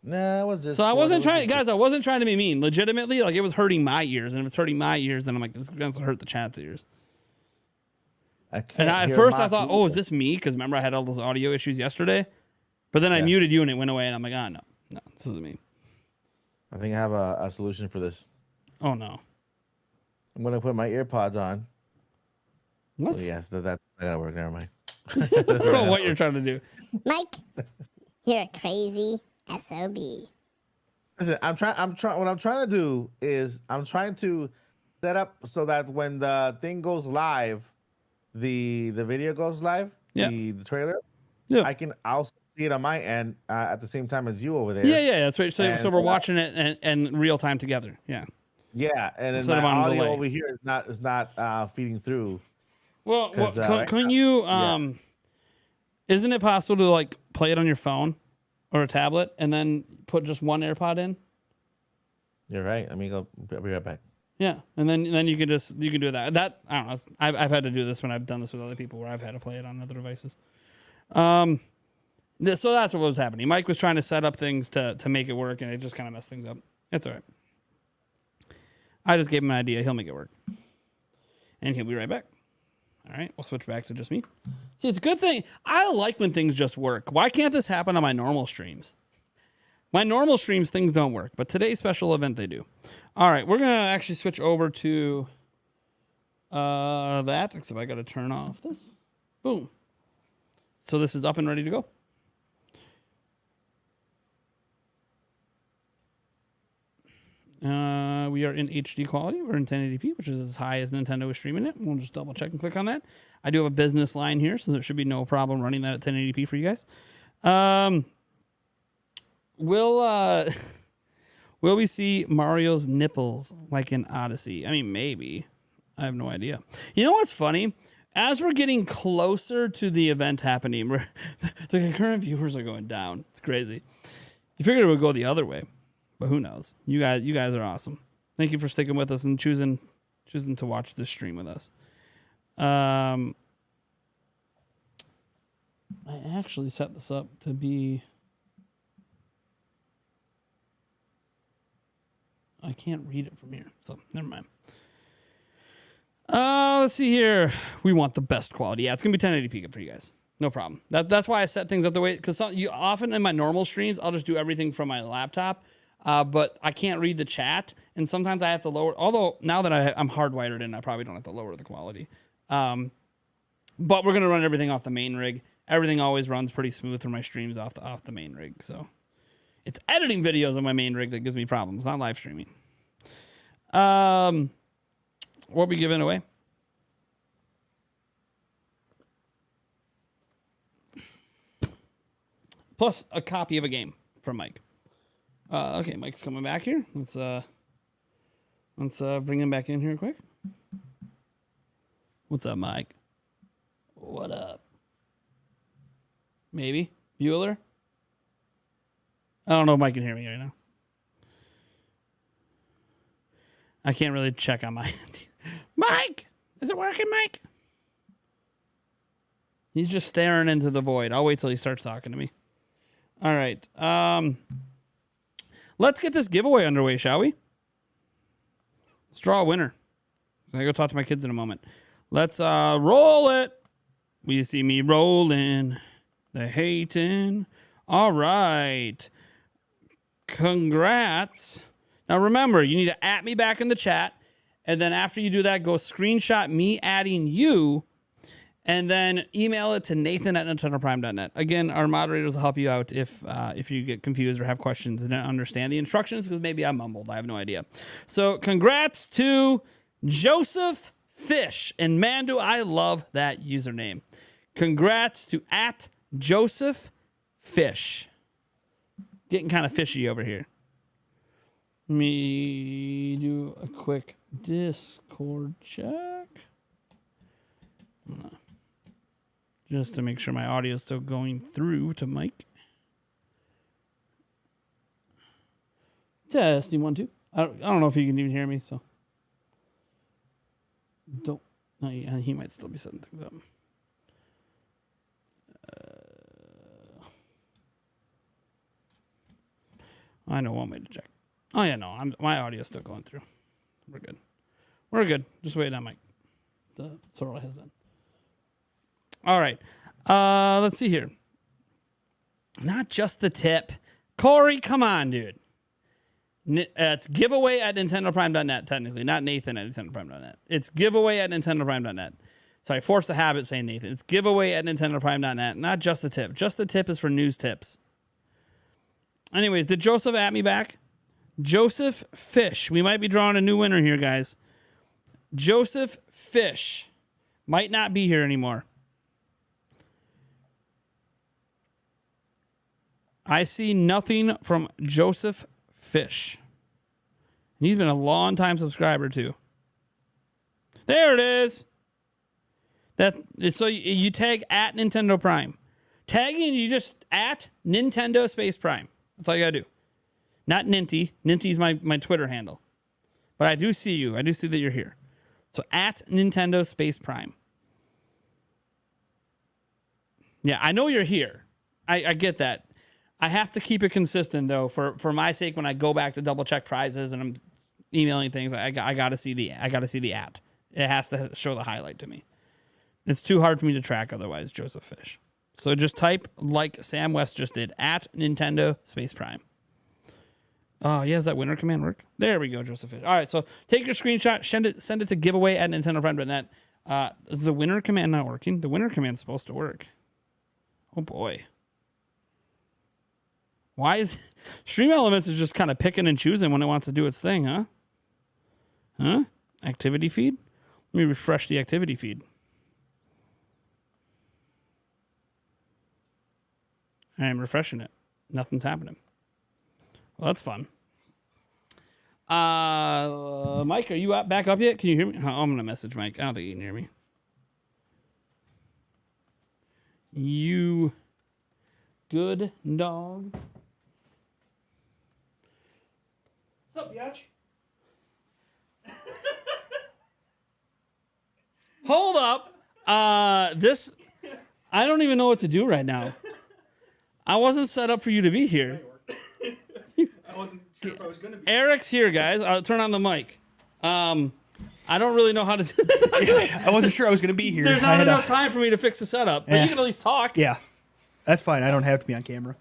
Nah, it was this. So I wasn't trying, guys. I wasn't trying to be mean. Legitimately, like it was hurting my ears, and if it's hurting my ears, then I'm like, this is gonna hurt the chat's ears. And at first I thought, oh, is this me? Because remember I had all those audio issues yesterday, but then I muted you and it went away, and I'm like, oh no, this isn't me. I think I have a solution for this. Oh no. I'm gonna put my earpods on. What? Oh, yes, that's not gonna work. Never mind. I don't know what you're trying to do. Mike, you're a crazy SOB. Listen, what I'm trying to do is I'm trying to set up so that when the thing goes live, the video goes live, the trailer, I can also see it on my end at the same time as you over there. Yeah, that's right. So we're watching it and real time together. Yeah. Yeah, and then my audio over here is not feeding through. Well, can you? Isn't it possible to like play it on your phone or a tablet and then put just one AirPod in? You're right. Let me go. I'll be right back. Yeah, and then you can do that. That I don't know. I've had to do this when I've done this with other people where I've had to play it on other devices. So that's what was happening. Mike was trying to set up things to make it work, and it just kind of messed things up. It's all right. I just gave him an idea. He'll make it work, and he'll be right back. All right, we'll switch back to just me. See, it's a good thing. I like when things just work. Why can't this happen on my normal streams? My normal streams, things don't work, but today's special event, they do. All right, we're going to actually switch over to that, except I got to turn off this. Boom. So this is up and ready to go. We are in HD quality. We're in 1080p, which is as high as Nintendo is streaming it. We'll just double check and click on that. I do have a business line here, so there should be no problem running that at 1080p for you guys. Will we see Mario's nipples like in Odyssey? I mean, maybe. I have no idea. You know what's funny? As we're getting closer to the event happening, the concurrent viewers are going down. It's crazy. You figured it would go the other way, but who knows? You guys are awesome. Thank you for sticking with us and choosing to watch this stream with us. I actually set this up to be. I can't read it from here, so never mind. Let's see here. We want the best quality. Yeah, it's gonna be 1080p for you guys. No problem. That's why I set things up the way, because you often in my normal streams I'll just do everything from my laptop, but I can't read the chat, and sometimes I have to lower. Although now that I'm hardwired in, I probably don't have to lower the quality. But we're gonna run everything off the main rig. Everything always runs pretty smooth for my streams off the main rig. So it's editing videos on my main rig that gives me problems, not live streaming. What are we giving away? Plus a copy of a game from Mike. Okay, Mike's coming back here. Let's bring him back in here quick. What's up, Mike? What up? Maybe Bueller? I don't know if Mike can hear me right now. I can't really check on my end. Mike! Is it working, Mike? He's just staring into the void. I'll wait till he starts talking to me. All right. Let's get this giveaway underway, shall we? Let's draw a winner. I'm going to go talk to my kids in a moment. Let's roll it. We see me rolling. The hating. All right. Congrats. Now remember, you need to @ me back in the chat. And then after you do that, go screenshot me adding you. And then email it to nathan@nintendoprime.net. Again, our moderators will help you out if you get confused or have questions and don't understand the instructions, because maybe I mumbled. I have no idea. So congrats to Joseph Fish. And man, do I love that username. Congrats to @Joseph Fish. Getting kind of fishy over here. Let me do a quick Discord check. Just to make sure my audio is still going through to Mike. Testing 1 2. I don't know if he can even hear me, so don't. No, he might still be setting things up. I know one way to check. Oh yeah, no, my audio is still going through. We're good. We're good. Just wait on Mike. Sorrel has in. All right. Let's see here. Not just the tip. Corey, come on, dude. It's giveaway at nintendoprime.net, technically. Not Nathan at nintendoprime.net. It's giveaway at nintendoprime.net. Sorry, force the habit saying Nathan. It's giveaway at nintendoprime.net. Not just the tip. Just the tip is for news tips. Anyways, did Joseph @ me back? Joseph Fish. We might be drawing a new winner here, guys. Joseph Fish might not be here anymore. I see nothing from Joseph Fish. He's been a long time subscriber too. There it is. So you tag @ Nintendo Prime. Tagging, you just @ Nintendo Space Prime. That's all you gotta do. Not Ninty. Ninty's my Twitter handle. But I do see you. I do see that you're here. So @ Nintendo Space Prime. Yeah, I know you're here. I get that. I have to keep it consistent though, for my sake. When I go back to double check prizes and I'm emailing things, I gotta see the @ It has to show the highlight to me. It's too hard for me to track otherwise, Joseph Fish. So just type like Sam West just did at Nintendo Space Prime. Oh, yeah, does that winner command work? There we go, Joseph Fish. All right, so take your screenshot, send it to giveaway at NintendoPrime.net. Is the winner command not working? The winner command's supposed to work. Oh boy. Why is Stream Elements is just kind of picking and choosing when it wants to do its thing, huh? Huh? Activity feed? Let me refresh the activity feed. I am refreshing it. Nothing's happening. Well, that's fun. Mike, are you back up yet? Can you hear me? Oh, I'm going to message Mike. I don't think he can hear me. You good dog. What's up, Biatch? Hold up. This, I don't even know what to do right now. I wasn't set up for you to be here. I wasn't sure if I was going to be. Eric's here, guys. I'll turn on the mic. I don't really know how to do that. I wasn't sure I was going to be here. There's I not had enough time for me to fix the setup, but Yeah. you can at least talk. Yeah, that's fine. I don't have to be on camera.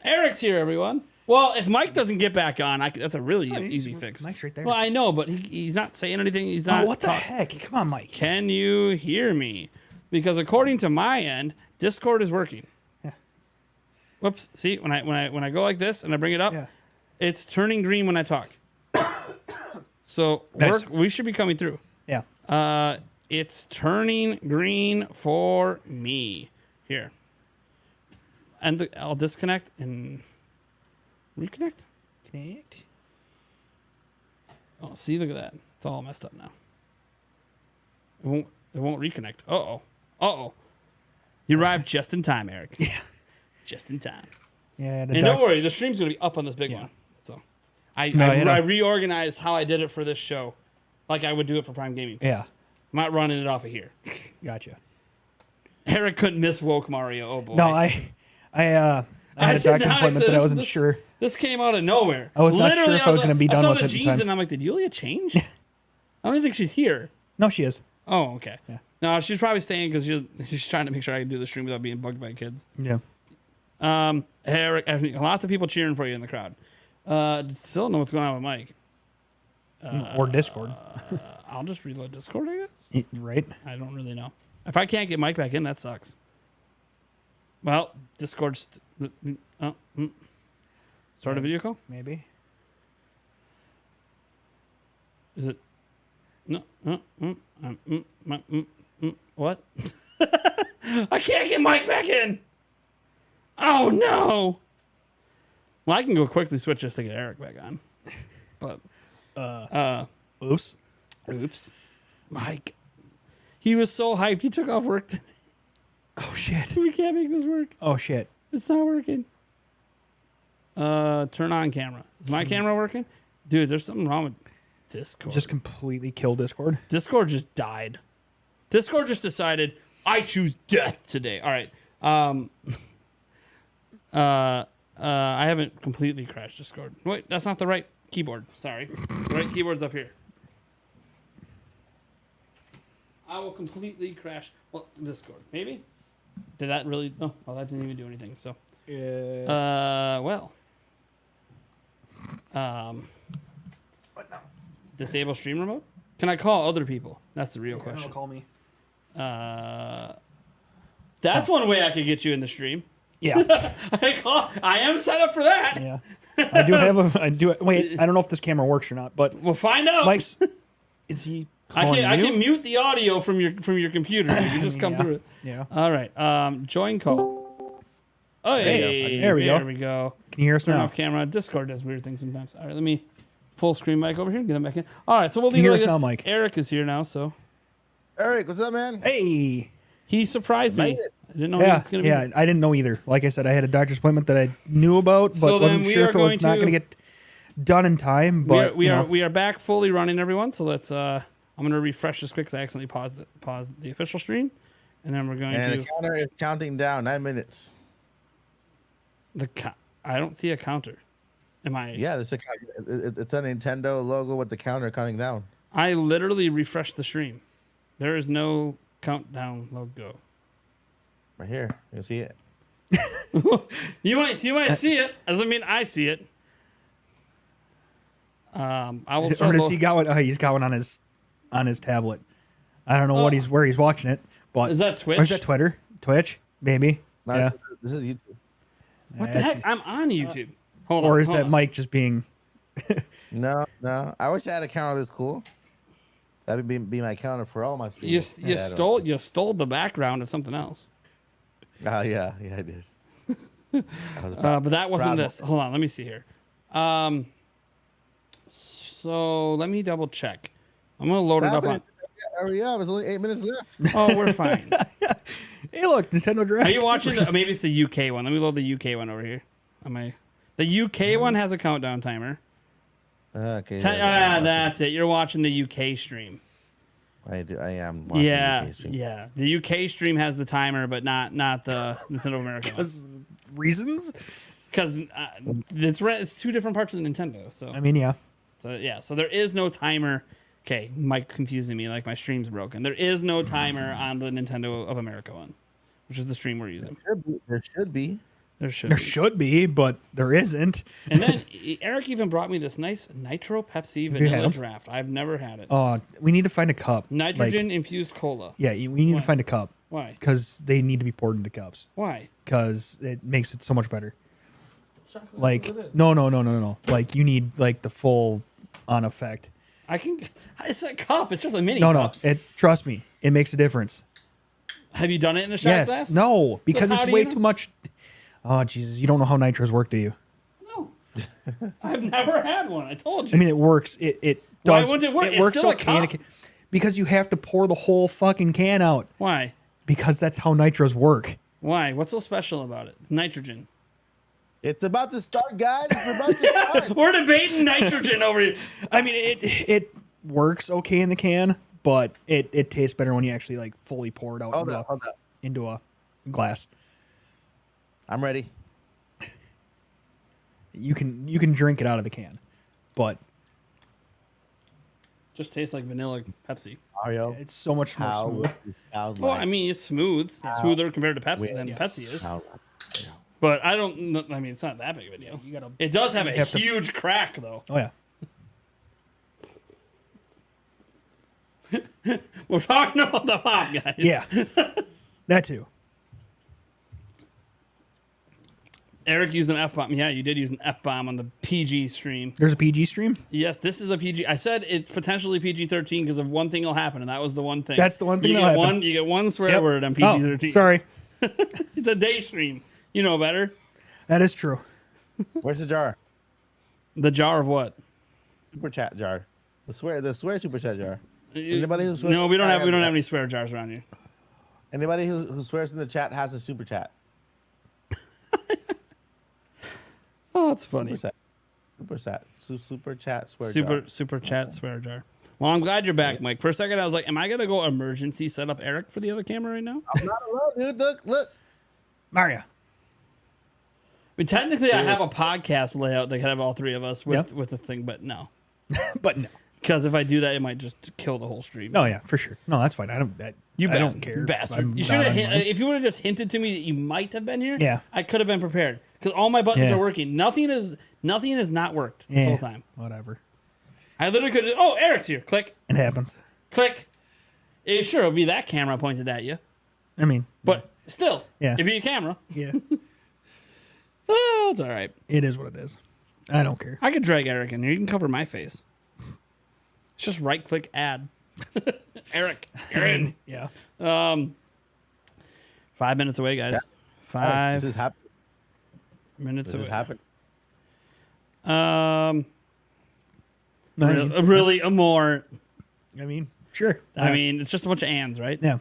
Eric's here, everyone. Well, if Mike doesn't get back on, that's a really easy fix. Mike's right there. Well, I know, but he's not saying anything. He's not. Oh, what the heck? Come on, Mike. Can you hear me? Because according to my end, Discord is working. Yeah. Whoops. See, when I go like this and I bring it up, Yeah. it's turning green when I talk. So Nice. we should be coming through. Yeah. It's turning green for me. Here. And I'll disconnect and reconnect. Connect. Oh, see, look at that. It's all messed up now. It won't reconnect. Uh-oh. You arrived just in time, Eric. Yeah. Just in time. Yeah. And don't worry, the stream's going to be up on this big one. So I reorganized how I did it for this show. Like I would do it for Prime Gaming Fest. Yeah. I'm not running it off of here. Gotcha. Eric couldn't miss Woke Mario. Oh, boy. No, I had a did doctor's not appointment that I say wasn't this- sure. This came out of nowhere. I was not sure if I was gonna be done I saw with the it in jeans time. and I'm like, did Yulia change? I don't even think she's here. No, she is. Oh, okay. Yeah. No, she's probably staying because she's trying to make sure I can do the stream without being bugged by kids. Yeah. Eric, I think lots of people cheering for you in the crowd. Still don't know what's going on with Mike. Or Discord. I'll just reload Discord, I guess. Right? I don't really know. If I can't get Mike back in, that sucks. Well, Discord's... Start a video call? Maybe. Is it... No. What? I can't get Mike back in! Oh, no! Well, I can go quickly switch this to get Eric back on. But... Oops. Oops. Mike. He was so hyped. He took off work today. Oh, shit. We can't make this work. Oh, shit. It's not working. Turn on camera. Is my camera working? Dude, there's something wrong with Discord. Just completely kill Discord. Discord just died. Discord just decided, I choose death today. All right. I haven't completely crashed Discord. Wait, that's not the right keyboard. Sorry. The right keyboard's up here. I will completely crash. Well, Discord. Maybe? Did that really? No. Well, that didn't even do anything. So. Well. What now? Disable stream remote? Can I call other people? That's the real Don't question. call me. That's one way I could get you in the stream. Yeah. I am set up for that. Yeah. Wait, I don't know if this camera works or not, but We'll find out. Mike's, is he I calling can you? mute the audio from your computer. You can just come Yeah. through it. Yeah. All right. Join call. Oh, hey, There we go. There we go. Can you hear us Turn now? off camera. Discord does weird things sometimes. All right, let me full screen mic over here. Get him back in. All right, so we'll Can you leave it hear like us this. now, Mike? Eric is here now, so Eric, what's up, man? Hey. he surprised me. Made it. I didn't know he Yeah, was going to be. yeah. I didn't know either. Like I said, I had a doctor's appointment that I knew about, but So then wasn't we sure are if it was going not to- going to get done in time. But we you know, are back fully running, everyone. So let's. I'm going to refresh this quick because I accidentally paused the official stream, and then we're going And to the counter is counting down 9 minutes. I don't see a counter. Am I? Yeah, it's a Nintendo logo with the counter counting down. I literally refreshed the stream. There is no Countdown logo. Right here. You see it? You might see it. Doesn't mean I see it. I will. Or does he got one? Oh, he's got one on his tablet. I don't know where he's watching it, but Is that Twitch? Or is that Twitter? Twitch? Maybe. No, Yeah. This is YouTube. What the heck? I'm on YouTube. Hold on. Or is hold that on. Mike just being? No. I wish I had a counter this cool. That would be my counter for all my streams. You stole the background of something else. Oh yeah, I did. But that wasn't Bravo. this. Hold on, let me see here. So let me double check. I'm gonna load it up on. Hurry up! It's only 8 minutes left. Oh, we're fine. Hey, look, Nintendo Direct. Are you watching? Maybe it's the UK one. Let me load the UK one over here. The UK one has a countdown timer. Okay. That's it. You're watching the UK stream. I do. I am. Watching Yeah, the UK stream. yeah. The UK stream has the timer, but not the Nintendo of America one. Reasons? Because it's two different parts of the Nintendo. So I mean, yeah. So there is no timer. Okay, Mike confusing me like my stream's broken. There is no timer on the Nintendo of America one, which is the stream we're using. There should be. There should There be. should be, but there isn't. And then Eric even brought me this nice Nitro Pepsi you had Vanilla 'em? Draft. I've never had it. Oh, we need to find a cup. Nitrogen infused cola. Yeah, we need to find a cup Why? because they need to be poured into cups Why? because it makes it so much better. Chocolate Like, is what it is. no. Like, you need like the full on effect. I can. It's a cup. It's just a mini No. cup. Trust me, it makes a difference. Have you done it in a shot Yes. glass? No, because how it's do way you know? too much. Oh, Jesus. You don't know how nitros work, do you? No. I've never had one. I told you. I mean, it works. It Why does. wouldn't it work? It's works still a okay in cup. because you have to pour the whole fucking can out Why? because that's how nitros work. Why? What's so special about it? Nitrogen. It's about to start, guys. It's about to start. We're debating nitrogen over here. I mean, it works okay in the can, but it tastes better when you actually like fully pour it out Hold up. into a glass. I'm ready. You can drink it out of the can, but Just tastes like vanilla Pepsi. Mario. it's so much more How smooth. does it sound Well, like? I mean, it's smooth. It's smoother compared to Pepsi than Pepsi is. Sound like- But I don't. I mean, it's not that big of a deal. It does have a have to- huge crack, though. Oh yeah. We're talking about the pop, guys. Yeah. That too. Eric used an F bomb. Yeah, you did use an F bomb on the PG stream. There's a PG stream. Yes, this is a PG. I said it's potentially PG-13 because of one thing will happen, and that was the one thing. That's the one thing you that'll get happen. one. You get one swear Yep. word on Oh, PG-13. sorry. It's a day stream. You know better. That is true. Where's the jar? The jar of what? Super chat jar. The swear super chat jar. Anybody who swears No, we don't have. We don't has have that. any swear jars around here. Anybody who swears in the chat has a super chat. Oh, it's funny. Super chat swear jar. Super chat swear jar. Well, I'm glad you're back, Mike. For a second, I was like, am I gonna go emergency set up Eric for the other camera right now? I'm not alone, dude. Look. Mario. I mean, technically, I have a podcast layout that can have all three of us with the thing, but no, But no. because if I do that, it might just kill the whole stream. Oh yeah, for sure. No, that's fine. I don't care. bastard. I'm You not should have. online. If you would have just hinted to me that you might have been here, Yeah. I could have been prepared because all my buttons Yeah. are working. Nothing has not worked this Yeah, whole time. Whatever. I literally could. Oh, Eric's here. Click, It happens. click. Sure, it'll be that camera pointed at you, I mean, but still, Yeah. it'd be a camera. yeah, Oh, it's all right. it is what it is. I don't care. I could drag Eric in here. You can cover my face. It's just right click add. Eric, you're in. Yeah. 5 minutes away, guys. Yeah. 5 This is happening. minutes This is away. happening. Really, more. I mean, sure. I mean, it's just a bunch of ands, right? Yeah.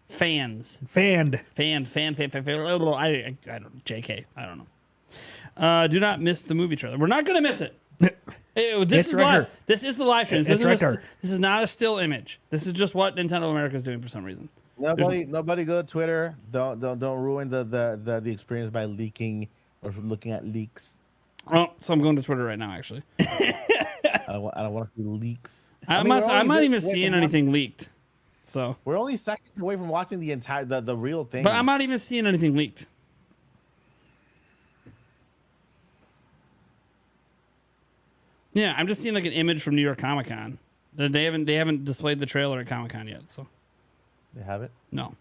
Fans. Fanned. Fan. I don't. JK. I don't know. Do not miss the movie trailer. We're not gonna miss it. This It's is right live. here. This is the live stream. It's This, right isn't there. this is not a still image. This is just what Nintendo America is doing for some reason. Nobody go to Twitter. Don't ruin the experience by leaking or looking at leaks. Oh, so I'm going to Twitter right now. Actually, I don't want to see leaks. I'm mean, not. we're I'm only not this even way seeing from anything leaked. So, We're only seconds away from watching the entire the real thing. but I'm not even seeing anything leaked. Yeah, I'm just seeing like an image from New York Comic Con. They haven't displayed the trailer at Comic Con yet. So They have it. no.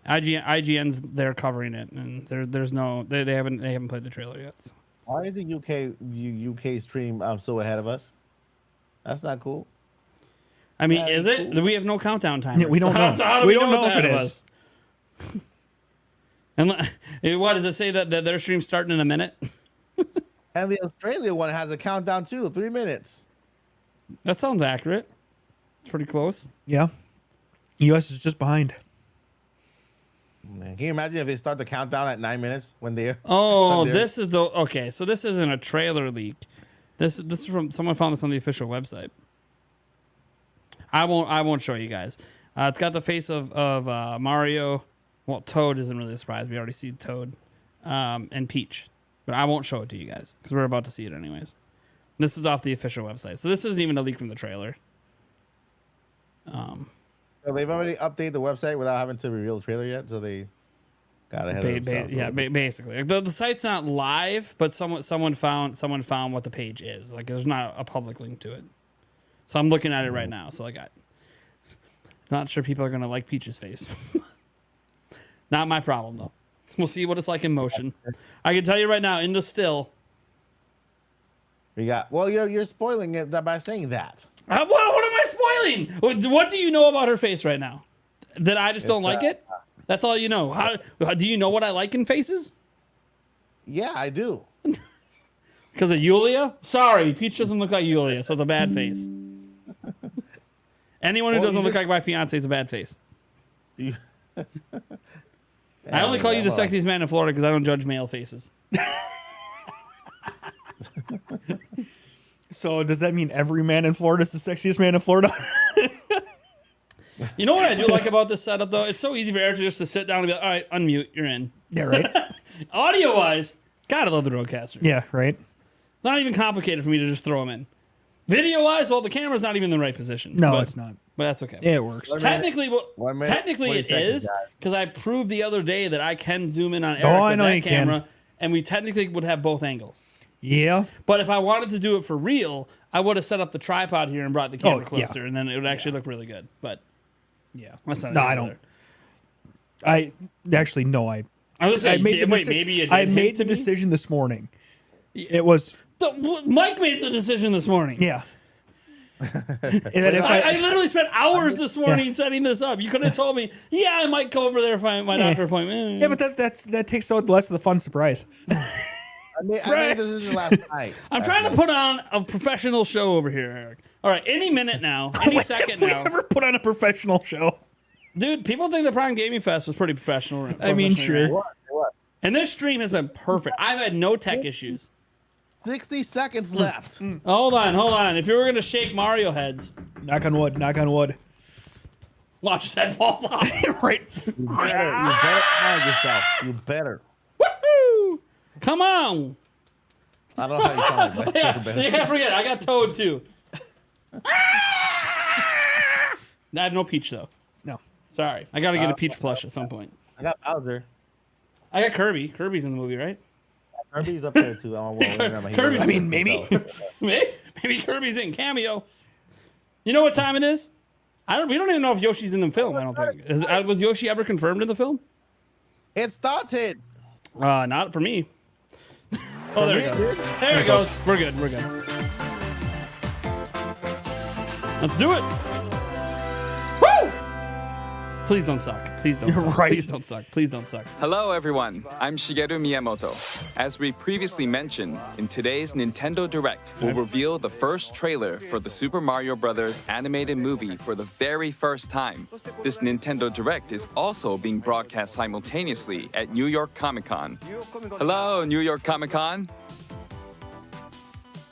IGN's there covering it, and there's no they haven't played the trailer yet. So. Why is the UK stream so ahead of us? That's not cool. I mean, Yeah, is it's it? cool. We have no countdown timer. Yeah, we don't know. So how do We we don't know know it's if it ahead of is. us? And what does it say that their stream's starting in a minute? And the Australia one has a countdown too, 3 minutes. That sounds accurate. It's pretty close. Yeah. US is just behind. Man, can you imagine if they start the countdown at 9 minutes when they're Oh, Thunder. this is the okay. So this isn't a trailer leak. This is from someone found this on the official website. I won't show you guys. It's got the face of Mario. Well, Toad isn't really a surprise. We already see Toad, and Peach, but I won't show it to you guys because we're about to see it anyways. This is off the official website, so this isn't even a leak from the trailer. So they've already updated the website without having to reveal the trailer yet. So they got ahead of themselves. Basically, like, the site's not live, but someone found what the page is. Like, there's not a public link to it. So I'm looking at it right now. So like, I'm not sure people are gonna like Peach's face. Not my problem though. We'll see what it's like in motion. I can tell you right now, in the still. We got. Well, you're spoiling it by saying that. What am I spoiling? What do you know about her face right now? That I just don't like it? That's all you know. How do you know what I like in faces? Yeah, I do. Because of Yulia? Sorry, Peach doesn't look like Yulia, so it's a bad face. Anyone who Well, doesn't you look just- like my fiance is a bad face. You- I only call you the well, sexiest man in Florida because I don't judge male faces. So does that mean every man in Florida is the sexiest man in Florida? You know what I do like about this setup, though? It's so easy for Eric just to sit down and be like, all right, unmute, you're in. Yeah, right. Audio-wise, God, I love the Rodecaster. Yeah, right. Not even complicated for me to just throw them in. Video-wise, well, the camera's not even in the right position. No, but, it's not. But that's okay. Yeah, it works. Technically, 1 minute, technically 20 it seconds, is, guys. because I proved the other day that I can zoom in on Eric I with know that you can. camera, and we technically would have both angles. Yeah. But if I wanted to do it for real, I would have set up the tripod here and brought the camera yeah. closer, and then it would actually look really good. But Yeah. that's not. No, here I nor don't. there. I actually no. I was I gonna say, made the wait, deci- maybe you did I hint made to the me? decision this morning. It was Mike made the decision this morning. yeah. And then if I literally spent hours this morning setting this up. You could have told me, yeah, I might go over there if I my doctor appointment. yeah, but that takes out the less of the fun surprise. I made this decision last night. I'm trying to put on a professional show over here, Eric. All right, any minute now, any When second have we now. ever put on a professional show? Dude, people think the Prime Gaming Fest was pretty professional. I mean, professionally sure. ran. And this stream has been perfect. I've had no tech issues. 60 seconds left. Hold on. If you were going to shake Mario heads, Knock on wood. Knock on wood. watch his head falls off. Right. You better mind yourself. You better. Woo! Come on. I don't know how you sound like that. Yeah, forget it. I got Toad too. I have no Peach though. No. Sorry. I got to get a Peach plush at some point. I got Bowser. I got Kirby. Kirby's in the movie, right? Kirby's up there too. Kirby's- I mean, maybe. Maybe Kirby's in cameo. You know what time it is? We don't even know if Yoshi's in the film. I don't think. Was Yoshi ever confirmed in the film? It started. Not for me. Oh, there it goes. There it goes. We're good. We're good. Let's do it. Woo! Please don't suck. Please don't suck. Right. Please don't suck. Please don't suck. Hello everyone, I'm Shigeru Miyamoto. As we previously mentioned, in today's Nintendo Direct, we'll reveal the first trailer for the Super Mario Bros. Animated movie for the very first time. This Nintendo Direct is also being broadcast simultaneously at New York Comic Con. Hello, New York Comic Con.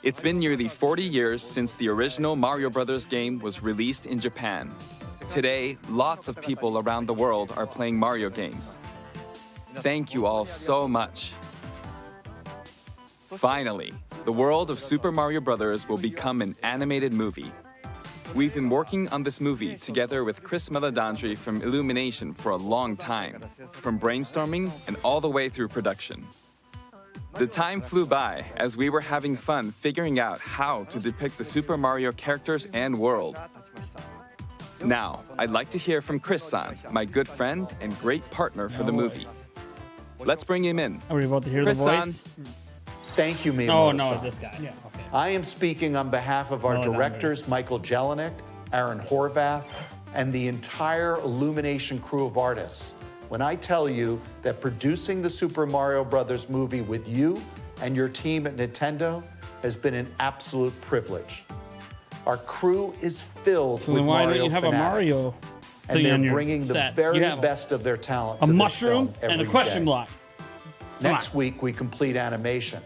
It's been nearly 40 years since the original Mario Bros. Game was released in Japan. Today, lots of people around the world are playing Mario games. Thank you all so much. Finally, the world of Super Mario Bros. Will become an animated movie. We've been working on this movie together with Chris Meledandri from Illumination for a long time, from brainstorming and all the way through production. The time flew by as we were having fun figuring out how to depict the Super Mario characters and world. Now, I'd like to hear from Chris-san, my good friend and great partner for the movie. Let's bring him in. Are we about to hear the Chris-san. voice? Thank you, Miyamoto. Oh, no, this guy. Yeah, okay. I am speaking on behalf of our No, not me. directors, Michael Jelinek, Aaron Horvath, and the entire Illumination crew of artists when I tell you that producing the Super Mario Brothers movie with you and your team at Nintendo has been an absolute privilege. Our crew is filled So with then why Mario don't you have a fanatics, Mario and thing they're on your bringing the set? very You have best of their talent a to this mushroom film and a every question day. block. Come Next on. week, we complete animation.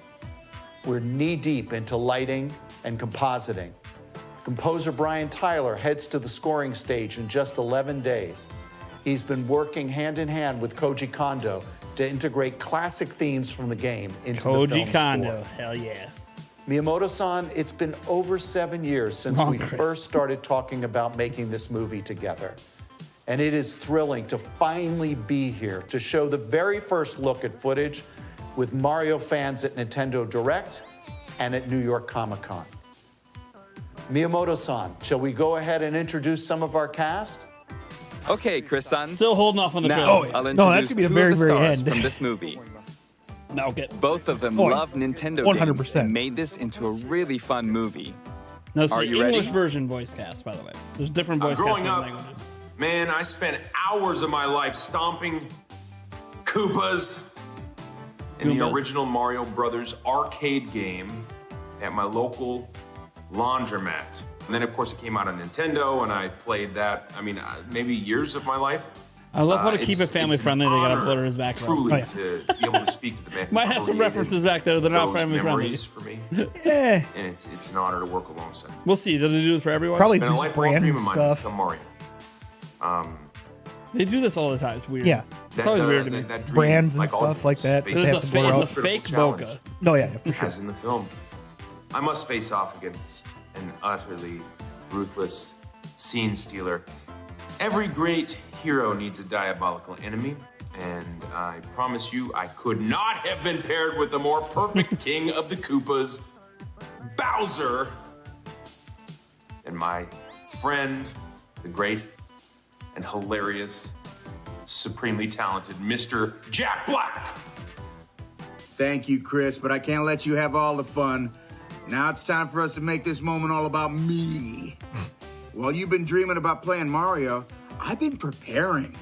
We're knee-deep into lighting and compositing. Composer Brian Tyler heads to the scoring stage in just 11 days. He's been working hand-in-hand with Koji Kondo to integrate classic themes from the game into the Koji film Kondo. score. Hell yeah. Miyamoto-san, it's been over 7 years since Wrong, we Chris. first started talking about making this movie together. And it is thrilling to finally be here to show the very first look at footage with Mario fans at Nintendo Direct and at New York Comic Con. Miyamoto-san, shall we go ahead and introduce some of our cast? Okay, Chris-san. Still holding off on the Now, trailer. I'll introduce No, that's gonna be the two very, of the very stars end. from this movie. No, okay. Both of them Oh, love Nintendo 100%. games and made this into a really fun movie. No, it's Are the you English ready? version voice cast, by the way. There's different voice Growing casting up, languages. man, I spent hours of my life stomping Koopas in the Goombas. original Mario Brothers arcade game at my local laundromat. And then, of course, it came out on Nintendo, and I played that, maybe years of my life. I love how to keep it It's family an friendly. They got a honor, blur his background. Truly, Oh, yeah. to be able to speak to the man who Might have some created references back there. They're not those family friendly. memories for me, Eh, and it's an honor to work alongside. We'll see. Do they do this for everyone? probably Been a just lifelong brand dream and of mine stuff. to become Mario. They do this all the time. It's weird. Yeah. It's always weird to me. that dream, Brands and like all stuff like that, dreams, they There's have a, to go fake, out. the fake Challenge. Boca. No, yeah, for sure. As in the film, I must face off against an utterly ruthless scene stealer. Every great hero needs a diabolical enemy, and I promise you, I could not have been paired with the more perfect king of the Koopas, Bowser, and my friend, the great and hilarious, supremely talented Mr. Jack Black. Thank you, Chris, but I can't let you have all the fun. Now it's time for us to make this moment all about me. While you've been dreaming about playing Mario, I've been preparing.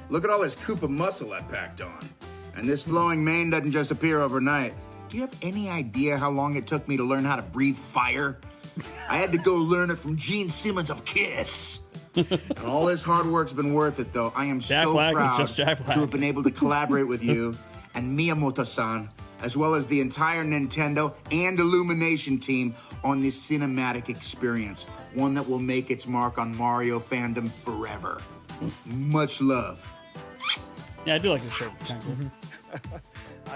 Look at all this Koopa muscle I packed on. And this flowing mane doesn't just appear overnight. Do you have any idea how long it took me to learn how to breathe fire? I had to go learn it from Gene Simmons of Kiss. And all this hard work's been worth it, though. I am Jack so Black is proud just Jack to Black. have been able to collaborate with you and Miyamoto-san, as well as the entire Nintendo and Illumination team on this cinematic experience, one that will make its mark on Mario fandom forever. Much love. Yeah, I do like this shirt. It's kind of cool.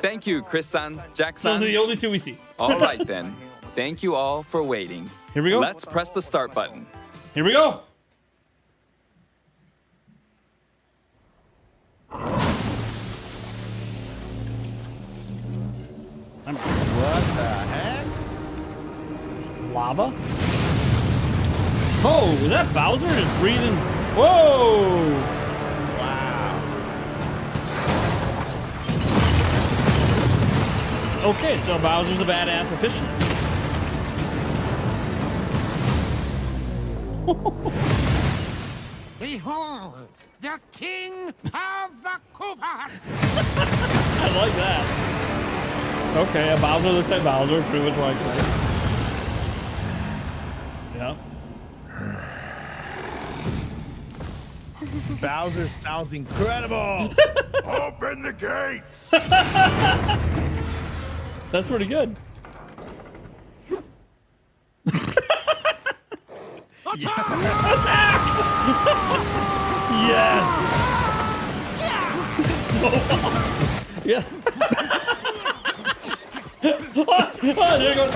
Thank you, Chris-san, Jack-san. Those are the only two we see. All right, then. Thank you all for waiting. Here we go. Let's press the start button. Here we go. What the heck? Lava? Oh, is that Bowser just breathing? Whoa! Wow. Okay, so Bowser's a badass officially. Behold, the king of the Koopas! I like that. Okay, a Bowser looks like Bowser, pretty much what I expect. Yeah. Bowser sounds incredible. Open the gates. That's pretty good. Attack! Yes! Snowball. Yeah. Oh, there it goes.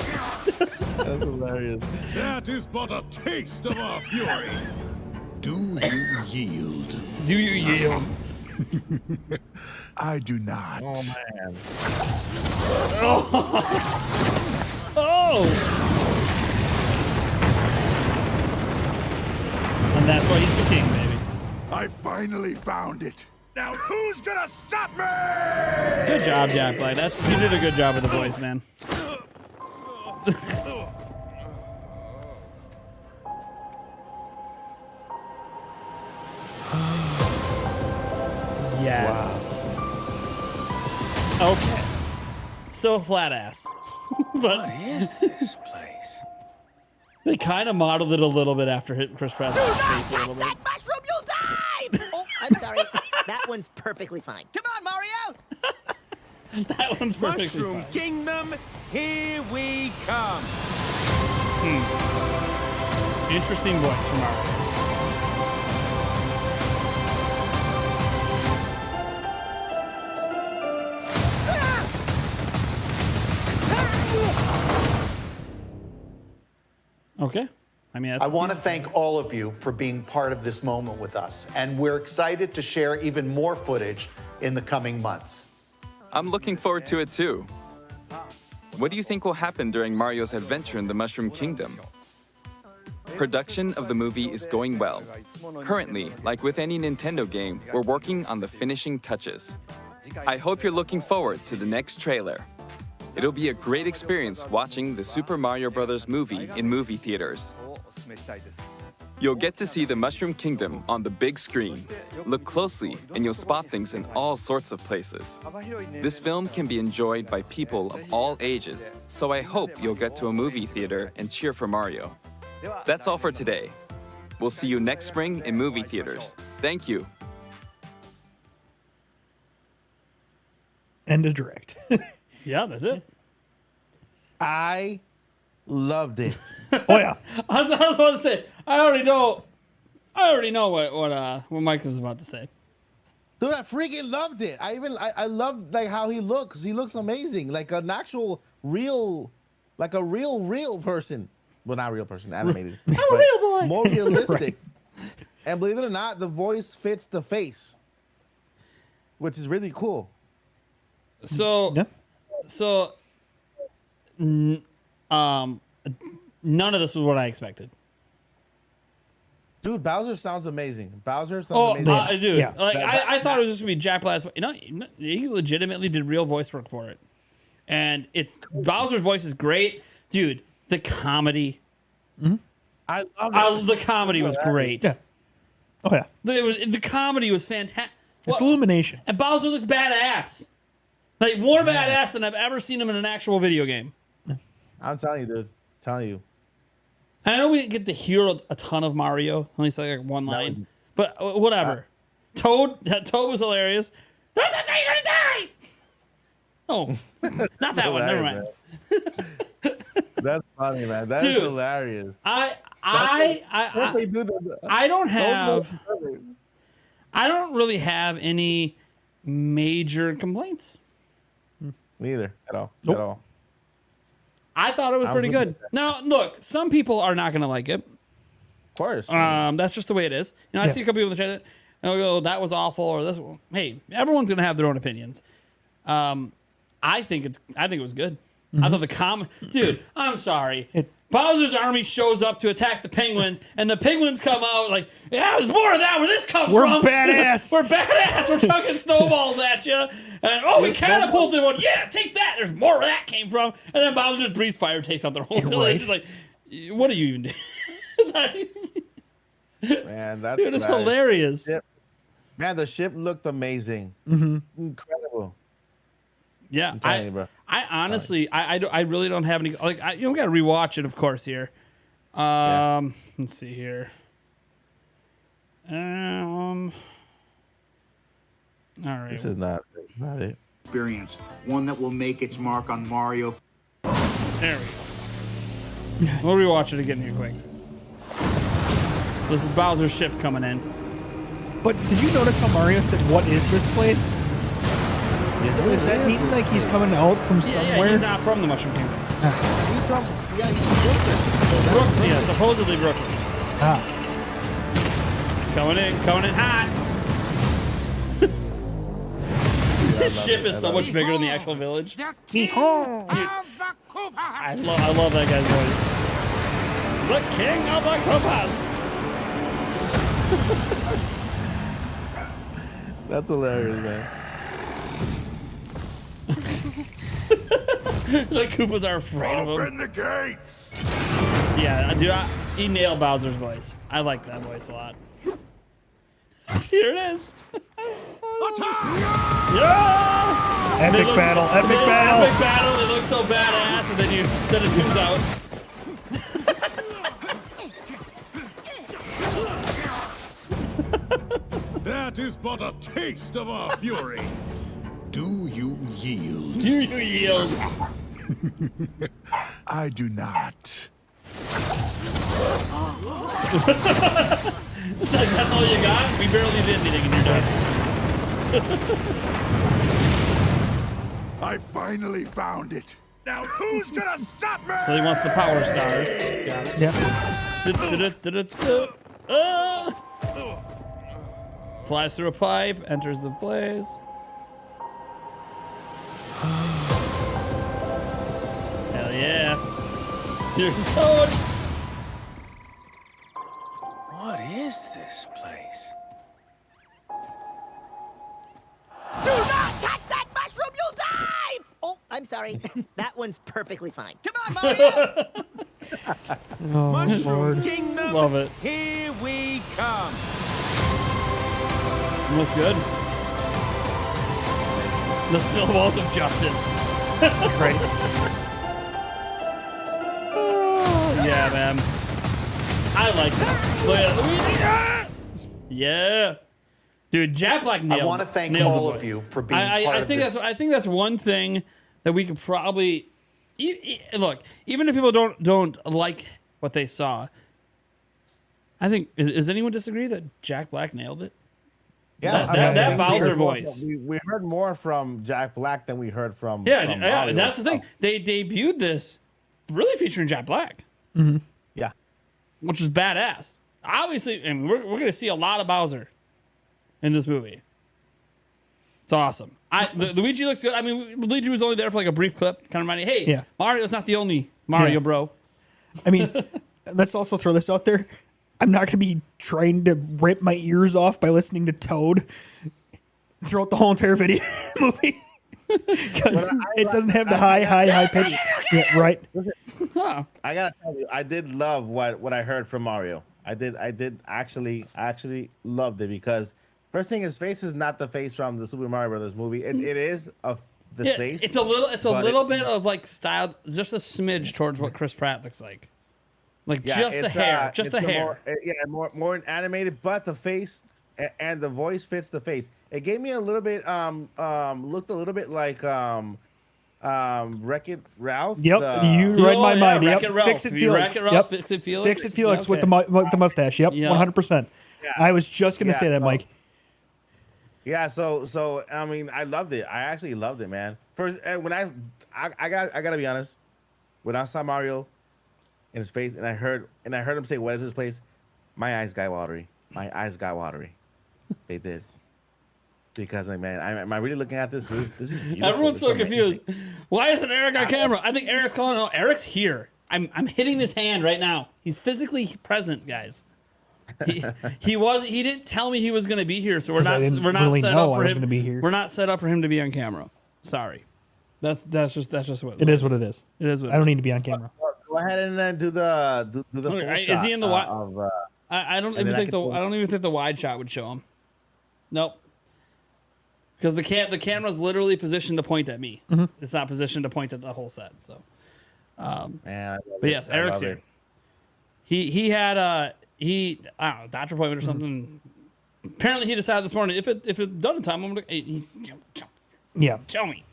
That's hilarious. That is but a taste of our fury. Do you yield? Do you yield? I do not. Oh man. Oh! And that's why he's the king, baby. I finally found it. Now who's gonna stop me? Good job, Jack Black. You did a good job with the voice, man. Yes. Wow. Okay. Still a flat ass. But What is this place? they kind of modeled it a little bit after Chris Pratt's face a little bit. Mushroom, you'll die! Oh, I'm sorry. That one's perfectly fine. Come on, Mario! That one's perfectly Mushroom fine. Kingdom, here we come. Interesting voice from Mario. Okay. I mean, that's I want to thank all of you for being part of this moment with us, and we're excited to share even more footage in the coming months. I'm looking forward to it too. What do you think will happen during Mario's adventure in the Mushroom Kingdom? Production of the movie is going well. Currently, like with any Nintendo game, we're working on the finishing touches. I hope you're looking forward to the next trailer. It'll be a great experience watching the Super Mario Bros. Movie in movie theaters. You'll get to see the Mushroom Kingdom on the big screen. Look closely and you'll spot things in all sorts of places. This film can be enjoyed by people of all ages, so I hope you'll get to a movie theater and cheer for Mario. That's all for today. We'll see you next spring in movie theaters. Thank you. End of direct. Yeah, that's it. I loved it. Oh yeah. I was about to say. I already know what Mike was about to say. Dude, I freaking loved it. I love like how he looks. He looks amazing, like an actual real person. Well, not real person, animated. I'm a real boy. More realistic. And believe it or not, the voice fits the face, which is really cool. So, none of this was what I expected. Dude, Bowser sounds amazing. Bowser sounds amazing. Dude, Yeah. like I thought it was just gonna be Jack Black's. He legitimately did real voice work for it, and Bowser's voice is great, dude. The comedy, I love it. the comedy was great. Yeah. Oh yeah. The comedy was fantastic. It's Illumination. And Bowser looks badass, like more badass than I've ever seen him in an actual video game. I'm telling you, dude. Telling you. And I know we didn't get to hear a ton of Mario, at least like one line, but whatever. Toad was hilarious. Don't touch it, you're gonna die! Oh, not that one. Never mind. That's funny, man. That is Dude, hilarious. I don't really have any major complaints. Neither at all. Nope. At all. I thought it was pretty good. Now, look, some people are not going to like it. Of course. That's just the way it is. You know, I see a couple people in the chat that go, that was awful, or this. Hey, everyone's going to have their own opinions. I think it was good. I thought dude, I'm sorry. Bowser's army shows up to attack the penguins, and the penguins come out like, yeah, there's more of that. Where this come We're from? badass. We're badass. We're chucking snowballs at you. And we catapulted one. Yeah, take that. There's more where that came from. And then Bowser just breathes fire, takes out their whole village. Right. It's like, what are you even doing? Man, that's Dude, it's hilarious. Man, the ship looked amazing. Incredible. Yeah, I'm telling you, bro. I honestly, I really don't have any we got to rewatch it, of course. Here, let's see here. All right. This is not it. Experience, one that will make its mark on Mario. There we go. We'll rewatch it again here quick. So this is Bowser's ship coming in. But did you notice how Mario said, "What is this place?" So does that mean like he's coming out from Yeah, somewhere? he's not from the Mushroom Kingdom. He's from, he's from Brooklyn. Yeah, supposedly Brooklyn. Ah. Coming in hot. His ship is so much bigger than the actual village. Dude, I love that guy's voice. The king of the Koopas. That's hilarious, man. The Koopas are afraid of him. Open the gates! Yeah, dude, he nailed Bowser's voice. I like that voice a lot. Here it is. Yeah! Epic battle, epic battle. Epic battle. It looks so badass, and then it tunes out. That is but a taste of our fury. Do you yield? Do you yield? I do not. It's like, that's all you got? We barely did anything and you're done. I finally found it. Now who's gonna stop me? So he wants the power stars. Got it. Yep. Flies through a pipe, enters the blaze. Hell yeah. You're going. What is this place? Do not touch that mushroom, you'll die! Oh, I'm sorry. That one's perfectly fine. Come on, Mario! Oh, Mushroom Lord. Kingdom, Love it. here we come. Looks good. The snowballs of justice. Right. Yeah, man. I like this. Look at Luigi. Yeah. Dude, Jack Black nailed I want to thank nailed the all voice. of you for being I part of think this. I think that's one thing that we could probably look. Even if people don't like what they saw, I think does anyone disagree that Jack Black nailed it? Yeah, that Bowser voice. We heard more from Jack Black than we heard from. Yeah, from yeah. Mario. That's the thing. They debuted this really featuring Jack Black. Yeah, which is badass. Obviously, and we're gonna see a lot of Bowser in this movie. It's awesome. Luigi looks good. I mean, Luigi was only there for like a brief clip, kind of reminding, hey, Yeah. Mario's not the only Mario, Yeah. bro. I mean, let's also throw this out there. I'm not going to be trying to rip my ears off by listening to Toad throughout the whole entire video movie. Because it doesn't have the high pitch. Yeah, right. I gotta tell you, I did love what I heard from Mario. I did actually loved it because first thing, his face is not the face from the Super Mario Brothers movie. It is the face. It's a little bit of like style, just a smidge towards what Chris Pratt looks like. Like just a hair, just a hair. More animated, but the face and the voice fits the face. It gave me a little bit looked a little bit like Wreck-It Ralph. Yep, you read my mind. Yep, Fix It Felix. Wreck-It Ralph, Yep, Fix It Felix. Fix It Felix Yeah, with the mustache. Yep, Yeah. 100%. Yeah. I was just gonna say that, Mike. Yeah, so I mean, I loved it. I actually loved it, man. First, when I gotta be honest, when I saw Mario in his face and I heard him say, "What is this place?" My eyes got watery. They did. Because like, man, am I really looking at this? This is beautiful. Everyone's This so is confused. Why isn't Eric on camera? I think Eric's calling. No, Eric's here. I'm hitting his hand right now. He's physically present, guys. He didn't tell me he was going to be here, so we're not really set know up I for was him gonna be here. We're not set up for him to be on camera. Sorry. That's just what It is what it is. It is what I don't it need to be on camera. Go ahead and then do the full Okay, shot. is he in the wide? Of, I don't and even then I think can I don't even think the wide shot would show him. Nope. Because the camera's literally positioned to point at me. Mhm. It's not positioned to point at the whole set. So, man, I love but it. yes, I Eric's love here. it. He had I don't know, doctor appointment or something. Apparently, he decided this morning if it done in time, I'm gonna Yeah, tell me.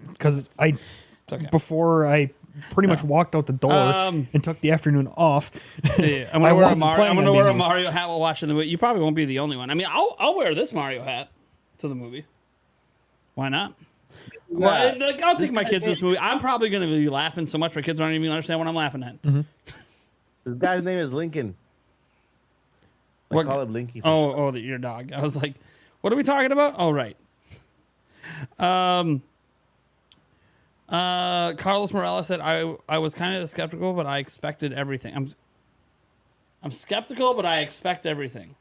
because okay. before I pretty much walked out the door and took the afternoon off. See, I'm I gonna wear a wasn't Mario. planning I'm on gonna wear a being here. Mario hat while watching the movie. You probably won't be the only one. I mean, I'll wear this Mario hat to the movie. Why not? Well, like, I'll take my kids to this movie. I'm probably going to be laughing so much my kids aren't even going to understand what I'm laughing at. This guy's name is Lincoln. I call him Linky. Your dog. I was like, what are we talking about? Oh, right. Carlos Morales said, I was kind of skeptical, but I expected everything. I'm skeptical, but I expect everything.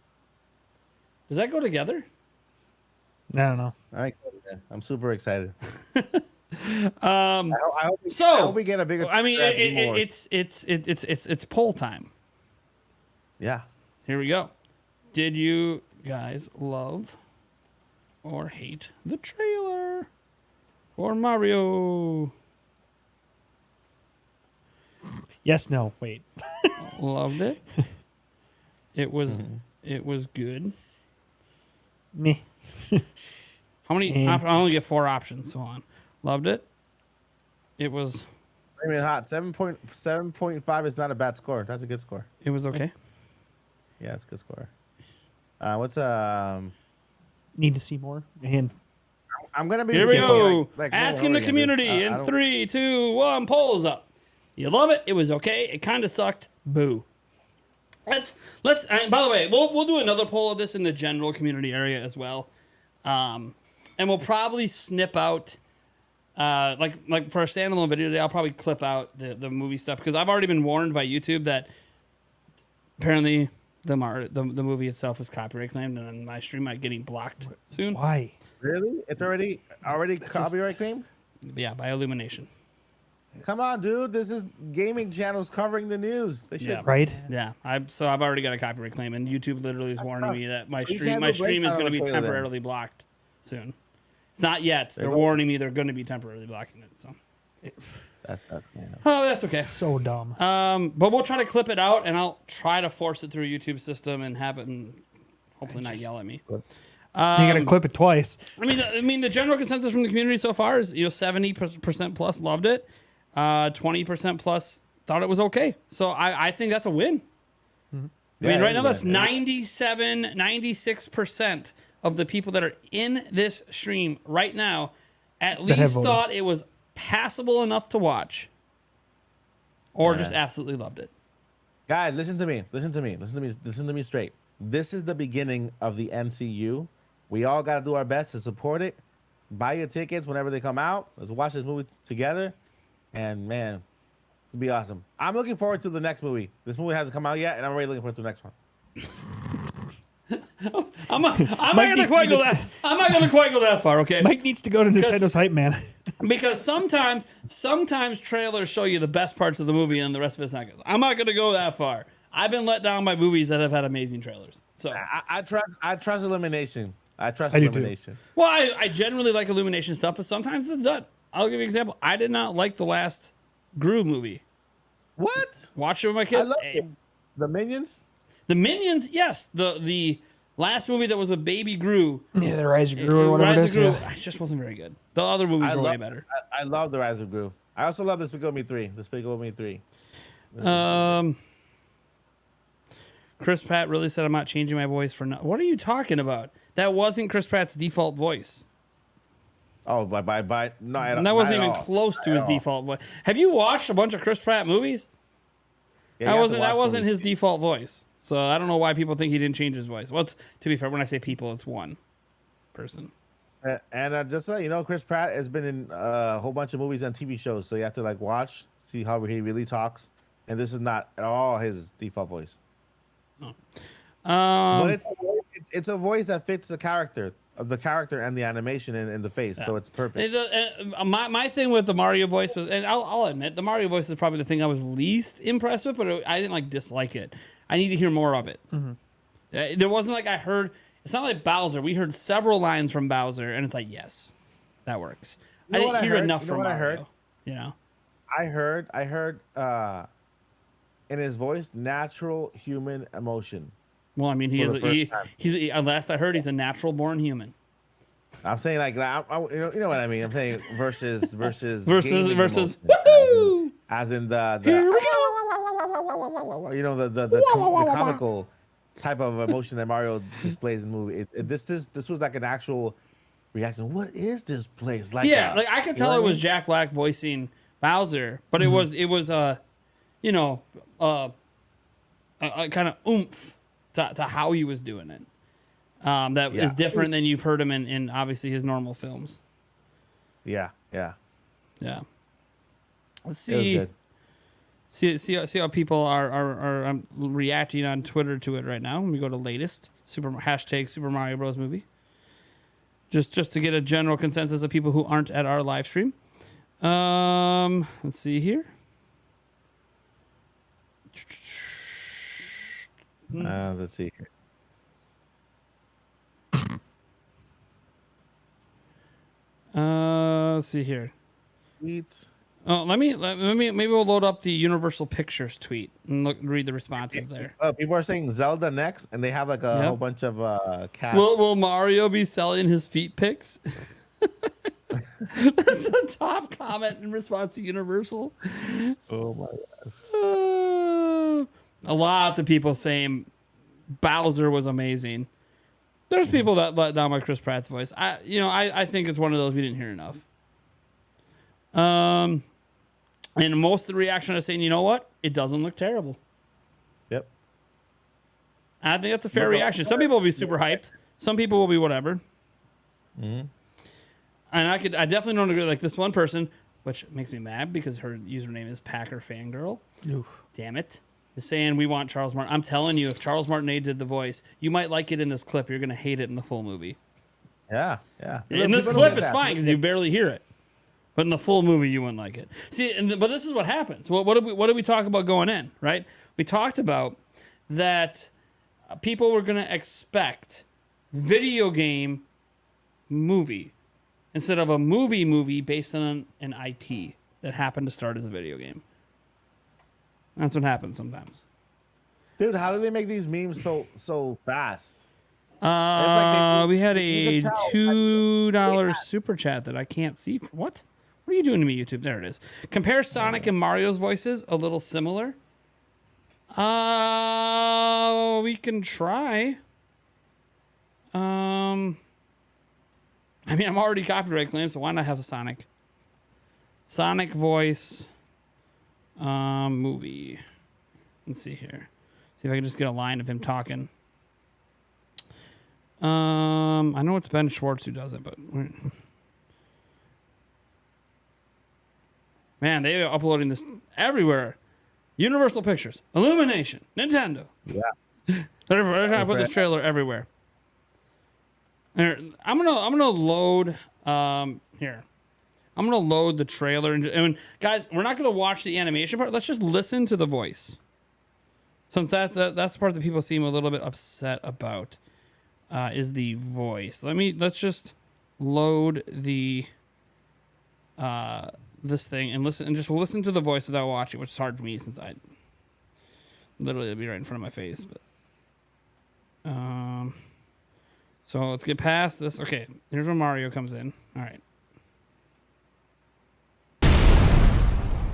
Does that go together? I don't know. I'm super excited. I hope we get a bigger. I mean, more. it's poll time. Yeah. Here we go. Did you guys love or hate the trailer for Mario? Yes, no, wait. Loved it. It was good. Me. How many? I only get 4 options. So on. Loved it. It was. I mean, hot 7.5 is not a bad score. That's a good score. It was okay. Yeah, it's a good score. What's Need to see more. And I'm gonna be here. We go. Like Asking the community in 3, 2, 1. Polls up. You love it. It was okay. It kind of sucked. Boo. Let's. And by the way, we'll do another poll of this in the general community area as well, and we'll probably snip out, like for a standalone video today. I'll probably clip out the movie stuff because I've already been warned by YouTube that apparently the movie itself is copyright claimed, and then my stream might getting blocked soon. Why? Really? It's already copyright claimed? Yeah, by Illumination. Come on, dude. This is gaming channels covering the news. They should. Yeah. Right? Yeah. I've already got a copyright claim, and YouTube literally is warning me that my You stream can't do is breakdown going to be on Twitter then. temporarily blocked soon. It's not yet. They're warning me they're going to be temporarily blocking it. So. That's not. Yeah. Oh, that's okay. So dumb. But we'll try to clip it out, and I'll try to force it through a YouTube system and have it, and hopefully not yell at me. You gotta clip it twice. I mean, the general consensus from the community so far is 70% plus loved it, 20% plus thought it was okay. So I think that's a win. Mm-hmm. I mean, right now that's 96% of the people that are in this stream right now at least thought it was passable enough to watch, or just absolutely loved it. Guys, listen to me straight. This is the beginning of the MCU. We all got to do our best to support it. Buy your tickets whenever they come out. Let's watch this movie together. And man, it'll be awesome. I'm looking forward to the next movie. This movie hasn't come out yet, and I'm already looking forward to the next one. I'm not gonna quite go that far, okay? Mike needs to go to Nintendo's Hype Man. Because sometimes trailers show you the best parts of the movie and the rest of it's not good. I'm not gonna go that far. I've been let down by movies that have had amazing trailers. So I trust Illumination. I trust I do Illumination. well, I generally like Illumination stuff, but sometimes it's done. I'll give you an example. I did not like the last Gru movie. What? Watched it with my kids. I love it. The Minions? The Minions, yes. The last movie that was with Baby Gru. Yeah, the Rise of Gru or whatever it is. Yeah. It just wasn't very good. The other movies were way better. I love The Rise of Gru. I also love Despicable Me 3. Despicable Me 3. Chris Pratt really said I'm not changing my voice for no. What are you talking about? That wasn't Chris Pratt's default voice. Oh, no, And that wasn't even close to his default voice. Have you watched a bunch of Chris Pratt movies? Yeah, that wasn't his default voice. So I don't know why people think he didn't change his voice. Well, to be fair, when I say people, it's one person. And just so you know, Chris Pratt has been in a whole bunch of movies and TV shows, so you have to watch, see how he really talks. And this is not at all his default voice. But it's a voice that fits the character and the animation and the face, so it's perfect. My thing with the Mario voice was, and I'll admit, the Mario voice is probably the thing I was least impressed with, but I didn't dislike it. I need to hear more of it. Mm-hmm. There wasn't I heard. It's not like Bowser. We heard several lines from Bowser, and it's yes, that works. I didn't hear enough from Mario. I heard in his voice natural human emotion. Well, I mean, he's last I heard, he's a natural born human. I'm saying you know what I mean. I'm saying versus woohoo! As in the here we go. The comical type of emotion that Mario displays in the movie. This was like an actual reacting. What is this place like? Yeah, like I could tell it was Jack Black voicing Bowser, but it was a kind of oomph to how he was doing it. That is different than you've heard him in obviously his normal films. Yeah. Let's see. See how people are reacting on Twitter to it right now. Let me go to latest hashtag Super Mario Bros. Movie. Just to get a general consensus of people who aren't at our live stream. Let's see here. Let's see. Let's see here. Tweets. Oh, let me maybe we'll load up the Universal Pictures tweet and read the responses there. People are saying Zelda next, and they have like a whole bunch of cast. Will Mario be selling his feet pics? That's the top comment in response to Universal. Oh my gosh. A lot of people saying Bowser was amazing. There's people that let down by Chris Pratt's voice. I think it's one of those we didn't hear enough. And most of the reaction is saying, you know what? It doesn't look terrible. Yep. I think that's a fair reaction. Some people will be super hyped. Some people will be whatever. Mm-hmm. And I definitely don't agree. Like this one person, which makes me mad because her username is Packer Fangirl. Oof. Damn it. Is saying we want Charles Martin. I'm telling you, if Charles Martinet did the voice, you might like it in this clip. You're going to hate it in the full movie. Yeah. In this clip, it's fine because you barely hear it. But in the full movie, you wouldn't like it. See, but this is what happens. What did we talk about going in, right? We talked about that people were going to expect video game movie instead of a movie based on an IP that happened to start as a video game. That's what happens sometimes. Dude, how do they make these memes so fast? We had a $2 super chat that I can't see. What? What are you doing to me, YouTube? There it is. Compare Sonic and Mario's voices. A little similar. We can try. I'm already copyright claimed, so why not have a Sonic? Sonic voice. Movie. Let's see here. See if I can just get a line of him talking. I know it's Ben Schwartz who does it, but man, they are uploading this everywhere. Universal Pictures, Illumination, Nintendo. Yeah. They're trying to put the trailer everywhere. Here, I'm gonna load here. I'm gonna load the trailer and guys, we're not gonna watch the animation part. Let's just listen to the voice. Since that's the part that people seem a little bit upset about. Is the voice. Let's just load the this thing and just listen to the voice without watching, which is hard for me since I literally it'll be right in front of my face. But so let's get past this. Okay, here's where Mario comes in. All right.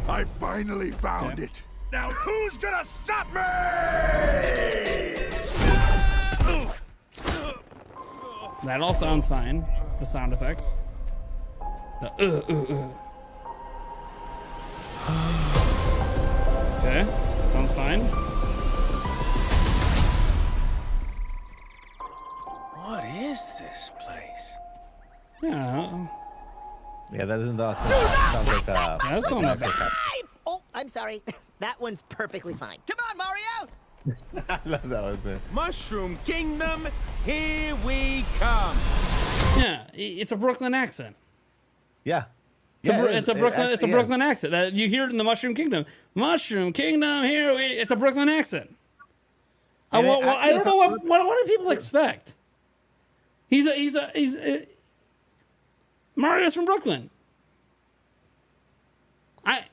I finally found it. Now who's gonna stop me? That all sounds fine. The sound effects. Okay, sounds fine. What is this place? Yeah. Yeah, that isn't the. Sounds like that's not bad. Oh, I'm sorry. That one's perfectly fine. Come on, Mario! I love that one, man. Mushroom Kingdom, here we come. Yeah, it's a Brooklyn accent. Yeah. It's a Brooklyn accent. That you hear it in the Mushroom Kingdom. Mushroom Kingdom, it's a Brooklyn accent. I don't know what do people expect. He's Mario's from Brooklyn. I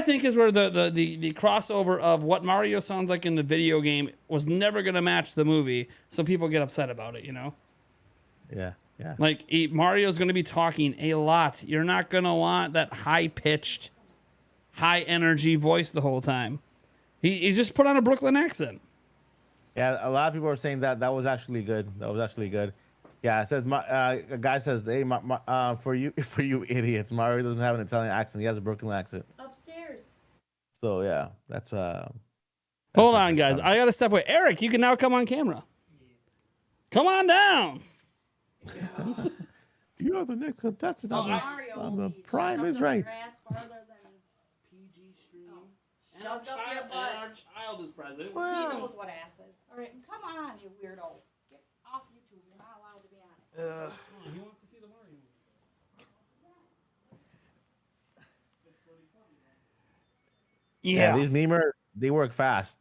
think is where the crossover of what Mario sounds like in the video game was never going to match the movie, so people get upset about it, you know? Yeah. Like, Mario's going to be talking a lot. You're not going to want that high-pitched, high-energy voice the whole time. He just put on a Brooklyn accent. Yeah, a lot of people are saying that was actually good. Yeah, it says a guy says, "Hey, for you idiots, Mario doesn't have an Italian accent. He has a Brooklyn accent." Upstairs. So yeah, that's Hold on, guys. I gotta step away. Eric, you can now come on camera. Come on down. You're the next contestant on the Prime is Right. Shoved up your butt. Our child is present. He knows what ass is. All right, come on, you weirdo. Get off YouTube. You're not allowed to be on it. He wants to see the Mario movie. Yeah. These memers, they work fast.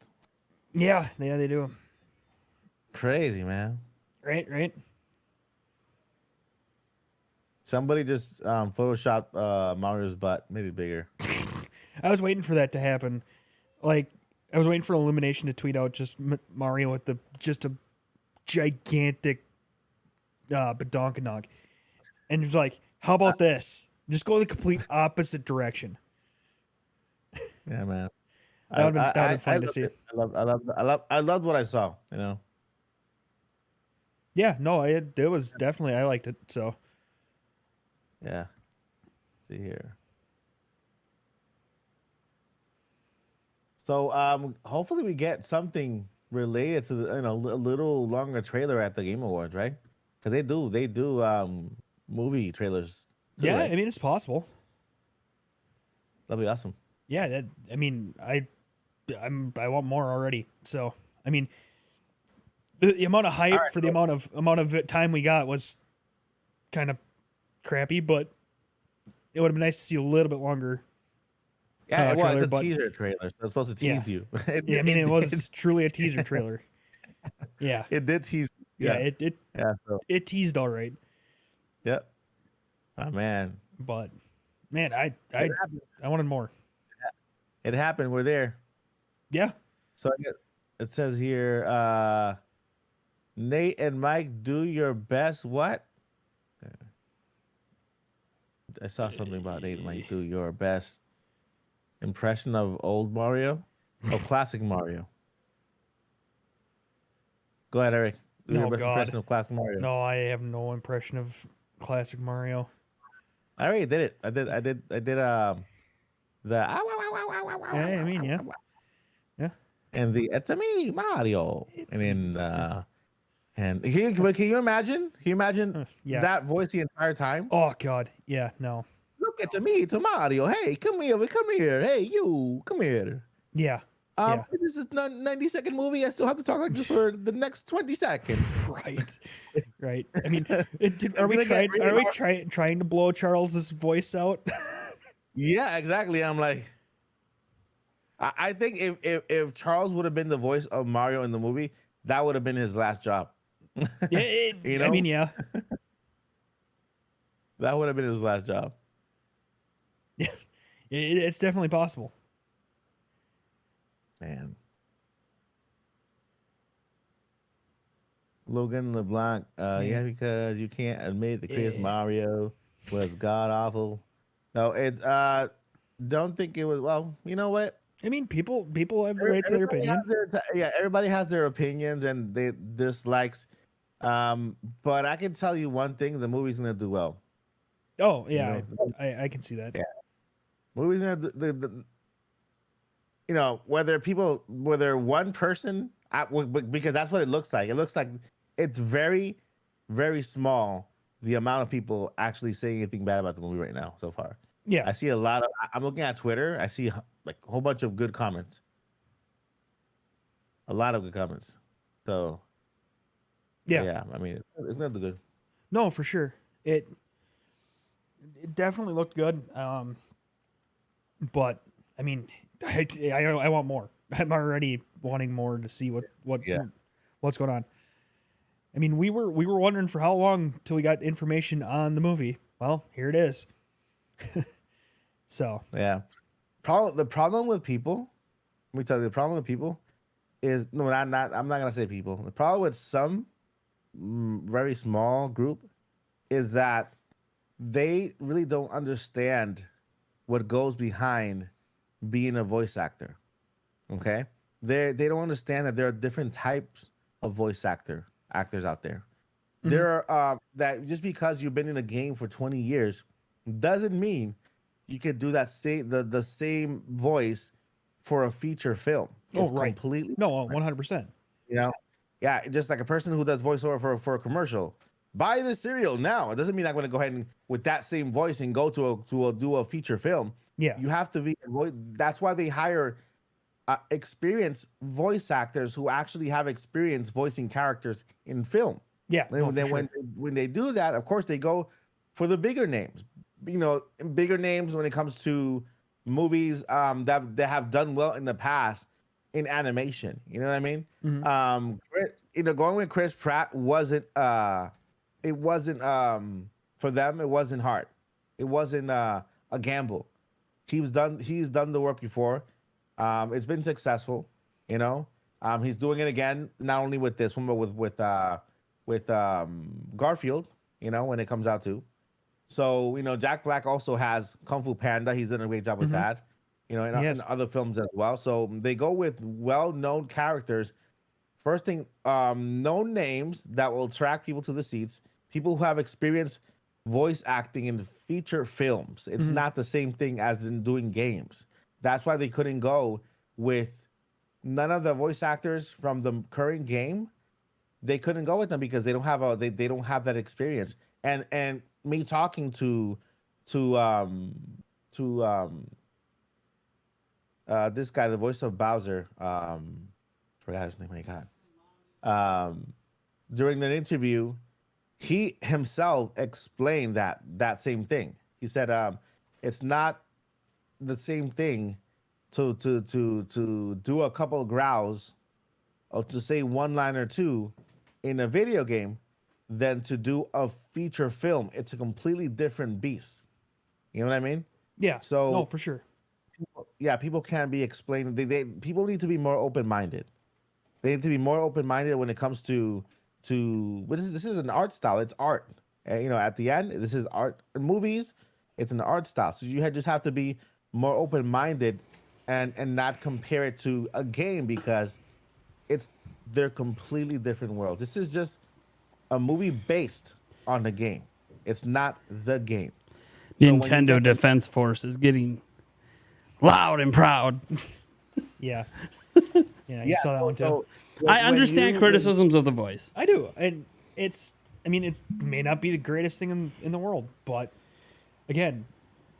Yeah, they do. Crazy, man. Right. Somebody just photoshopped Mario's butt, maybe bigger. I was waiting for that to happen. Like, I was waiting for Illumination to tweet out just Mario with just a gigantic badonkanog. And it was like, how about this? Just go the complete opposite direction. Yeah, man. That would have been fun to see. I loved what I saw, you know. Yeah, no, it was definitely, I liked it, so. Yeah. Let's see here. So hopefully we get something related to the, a little longer trailer at the Game Awards, right? Because they do movie trailers. Too, Yeah, right? I mean, it's possible. That'd be awesome. Yeah, I want more already. So, I mean, the amount of hype for the amount of time we got was kind of crappy, but it would have been nice to see a little bit longer. Yeah, well, trailer, it's a teaser trailer. So it's supposed to tease you. Yeah, I mean, it was truly a teaser trailer. Yeah, it did tease. Yeah, so. it teased all right. Yep. Oh man. But man, I wanted more. It happened. We're there. Yeah. So it says here, Nate and Mike, do your best. What? I saw something about Nate and Mike, do your best impression of old Mario, classic Mario. Go ahead, Eric. Do your best impression of classic Mario. No, I have no impression of classic Mario. I already did it. I did the I mean, yeah. And the it's a me Mario. And can you imagine? Can you imagine that voice the entire time? Oh God, yeah, no. Look at me, to Mario. Hey, come here. Hey, you, come here. Yeah. This is a 90-second movie. I still have to talk like this for the next 20 seconds. Right. I mean, are we trying to blow Charles's voice out? Yeah, exactly. I'm like, I think if Charles would have been the voice of Mario in the movie, that would have been his last job. Yeah, you know? I mean, yeah. That would have been his last job. Yeah, it's definitely possible. Man. Logan LeBlanc, yeah, because you can't admit the Chris Mario was god awful. No, it's don't think it was. Well, you know what? I mean, people have the right to their opinion. Everybody has their opinions and they dislikes. But I can tell you one thing: the movie's gonna do well. Oh yeah, I can see that. Yeah, movie's gonna do, you know, whether one person, because that's what it looks like. It looks like it's very, very small, the amount of people actually saying anything bad about the movie right now so far. Yeah. I see a lot of, I'm looking at Twitter. I see like a whole bunch of good comments. A lot of good comments. So, yeah, I mean, it's not good. No, for sure. It definitely looked good. But I mean, I want more. I'm already wanting more to see what's going on. I mean, we were wondering for how long till we got information on the movie. Well, here it is. So yeah, the problem with people. Let me tell you, the problem with people is I'm not gonna say people. The problem with some very small group is that they really don't understand what goes behind being a voice actor. Okay, they don't understand that there are different types of voice actors out there. There are that just because you've been in a game for 20 years doesn't mean you could do that same the same voice for a feature film. It's completely No, 100%. you know, yeah, just like a person who does voiceover for a commercial. Buy this cereal now. It doesn't mean I'm going to go ahead and with that same voice and go to do a feature film. Yeah, You have to be. That's why they hire experienced voice actors who actually have experience voicing characters in film. yeah. And No, for then sure. when they do that, of course they go for the bigger names. You know, bigger names when it comes to movies that have done well in the past in animation. You know what I mean? Going with Chris Pratt wasn't it wasn't for them. It wasn't hard. It wasn't a gamble. He's done the work before. It's been successful. You know, he's doing it again, not only with this one, but with Garfield. You know, when it comes out too. So, you know, Jack Black also has Kung Fu Panda. He's done a great job with that, you know, and other films as well. So they go with well-known characters. First thing, known names that will attract people to the seats, people who have experience voice acting in feature films. It's not the same thing as in doing games. That's why they couldn't go with none of the voice actors from the current game. They couldn't go with them because they don't have they don't have that experience. And me talking to this guy, the voice of Bowser, forgot his name. My God. During an interview, he himself explained that same thing. He said, it's not the same thing to do a couple of growls or to say one line or two in a video game than to do a feature film. It's a completely different beast. You know what I mean? Yeah. So no, for sure. People can't be explained. People need to be more open-minded. They need to be more open-minded when it comes to this is an art style. It's art. You know, at the end, this is art. In movies, it's an art style. So you just have to be more open-minded and not compare it to a game because they're completely different worlds. This is just a movie based on the game. It's not the game. Nintendo Defense Force is getting loud and proud. Yeah. Yeah, you saw that one too. I understand criticisms of the voice. I do. And it may not be the greatest thing in the world, but again,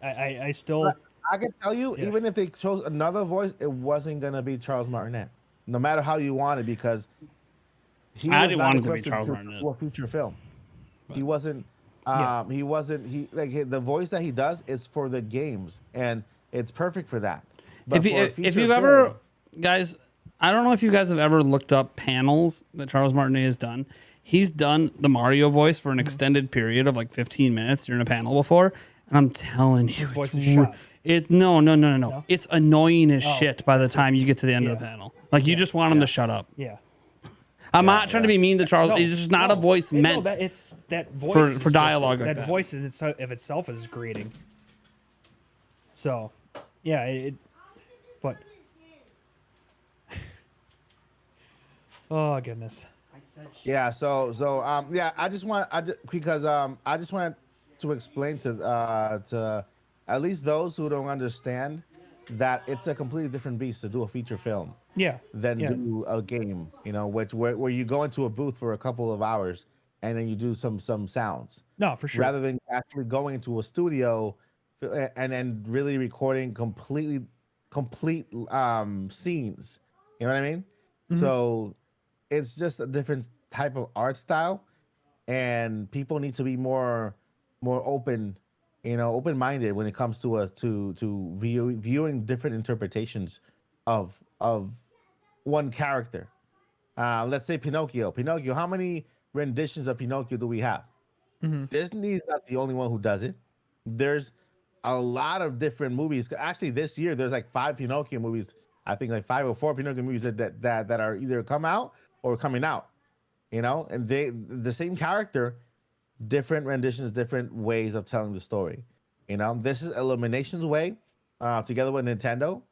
I still. I can tell you, even if they chose another voice, it wasn't going to be Charles Martinet. No matter how you want it, because I didn't want it to be Charles Martinet. For a feature film. He wasn't. He wasn't. The voice that he does is for the games, and it's perfect for that. But if you've ever, guys, I don't know if you guys have ever looked up panels that Charles Martinet has done. He's done the Mario voice for an extended period of like 15 minutes during a panel before, and I'm telling you, his voice is shot. No. It's annoying as shit by the time you get to the end of the panel. Like you just want him to shut up. Yeah. I'm not trying to be mean to Charles. It's just not a voice meant. That voice for dialogue. That like that. voice of itself is grating. So, yeah, but oh goodness. Yeah. I just want to explain to at least those who don't understand that it's a completely different beast to do a feature film. Yeah. Than do a game, you know, where you go into a booth for a couple of hours and then you do some sounds. No, for sure. Rather than actually going into a studio and then really recording complete scenes. You know what I mean? Mm-hmm. So it's just a different type of art style, and people need to be more open, you know, open-minded when it comes to viewing different interpretations of one character. Let's say Pinocchio. How many renditions of Pinocchio do we have? Disney's not the only one who does it. There's a lot of different movies. Actually, this year there's like 5 Pinocchio movies. I think like 5 or 4 Pinocchio movies that are either come out or coming out. You know, and the same character, different renditions, different ways of telling the story. You know, this is Illumination's way, together with Nintendo,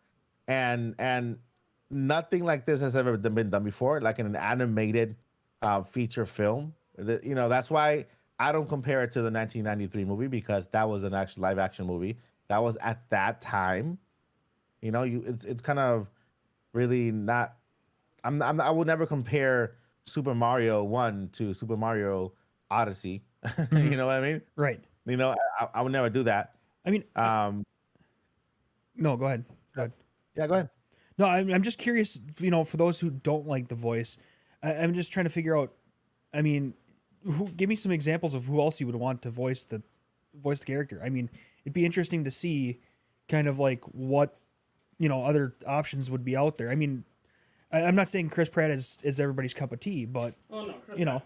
and nothing like this has ever been done before, like in an animated feature film. You know, that's why I don't compare it to the 1993 movie, because that was an actual live action movie. That was at that time. You know, it's kind of really not. I would never compare Super Mario 1 to Super Mario Odyssey. You know what I mean? Right. You know, I would never do that. I mean, no, go ahead. Go ahead. Yeah, go ahead. No, I'm just curious, you know, for those who don't like the voice, I'm just trying to figure out, I mean, give me some examples of who else you would want to voice the character. I mean, it'd be interesting to see kind of like what, you know, other options would be out there. I mean, I'm not saying Chris Pratt is everybody's cup of tea, but, you know.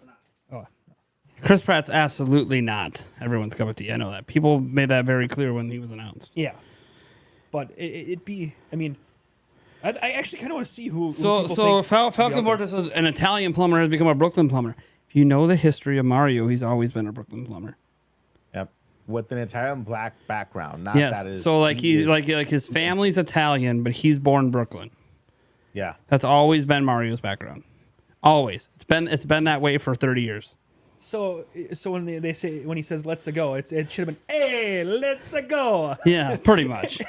Chris Pratt's absolutely not everyone's cup of tea. I know that. People made that very clear when he was announced. Yeah. But it'd be, I mean, I actually kind of want to see who. So Falcon Vortis is an Italian plumber has become a Brooklyn plumber. If you know the history of Mario, he's always been a Brooklyn plumber. Yep, with an Italian black background. Not yes. that is, So like like his family's Italian, but he's born Brooklyn. Yeah. That's always been Mario's background. Always. It's been that way for 30 years. So when they say, when he says "let's go," it should have been "hey, let's go." Yeah, pretty much.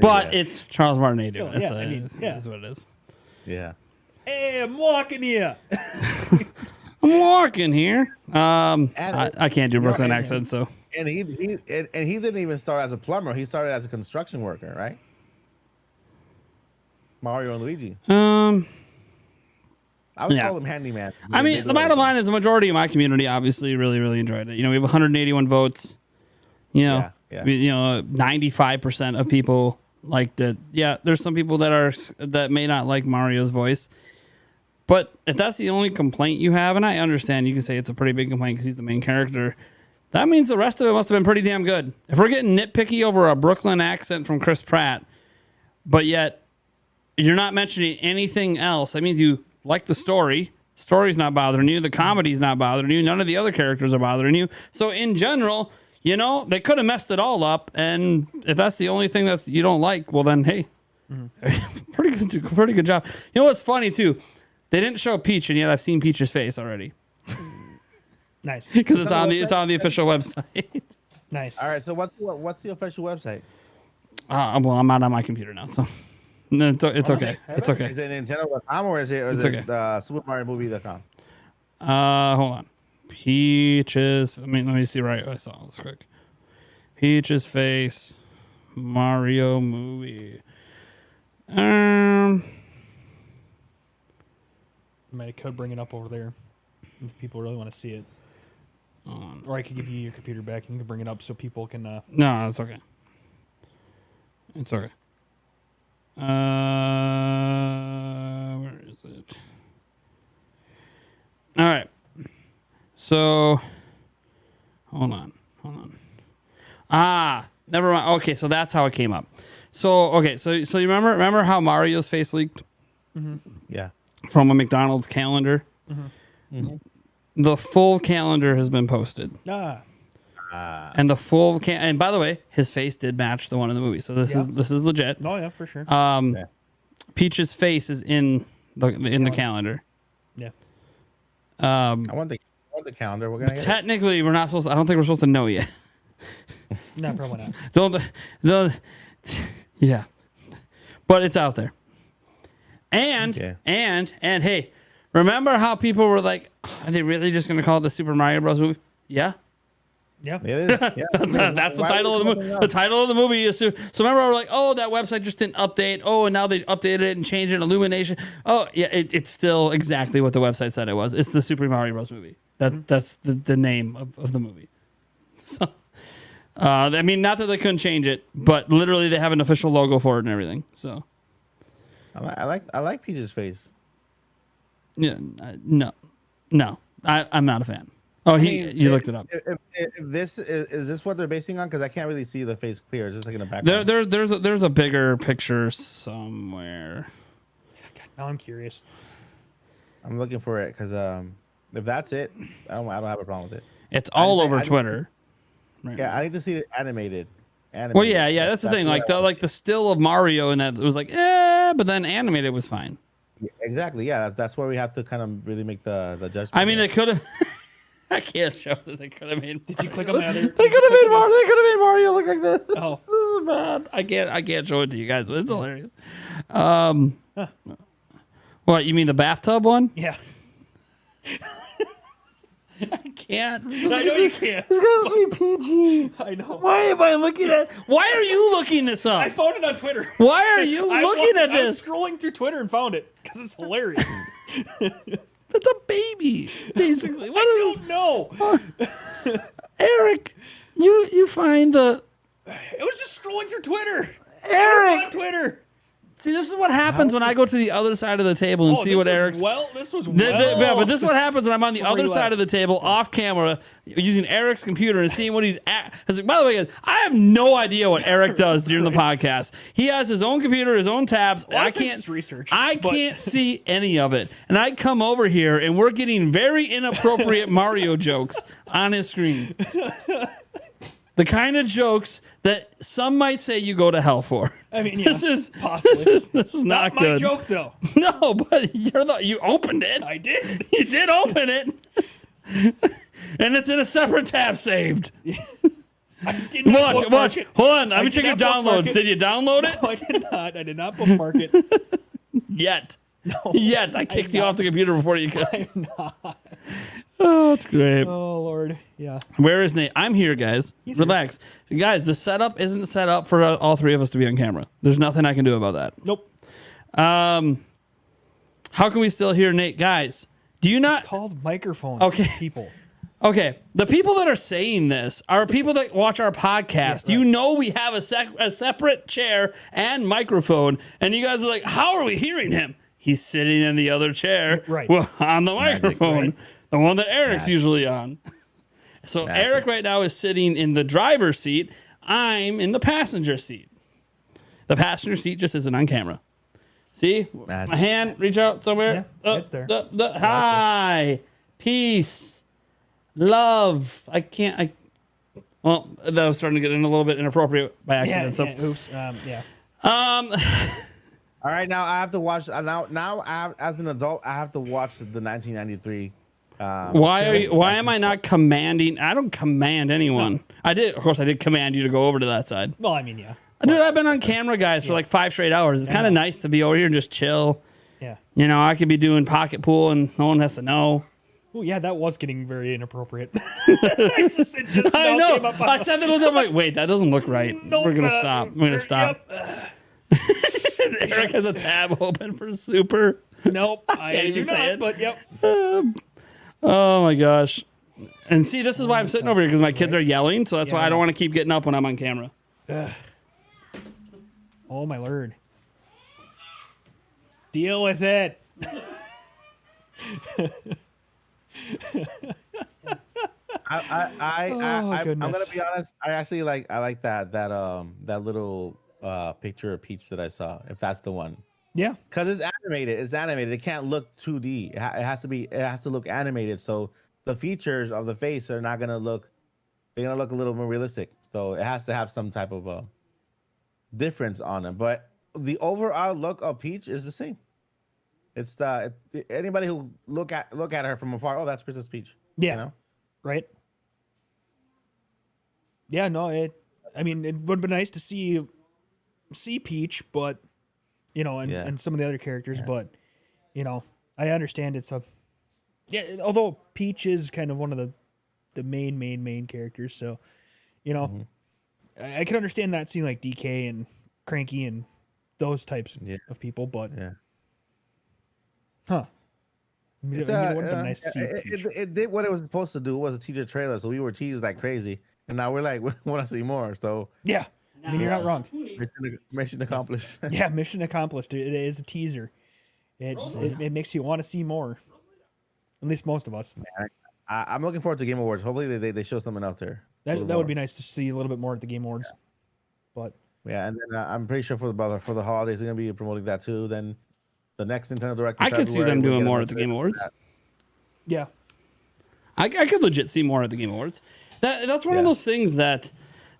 But it's Charles Martinet doing it. Yeah, So I mean, yeah. That's what it is. Yeah. Hey, I'm walking here. I'm walking here. I can't do Brooklyn accent, so. And he didn't even start as a plumber. He started as a construction worker, right? Mario and Luigi. I would call him handyman. I mean, the bottom line is the majority of my community obviously really, really enjoyed it. You know, we have 181 votes. You know, you know, 95% of people liked it. Yeah, there's some people that may not like Mario's voice. But if that's the only complaint you have, and I understand you can say it's a pretty big complaint because he's the main character, that means the rest of it must have been pretty damn good. If we're getting nitpicky over a Brooklyn accent from Chris Pratt, but yet you're not mentioning anything else, that means you like the story. Story's not bothering you. The comedy's not bothering you. None of the other characters are bothering you. So in general, you know, they could have messed it all up. And if that's the only thing that you don't like, well then, hey, pretty good job. You know what's funny too? They didn't show Peach, and yet I've seen Peach's face already. Nice, because it's on the official website. Nice. All right. So what's the official website? Well, I'm not on my computer now, so no, it's okay. It's okay. Is it Nintendo.com or is it SuperMarioMovie.com? Hold on. Peach's. Let me see right. I saw this quick. Peach's face, Mario movie. I could bring it up over there if people really want to see it. Or I could give you your computer back and you can bring it up so people can. No, it's okay. It's okay. Where is it? All right. So, hold on. Never mind. Okay, so that's how it came up. So, okay, so you remember how Mario's face leaked? Mm-hmm. Yeah. From a McDonald's calendar. Mm-hmm. Mm-hmm. The full calendar has been posted. And the full and by the way, his face did match the one in the movie, so this is legit. Oh yeah, for sure. Peach's face is in the calendar. Yeah. I want the calendar. We're gonna technically we're not supposed. I don't think we're supposed to know yet. No, probably not. Don't. Yeah, but it's out there. And hey, remember how people were like, "Are they really just going to call it the Super Mario Bros. Movie?" Yeah. Yeah, it is. Yeah. That's the title of the movie. The title of the movie is. So remember, we're like, "Oh, that website just didn't update. Oh, and now they updated it and changed it. Illumination. Oh, yeah, it's still exactly what the website said it was. It's the Super Mario Bros. Movie. That's the name of the movie. So, I mean, not that they couldn't change it, but literally they have an official logo for it and everything. So. I like Peach's face. Yeah, no, I'm not a fan. Oh, you looked it up. If this is this what they're basing on? Because I can't really see the face clear. It's just like in the background. There's a bigger picture somewhere. God, now I'm curious. I'm looking for it because if that's it, I don't have a problem with it. It's all over Twitter. Right now. I need to see it animated. Well, yeah, that's the thing. Like the still of Mario and that it was like, but then animated was fine. Yeah, exactly. Yeah, that's where we have to kind of really make the judgment. I mean, they could have. I can't show that they could have made. Did you click on my other? They could have made Mario. They could have made Mario look like this. Oh. This is bad. I can't show it to you guys, but it's hilarious. What, you mean the bathtub one? Yeah. I can't. I know you can't. It's gonna be PG. I know. Why am I looking at? Why are you looking this up? I found it on Twitter. Why are you looking at I was this? scrolling through Twitter and found it because it's hilarious. It's a baby, basically. I don't know. Eric, you find the. It was just scrolling through Twitter. Eric, it was on Twitter. See, this is what happens when I go to the other side of the table and see what Eric's. This was Yeah, but this is what happens when I'm on the other side left. of the table, off camera, using Eric's computer and seeing what he's at. By the way, guys, I have no idea what Eric does during the podcast. He has his own computer, his own tabs. Well, I that's can't just research. I can't see any of it, and I come over here and we're getting very inappropriate Mario jokes on his screen. The kind of jokes that some might say you go to hell for. I mean, yeah, this is possibly. This is not my good. joke, though. No, but you opened it. I did. You did open it, and it's in a separate tab saved. I did not bookmark Watch. it. Hold on. Let I me did check your not bookmark downloads. it. Did you download it? No, I did not. I did not bookmark it. Yet. No. Yet. I kicked you off the computer before you could. I'm not. Oh, that's great. Oh, Lord. Yeah. Where is Nate? I'm here, guys. Relax. Guys, the setup isn't set up for all three of us to be on camera. There's nothing I can do about that. Nope. How can we still hear Nate? Guys, do you not... It's called microphones. Okay. People. Okay, the people that are saying this are people that watch our podcast. Yeah, right. You know we have a separate chair and microphone, and you guys are like, how are we hearing him? He's sitting in the other chair Right. on the microphone, right? the one that Eric's usually on. So Eric right now is sitting in the driver's seat. I'm in the passenger seat. The passenger seat just isn't on camera. See? My hand, reach out somewhere. Yeah, it's there. Hi. Peace. Love. Well, that was starting to get in a little bit inappropriate by accident. Oops. Yeah. All right, now I have to watch. As an adult, I have to watch the 1993. Why am I not commanding? I don't command anyone. Of course, I did command you to go over to that side. Well, I mean, yeah. Dude, I've been on camera, guys, for like 5 straight hours. It's kind of nice to be over here and just chill. Yeah. You know, I could be doing pocket pool and no one has to know. Oh, yeah, that was getting very inappropriate. it just I now know. came up on I said that. I'm like, wait, that doesn't look right. Nope, We're gonna stop. We're gonna stop. Eric has a tab open for Super. Nope, I do not. But yep. Oh my gosh. And see, this is why I'm sitting over here because my kids are yelling. So that's why I don't want to keep getting up when I'm on camera. Oh my Lord. Deal with it. I'm gonna be honest. I actually like that little picture of Peach that I saw. If that's the one. Yeah. Because it's animated. It's animated. It can't look 2D. It has to look animated. So the features of the face are not gonna look. They're gonna look a little more realistic. So it has to have some type of difference on them. But the overall look of Peach is the same. It's anybody who look at her from afar. Oh, that's Princess Peach. Yeah. You know? Right. Yeah. No. I mean, it would be nice to see Peach, but and some of the other characters, but I understand it's although Peach is kind of one of the main characters, so I can understand that seeing like DK and Cranky and those types of people, but I mean, it would have been nice to see Peach. It did what it was supposed to do. It was a teaser trailer, so we were teased like crazy, and now we're like, we want to see more. So yeah, I mean, you're not wrong. Mission accomplished. Yeah, mission accomplished. It is a teaser. It makes you want to see more. At least most of us. Man, I'm looking forward to Game Awards. Hopefully they show something else there. That would be nice to see a little bit more at the Game Awards. But yeah, and then I'm pretty sure for the holidays they're gonna be promoting that too. Then the next Nintendo Direct. I could see them doing more at the Game Awards. Yeah, I could legit see more at the Game Awards. That's one of those things that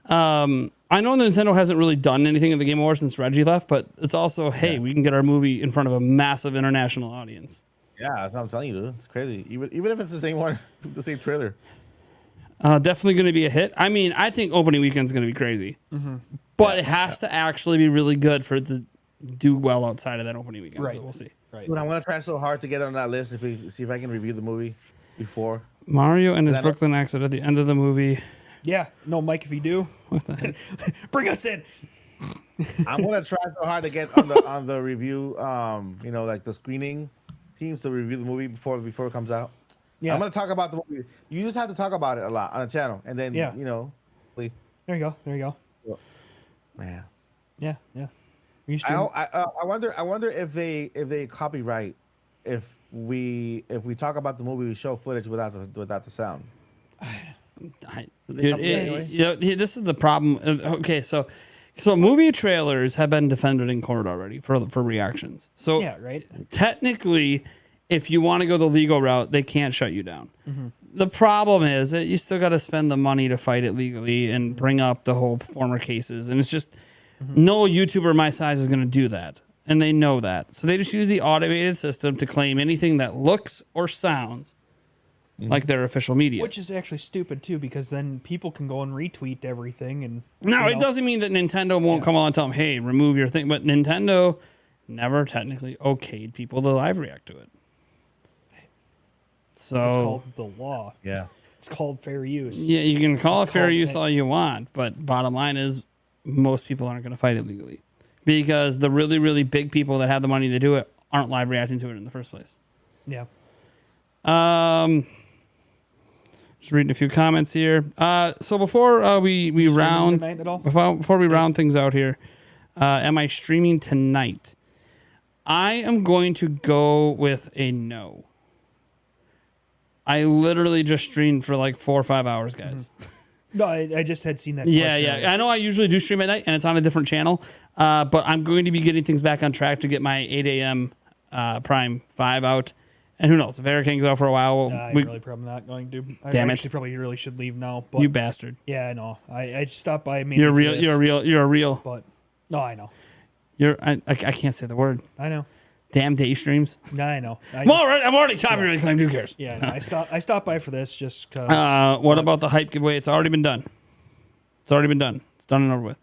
I know Nintendo hasn't really done anything at the Game Awards since Reggie left, but it's also, hey, we can get our movie in front of a massive international audience. Yeah, that's what I'm telling you, dude. It's crazy. Even if it's the same one, the same trailer. Definitely going to be a hit. I mean, I think opening weekend's going to be crazy, but it has to actually be really good for it to do well outside of that opening weekend. Right. So we'll see. Right. Dude, I'm gonna try so hard to get on that list. If we see if I can review the movie before. Mario and his Then- Brooklyn accent at the end of the movie. Yeah. No, Mike, if you do, What the heck? bring us in. I'm gonna try so hard to get on the review. You know, like the screening teams to review the movie before it comes out. Yeah. I'm gonna talk about the movie. You just have to talk about it a lot on the channel, and then Yeah. you know, There you go. There you go. man. Yeah. Yeah. You I wonder if they copyright if we talk about the movie, we show footage without the sound. Dude, this is the problem. Okay, so movie trailers have been defended in court already for reactions. So Yeah, right. technically, if you want to go the legal route, they can't shut you down. The problem is that you still got to spend the money to fight it legally and bring up the whole former cases, and it's just no YouTuber my size is going to do that, and they know that. So they just use the automated system to claim anything that looks or sounds like their official media. Which is actually stupid too, because then people can go and retweet everything. And No, you it know. doesn't mean that Nintendo won't come along and tell them, hey, remove your thing. But Nintendo never technically okayed people to live react to it. So It's called the law. Yeah. It's called fair use. yeah, you can call It's it fair called- use all you want, but bottom line is most people aren't going to fight it legally because the really, really big people that have the money to do it aren't live reacting to it in the first place. Yeah. Just reading a few comments here. So before we round tonight at all? before we round things out here, am I streaming tonight? I am going to go with a no. I literally just streamed for like 4 or 5 hours, guys. No, I just had seen that. Yeah, question yeah. earlier. I know I usually do stream at night, and it's on a different channel. But I'm going to be getting things back on track to get my 8 a.m. Prime 5 out. And who knows? If Eric hangs out for a while, I'm really probably not going to. Damn I it. actually probably really should leave now. But You bastard. Yeah, I know. I just stopped by. mainly You're for real. this, You're a real. But no, I know. I can't say the word. I know. Damn day streams. No, I know. I'm already copyright claimed. Who cares? Yeah, no, I stopped by for this just because. What about the hype giveaway? It's already been done. It's already been done. It's done and over with.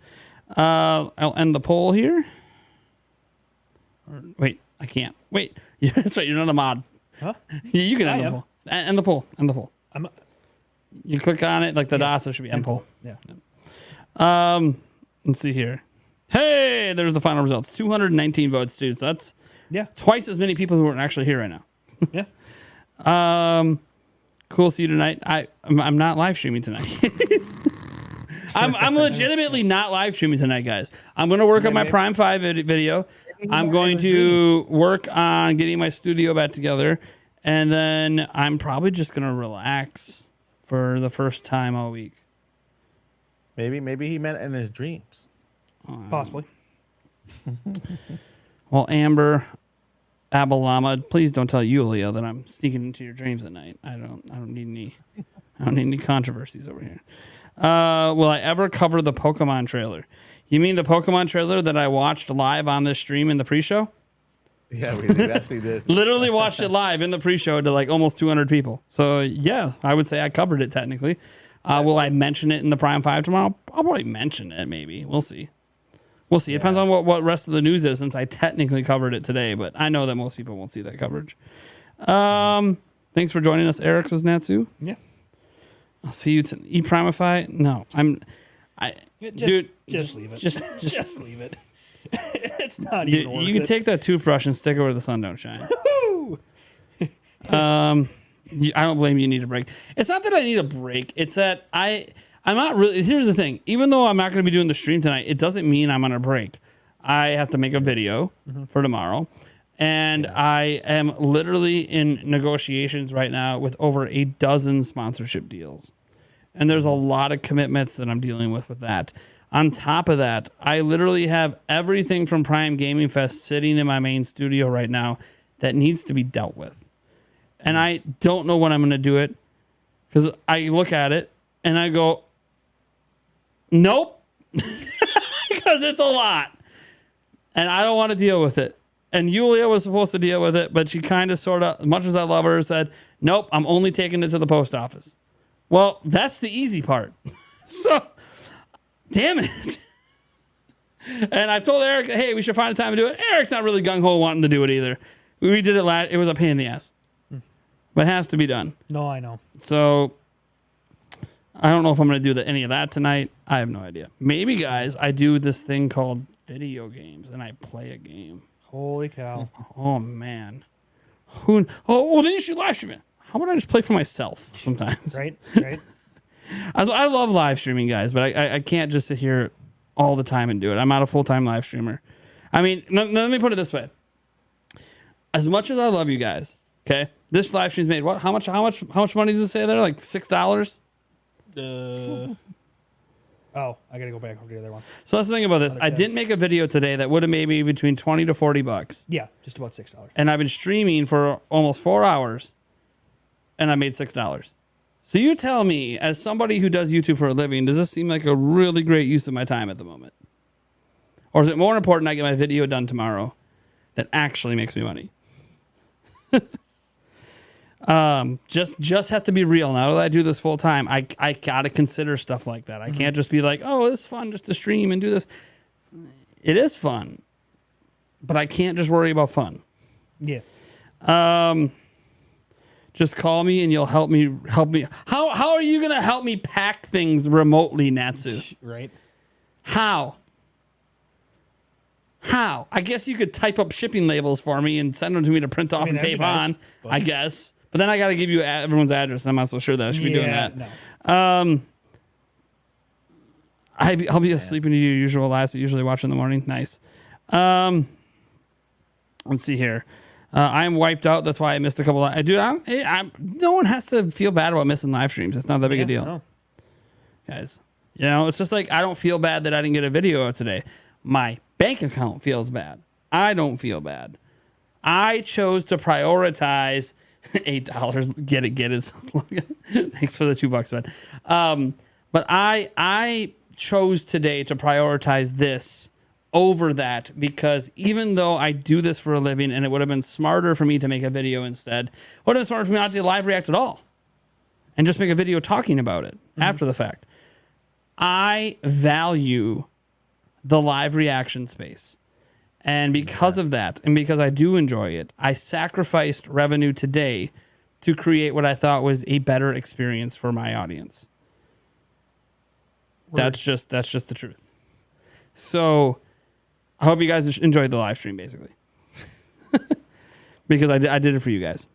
I'll end the poll here. Wait, I can't. Wait, that's right. You're not a mod. Huh? You can I end the am. poll. End the poll. End the poll. You click on it, like the dots. There should be end poll. Yeah. Let's see here. Hey, there's the final results. 219 votes, dude. So that's twice as many people who are actually here right now. Yeah. Cool. See you tonight. I'm not live streaming tonight. I'm legitimately not live streaming tonight, guys. I'm going to work on my Prime 5 video. I'm going to work on getting my studio back together. And then I'm probably just going to relax for the first time all week. Maybe he meant in his dreams. Possibly. Well, Amber Abalama, please don't tell Yulia that I'm sneaking into your dreams at night. I don't need any controversies over here. Will I ever cover the Pokemon trailer? You mean the Pokemon trailer that I watched live on this stream in the pre-show? Yeah, we actually did. Literally watched it live in the pre-show to like almost 200 people. So yeah, I would say I covered it technically. Will I mention it in the Prime 5 tomorrow? I'll probably mention it maybe. We'll see. We'll see. It depends on what rest of the news is since I technically covered it today, but I know that most people won't see that coverage. Thanks for joining us, Eric, says Natsu. Yeah. I'll see you to E-Primify. No, dude, Just leave it. Just leave it. It's not Dude, even worth you can it. take that toothbrush and stick it where the sun don't shine. I don't blame you. Need a break. It's not that I need a break. It's that I'm not really. Here's the thing. Even though I'm not going to be doing the stream tonight, it doesn't mean I'm on a break. I have to make a video for tomorrow, and I am literally in negotiations right now with over a dozen sponsorship deals, and there's a lot of commitments that I'm dealing with that. On top of that, I literally have everything from Prime Gaming Fest sitting in my main studio right now that needs to be dealt with. And I don't know when I'm going to do it because I look at it and I go, nope, because it's a lot. And I don't want to deal with it. And Yulia was supposed to deal with it, but she kind of sort of, as much as I love her, said, nope, I'm only taking it to the post office. Well, that's the easy part. So, damn it. And I told Eric, hey, we should find a time to do it. Eric's not really gung-ho wanting to do it either. We did it it was a pain in the ass. But it has to be done. No, I know. So, I don't know if I'm going to do any of that tonight. I have no idea. Maybe, guys, I do this thing called video games, and I play a game. Holy cow. Oh, man. Then you should live stream it. How about I just play for myself sometimes? Right. I love live streaming, guys, but I can't just sit here all the time and do it. I'm not a full-time live streamer. I mean, let me put it this way. As much as I love you guys, okay, this live stream's made what? How much money does it say there? Like $6? Oh, I gotta go back over to the other one. So let's think about this. I didn't make a video today that would have made me between $20 to $40. Yeah, just about $6. And I've been streaming for almost 4 hours, and I made $6. So you tell me, as somebody who does YouTube for a living, does this seem like a really great use of my time at the moment? Or is it more important I get my video done tomorrow that actually makes me money? Just have to be real. Now that I do this full time, I gotta consider stuff like that. I can't just be like, oh, it's fun just to stream and do this. It is fun, but I can't just worry about fun. Yeah. Just call me and you'll help me. How are you gonna help me pack things remotely, Natsu? Right. How? I guess you could type up shipping labels for me and send them to me to print off and that'd tape be nice, on. but- I guess. But then I got to give you everyone's address. I'm not so sure that I should be doing that. No. I'll be asleep into your usual lives that you usually watch in the morning. Nice. Let's see here. I'm wiped out. That's why I missed a couple. No one has to feel bad about missing live streams. It's not that big a deal. No. Guys. It's just like I don't feel bad that I didn't get a video out today. My bank account feels bad. I don't feel bad. I chose to prioritize $8. Get it. Thanks for the $2, man. But I chose today to prioritize this over that because even though I do this for a living and it would have been smarter for me to make a video instead, it would have been smarter for me not to live react at all and just make a video talking about it after the fact. I value the live reaction space. And because of that, and because I do enjoy it, I sacrificed revenue today to create what I thought was a better experience for my audience. That's just the truth. So I hope you guys enjoyed the live stream, basically. Because I did it for you guys.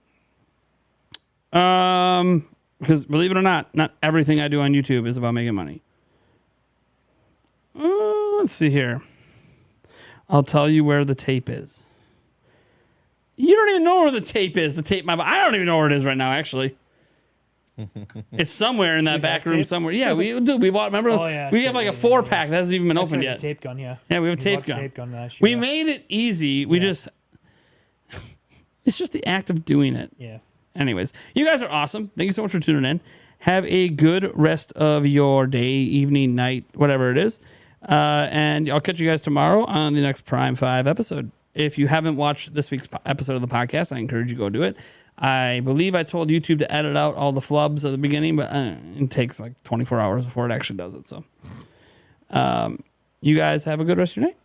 Because believe it or not everything I do on YouTube is about making money. Let's see here. I'll tell you where the tape is. You don't even know where the tape is. I don't even know where it is right now, actually. It's somewhere in that back room somewhere. Yeah, we bought, remember? Oh, yeah, we have like a 4-pack that hasn't even been opened yet. Tape gun, yeah. Yeah, we have a tape gun. We made it easy. We just, it's just the act of doing it. Yeah. Anyways, you guys are awesome. Thank you so much for tuning in. Have a good rest of your day, evening, night, whatever it is. And I'll catch you guys tomorrow on the next Prime 5 episode. If you haven't watched this week's episode of the podcast, I encourage you to go do it. I believe I told YouTube to edit out all the flubs at the beginning, but it takes like 24 hours before it actually does it. So you guys have a good rest of your night.